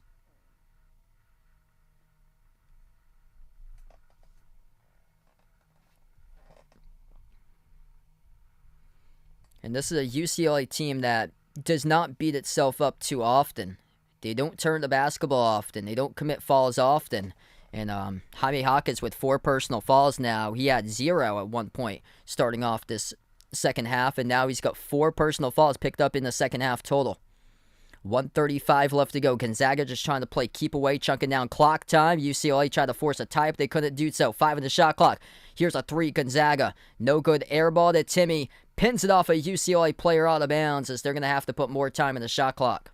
And this is a UCLA team that does not beat itself up too often. They don't turn the basketball often. They don't commit fouls often. And Jaime Jaquez with 4 personal fouls now. He had 0 at one point starting off this second half, and now he's got 4 personal fouls picked up in the second half total. 1:35 left to go. Gonzaga just trying to play keep away, chunking down clock time. UCLA tried to force a tie, but they couldn't do so. 5 in the shot clock. Here's a 3, Gonzaga. No good. Air ball to Timme. Pins it off a UCLA player out of bounds as they're going to have to put more time in the shot clock.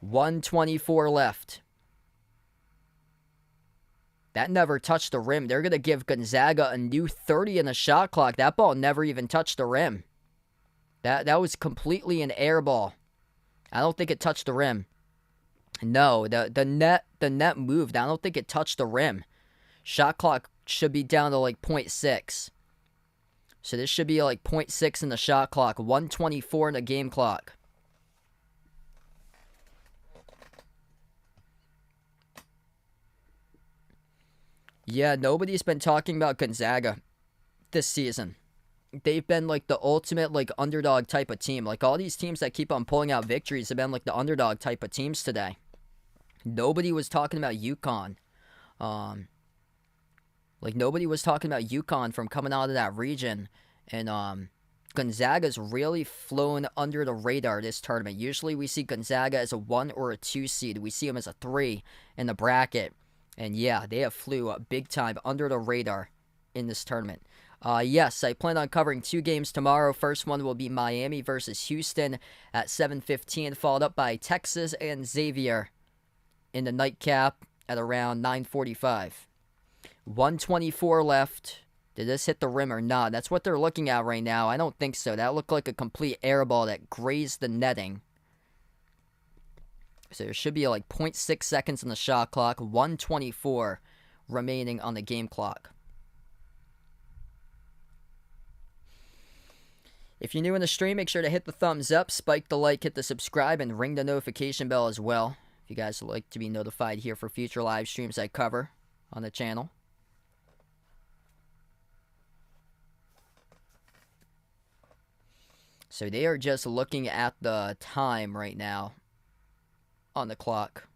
1:24 left. That never touched the rim. They're going to give Gonzaga a new 30 in the shot clock. That ball never even touched the rim. That was completely an air ball. I don't think it touched the rim. No, the net moved. I don't think it touched the rim. Shot clock should be down to like 0.6. So this should be like 0.6 in the shot clock. 1:24 in the game clock. Yeah, nobody's been talking about Gonzaga this season. They've been like the ultimate like underdog type of team. Like all these teams that keep on pulling out victories have been like the underdog type of teams today. Nobody was talking about UConn. Like nobody was talking about UConn from coming out of that region. And Gonzaga's really flown under the radar this tournament. Usually we see Gonzaga as a 1 or a 2 seed. We see them as a 3 in the bracket. And yeah, they have flew big time under the radar in this tournament. Yes, I plan on covering 2 games tomorrow. First one will be Miami versus Houston at 7:15, followed up by Texas and Xavier in the nightcap at around 9:45. 1:24 left. Did this hit the rim or not? That's what they're looking at right now. I don't think so. That looked like a complete air ball that grazed the netting. So there should be like 0.6 seconds on the shot clock. 1:24 remaining on the game clock. If you're new in the stream, make sure to hit the thumbs up, spike the like, hit the subscribe, and ring the notification bell as well. If you guys would like to be notified here for future live streams I cover on the channel. So they are just looking at the time right now on the clock.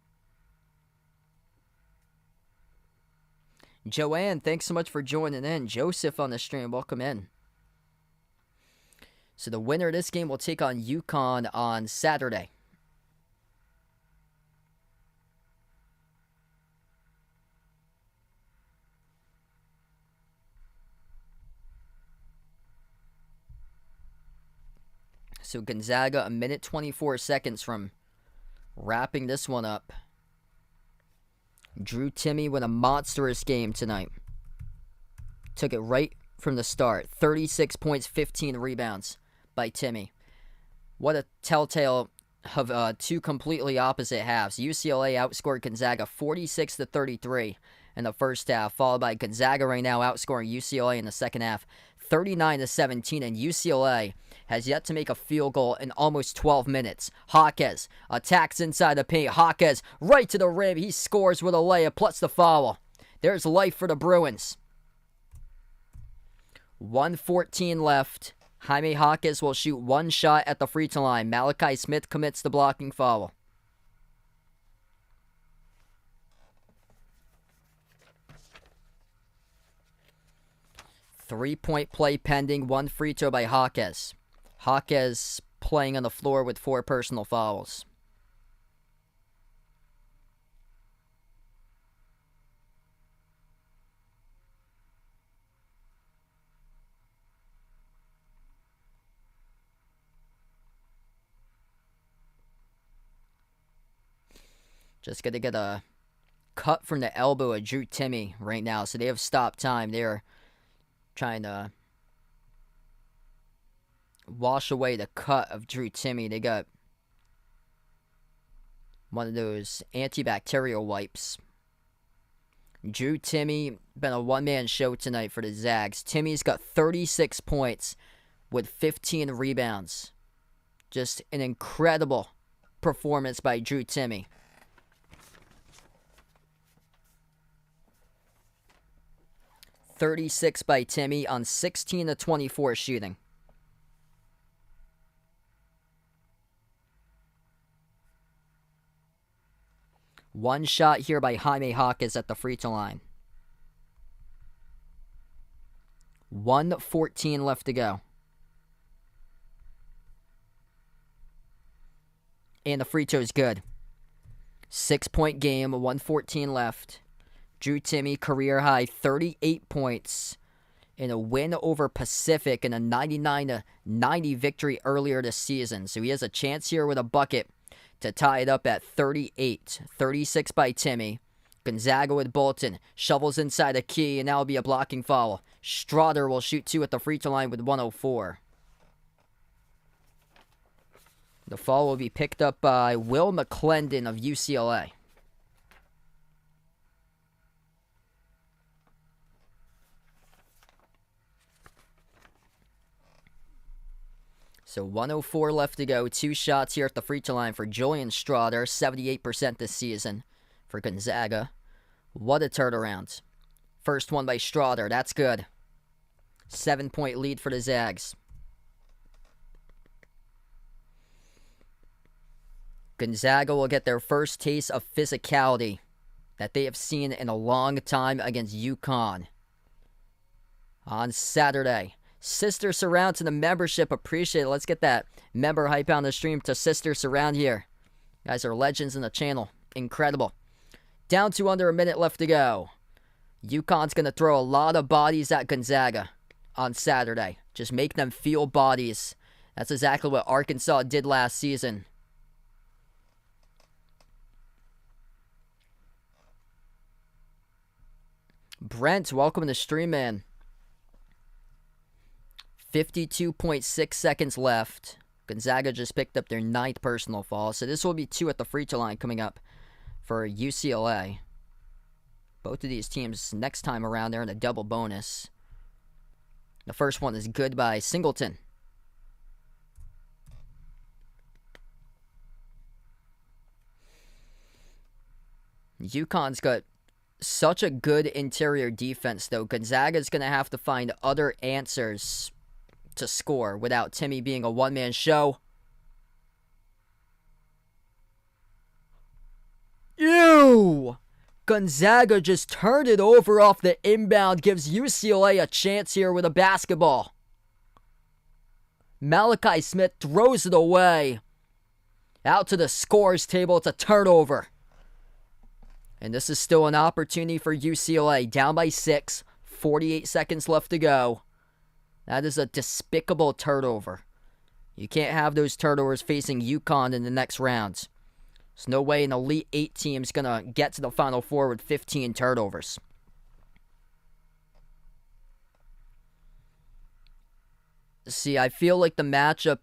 Joanne, thanks so much for joining in. Joseph on the stream, welcome in. So the winner of this game will take on UConn on Saturday. So Gonzaga, a minute 24 seconds from wrapping this one up. Drew Timme with a monstrous game tonight. Took it right from the start. 36 points, 15 rebounds by Timme. What a telltale of 2 completely opposite halves. UCLA outscored Gonzaga 46-33 in the first half, followed by Gonzaga right now outscoring UCLA in the second half 39-17, and UCLA has yet to make a field goal in almost 12 minutes. Jaquez attacks inside the paint. Jaquez right to the rim. He scores with a layup plus the foul. There's life for the Bruins. 1:14 left. Jaime Jaquez will shoot 1 shot at the free throw line. Malachi Smith commits the blocking foul. Three-point play pending. 1 free throw by Jaquez. Jaquez playing on the floor with 4 personal fouls. Just going to get a cut from the elbow of Drew Timme right now. So they have stopped time. They're trying to wash away the cut of Drew Timme. They got one of those antibacterial wipes. Drew Timme, been a one-man show tonight for the Zags. Timmy's got 36 points with 15 rebounds. Just an incredible performance by Drew Timme. 36 by Timme on 16-24 shooting. One shot here by Jaime Jaquez at the free throw line. 1:14 left to go. And the free throw is good. 6-point game, 1:14 left. Drew Timme, career high, 38 points in a win over Pacific in a 99-90 victory earlier this season. So he has a chance here with a bucket to tie it up at 38. 36 by Timme. Gonzaga with Bolton. Shovels inside the key, and that will be a blocking foul. Strother will shoot 2 at the free throw line with 1:04. The foul will be picked up by Will McClendon of UCLA. So 1:04 left to go. 2 shots here at the free throw line for Julian Strother. 78% this season for Gonzaga. What a turnaround First one by Strother. That's good. 7-point lead for the Zags. Gonzaga will get their first taste of physicality that they have seen in a long time against UConn on Saturday. Sister Surround to the membership. Appreciate it. Let's get that member hype on the stream to Sister Surround here. You guys are legends in the channel. Incredible. Down to under a minute left to go. UConn's going to throw a lot of bodies at Gonzaga on Saturday. Just make them feel bodies. That's exactly what Arkansas did last season. Brent, welcome to the stream, man. 52.6 seconds left. Gonzaga just picked up their 9th personal foul. So this will be 2 at the free throw line coming up for UCLA. Both of these teams next time around, they're in a double bonus. The first one is good by Singleton. UConn's got such a good interior defense, though. Gonzaga's going to have to find other answers to score without Timmy being a one-man show. Ew! Gonzaga just turned it over off the inbound, gives UCLA a chance here with a basketball. Malachi Smith throws it away. Out to the scores table, it's a turnover. And this is still an opportunity for UCLA. Down by 6, 48 seconds left to go. That is a despicable turnover. You can't have those turnovers facing UConn in the next round. There's no way an Elite 8 team is going to get to the Final Four with 15 turnovers. See, I feel like the matchup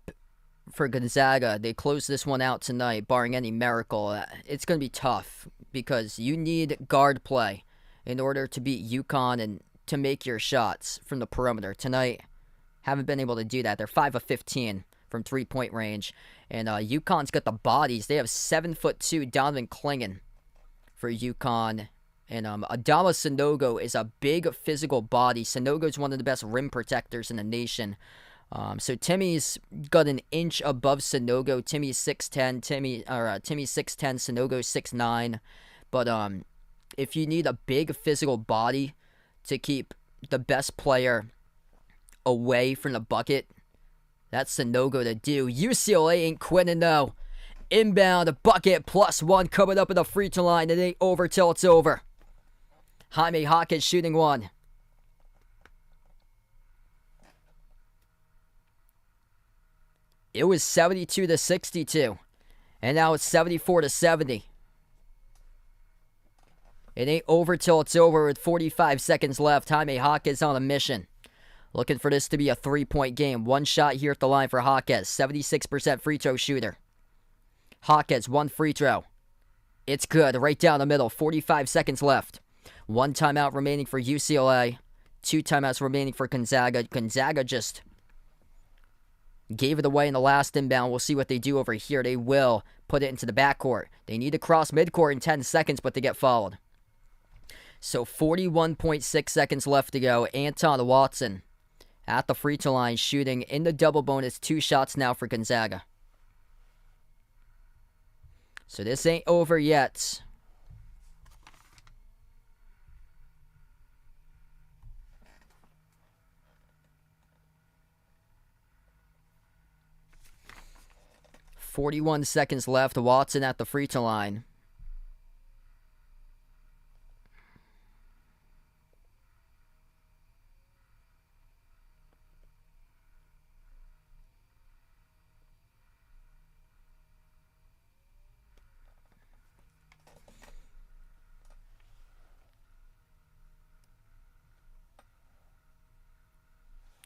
for Gonzaga, they close this one out tonight, barring any miracle. It's going to be tough because you need guard play in order to beat UConn and to make your shots from the perimeter. Tonight, haven't been able to do that. They're 5 of 15 from three-point range. And UConn's got the bodies. They have 7'2" Donovan Clingan for UConn. And Adama Sanogo is a big physical body. Sanogo's one of the best rim protectors in the nation. So Timmy's got an inch above Sanogo. Timmy's 6'10", Timmy's 6'10", Sanogo's 6'9". But if you need a big physical body to keep the best player away from the bucket, that's Sanogo to do. UCLA ain't quitting though. Inbound, bucket, +1 coming up at the free throw line. It ain't over till it's over. Jaime Hawkins shooting one. It was 72-62. And now it's 74-70. It ain't over till it's over with 45 seconds left. Jaime Hawkins on a mission. Looking for this to be a 3-point game. One shot here at the line for Hawkins. 76% free throw shooter. Hawkins, one free throw. It's good. Right down the middle. 45 seconds left. 1 timeout remaining for UCLA. 2 timeouts remaining for Gonzaga. Gonzaga just gave it away in the last inbound. We'll see what they do over here. They will put it into the backcourt. They need to cross midcourt in 10 seconds, but they get fouled. So 41.6 seconds left to go. Anton Watson at the free throw line shooting in the double bonus. 2 shots now for Gonzaga. So this ain't over yet. .41 seconds left. Watson at the free throw line.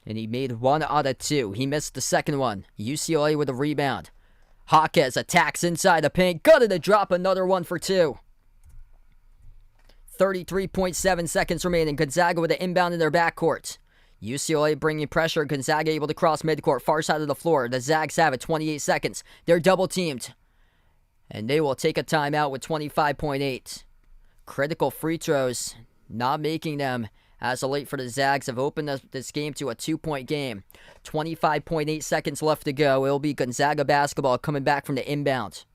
And he made 1 out of 2. He missed the second one. UCLA with a rebound. Hawkins attacks inside the paint. Got it to drop another one for 2. 33.7 seconds remaining. Gonzaga with an inbound in their backcourt. UCLA bringing pressure. Gonzaga able to cross midcourt. Far side of the floor. The Zags have it. 28 seconds. They're double teamed. And they will take a timeout with 25.8. Critical free throws not making them as of late for the Zags have opened this game to a 2-point game. 25.8 seconds left to go. It'll be Gonzaga basketball coming back from the inbound.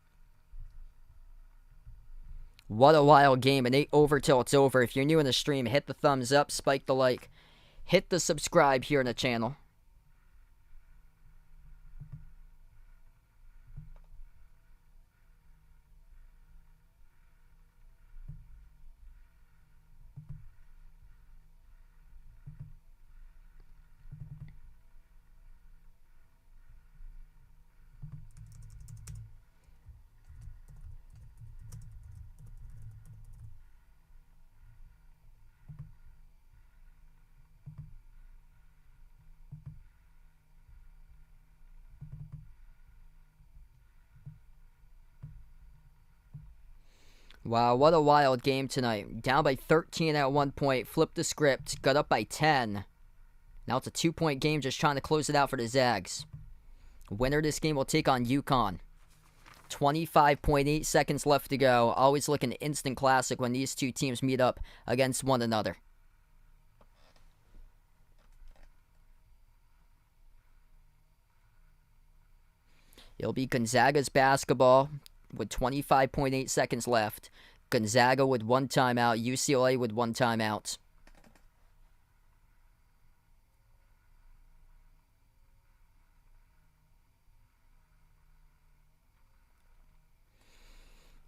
What a wild game. It ain't over till it's over. If you're new in the stream, hit the thumbs up, spike the like, hit the subscribe here on the channel. Wow, what a wild game tonight. Down by 13 at one point, flipped the script, got up by 10. Now it's a 2-point game, just trying to close it out for the Zags. Winner of this game will take on UConn. 25.8 seconds left to go. Always looking instant classic when these two teams meet up against one another. It'll be Gonzaga's basketball with 25.8 seconds left. Gonzaga with 1 timeout. UCLA with 1 timeout.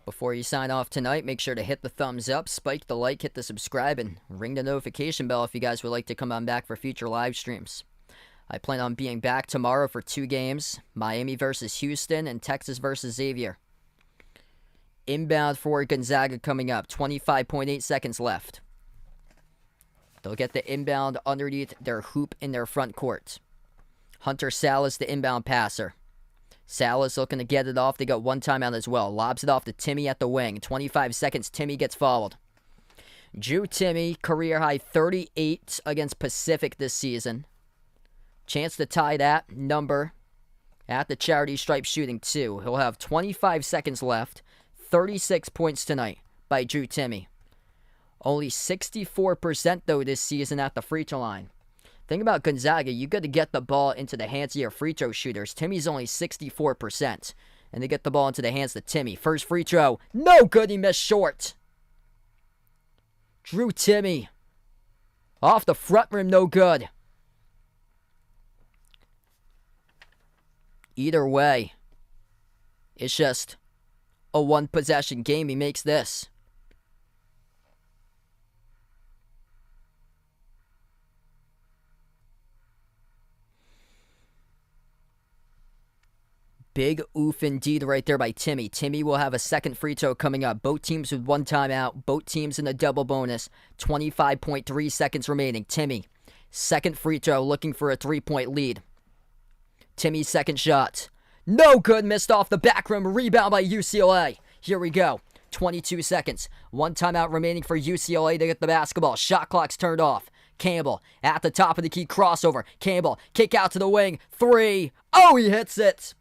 Before you sign off tonight, make sure to hit the thumbs up, spike the like, hit the subscribe, and ring the notification bell if you guys would like to come on back for future live streams. I plan on being back tomorrow for 2 games, Miami versus Houston and Texas versus Xavier. Inbound for Gonzaga coming up, 25.8 seconds left. They'll get the inbound underneath their hoop in their front court. Hunter Salas, the inbound passer. Salas looking to get it off. They got 1 timeout as well. Lobs it off to Timmy at the wing. 25 seconds, Timmy gets fouled. Drew Timmy, career high 38 against Pacific this season. Chance to tie that number at the charity stripe shooting 2. He'll have 25 seconds left. 36 points tonight by Drew Timmy. Only 64% though this season at the free throw line. Think about Gonzaga. You got to get the ball into the hands of your free throw shooters. Timmy's only 64%. And they get the ball into the hands of Timmy. First free throw. No good. He missed short. Drew Timmy. Off the front rim. No good. Either way, it's just a 1-possession game. He makes this. Big oof indeed right there by Timmy. Timmy will have a second free throw coming up. Both teams with 1 timeout. Both teams in a double bonus. 25.3 seconds remaining. Timmy, second free throw, looking for a 3-point lead. Timmy's second shot. No good. Missed off the back rim. Rebound by UCLA. Here we go. 22 seconds. 1 timeout remaining for UCLA to get the basketball. Shot clock's turned off. Campbell at the top of the key. Crossover. Campbell. Kick out to the wing. 3. Oh, he hits it.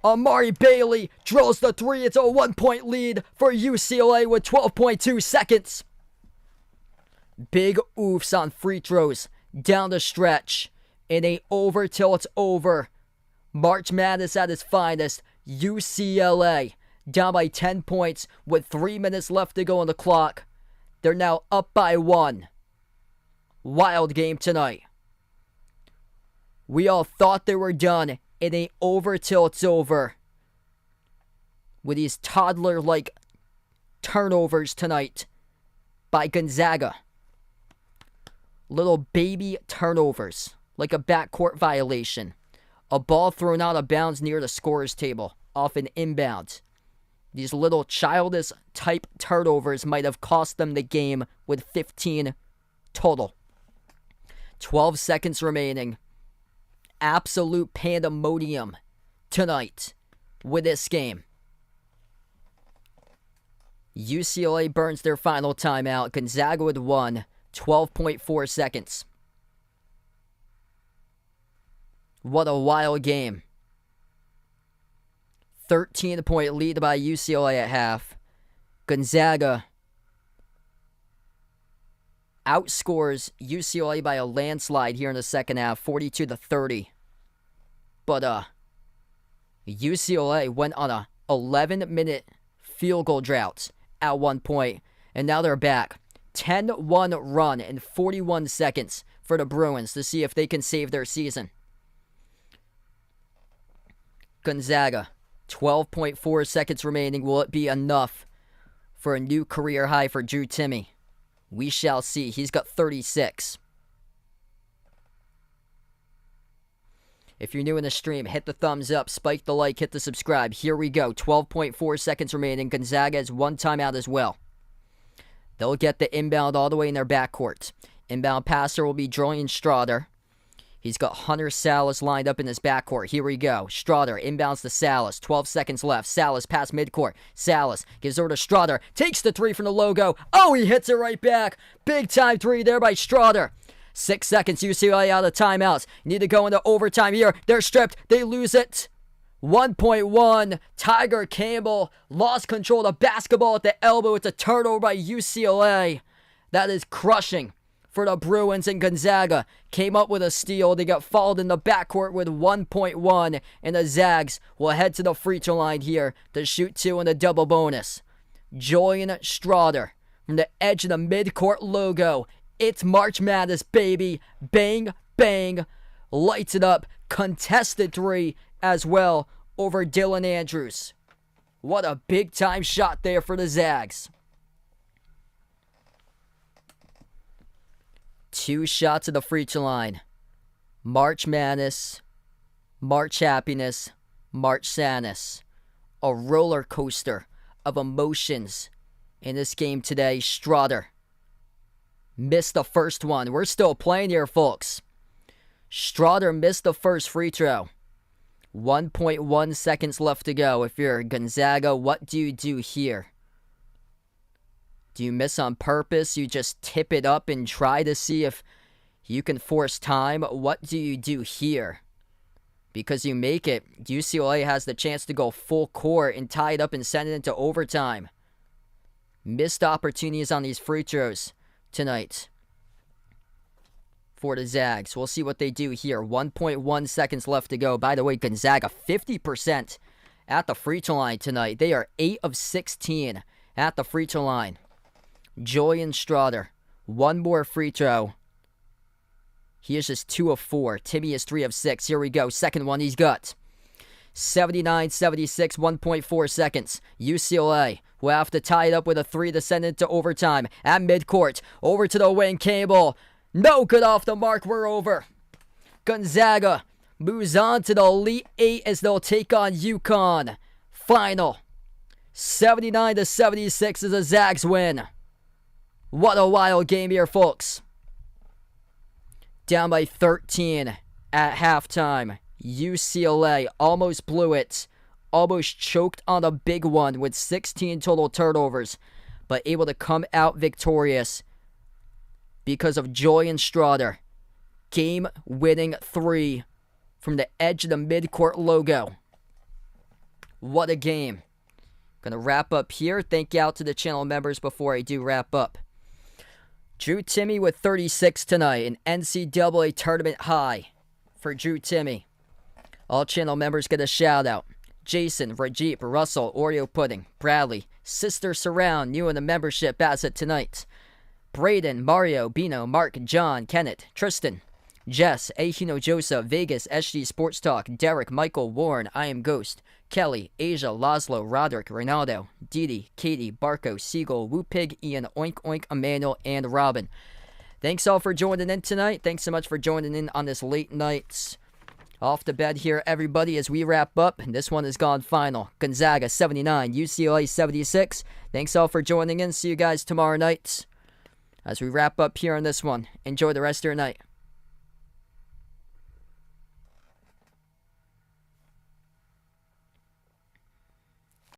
Amari Bailey drills the 3. It's a 1-point lead for UCLA with 12.2 seconds. Big oofs on free throws down the stretch. It ain't over till it's over. March Madness at its finest. UCLA down by 10 points with 3 minutes left to go on the clock. They're now up by 1. Wild game tonight. We all thought they were done. It ain't over till it's over. With these toddler-like turnovers tonight by Gonzaga. Little baby turnovers. Like a backcourt violation. A ball thrown out of bounds near the scorer's table. Off an inbound. These little childish type turnovers might have cost them the game with 15 total. 12 seconds remaining. Absolute pandemonium tonight with this game. UCLA burns their final timeout. Gonzaga with 1. 12.4 seconds. What a wild game. 13-point lead by UCLA at half. Gonzaga outscores UCLA by a landslide here in the second half, 42-30. But UCLA went on a 11-minute field goal drought at one point, and now they're back. 10-1 run in 41 seconds for the Bruins to see if they can save their season. Gonzaga, 12.4 seconds remaining. Will it be enough for a new career high for Drew Timme? We shall see. He's got 36. If you're new in the stream, hit the thumbs up, spike the like, hit the subscribe. Here we go. 12.4 seconds remaining. Gonzaga has one timeout as well. They'll get the inbound all the way in their backcourt. Inbound passer will be Julian Strawder. He's got Hunter Salas lined up in his backcourt. Here we go. Strawder inbounds to Salas. 12 seconds left. Salas past midcourt. Salas gives over to Strawder. Takes the three from the logo. Oh, he hits it right back. Big time three there by Strawder. 6 seconds. UCLA out of timeouts. Need to go into overtime here. They're stripped. They lose it. 1.1. Tiger Campbell lost control of the basketball at the elbow. It's a turnover by UCLA. That is crushing for the Bruins, and Gonzaga came up with a steal. They got fouled in the backcourt with 1.1, and the Zags will head to the free throw line here to shoot two in the double bonus. Julian Strawder from the edge of the midcourt logo. It's March Madness, baby. Bang, bang. Lights it up. Contested three as well over Dylan Andrews. What a big-time shot there for the Zags. 2 shots at the free throw line. March Madness, March Happiness, March Sadness. A roller coaster of emotions in this game today. Strawder missed the first one. We're still playing here, folks. Strawder missed the first free throw. 1.1 seconds left to go. If you're Gonzaga, what do you do here? Do you miss on purpose? You just tip it up and try to see if you can force time? What do you do here? Because you make it, UCLA has the chance to go full court and tie it up and send it into overtime. Missed opportunities on these free throws tonight for the Zags. We'll see what they do here. 1.1 seconds left to go. By the way, Gonzaga 50% at the free throw line tonight. They are 8 of 16 at the free throw line. Julian Strawder, one more free throw. He is just 2 of 4. Timme is 3 of 6. Here we go. Second one he's got. 79-76, 1.4 seconds. UCLA will have to tie it up with a 3 to send it to overtime. At midcourt, over to the wing. Campbell, no good off the mark. We're over. Gonzaga moves on to the Elite 8 as they'll take on UConn. Final 79-76 is a Zags win. What a wild game here, folks. Down by 13 at halftime. UCLA almost blew it. Almost choked on a big one with 16 total turnovers. But able to come out victorious because of Julian Strawder. Game-winning 3 from the edge of the midcourt logo. What a game. Gonna wrap up here. Thank you out to the channel members before I do wrap up. Drew Timme with 36 tonight, an NCAA tournament high for Drew Timme. All channel members get a shout out. Jason, Rajip, Russell, Oreo Pudding, Bradley, Sister Surround, new in the membership as of tonight. Braden, Mario, Bino, Mark, John, Kenneth, Tristan, Jess, Ahino Joseph, Vegas, SG Sports Talk, Derek, Michael, Warren, I Am Ghost, Kelly, Asia, Laszlo, Roderick, Ronaldo, Didi, Katie, Barco, Siegel, Woopig, Ian, Oink Oink, Emmanuel, and Robin. Thanks all for joining in tonight. Thanks so much for joining in on this late night. Off to bed here, everybody, as we wrap up. This one has gone final. Gonzaga 79, UCLA 76. Thanks all for joining in. See you guys tomorrow night as we wrap up here on this one. Enjoy the rest of your night.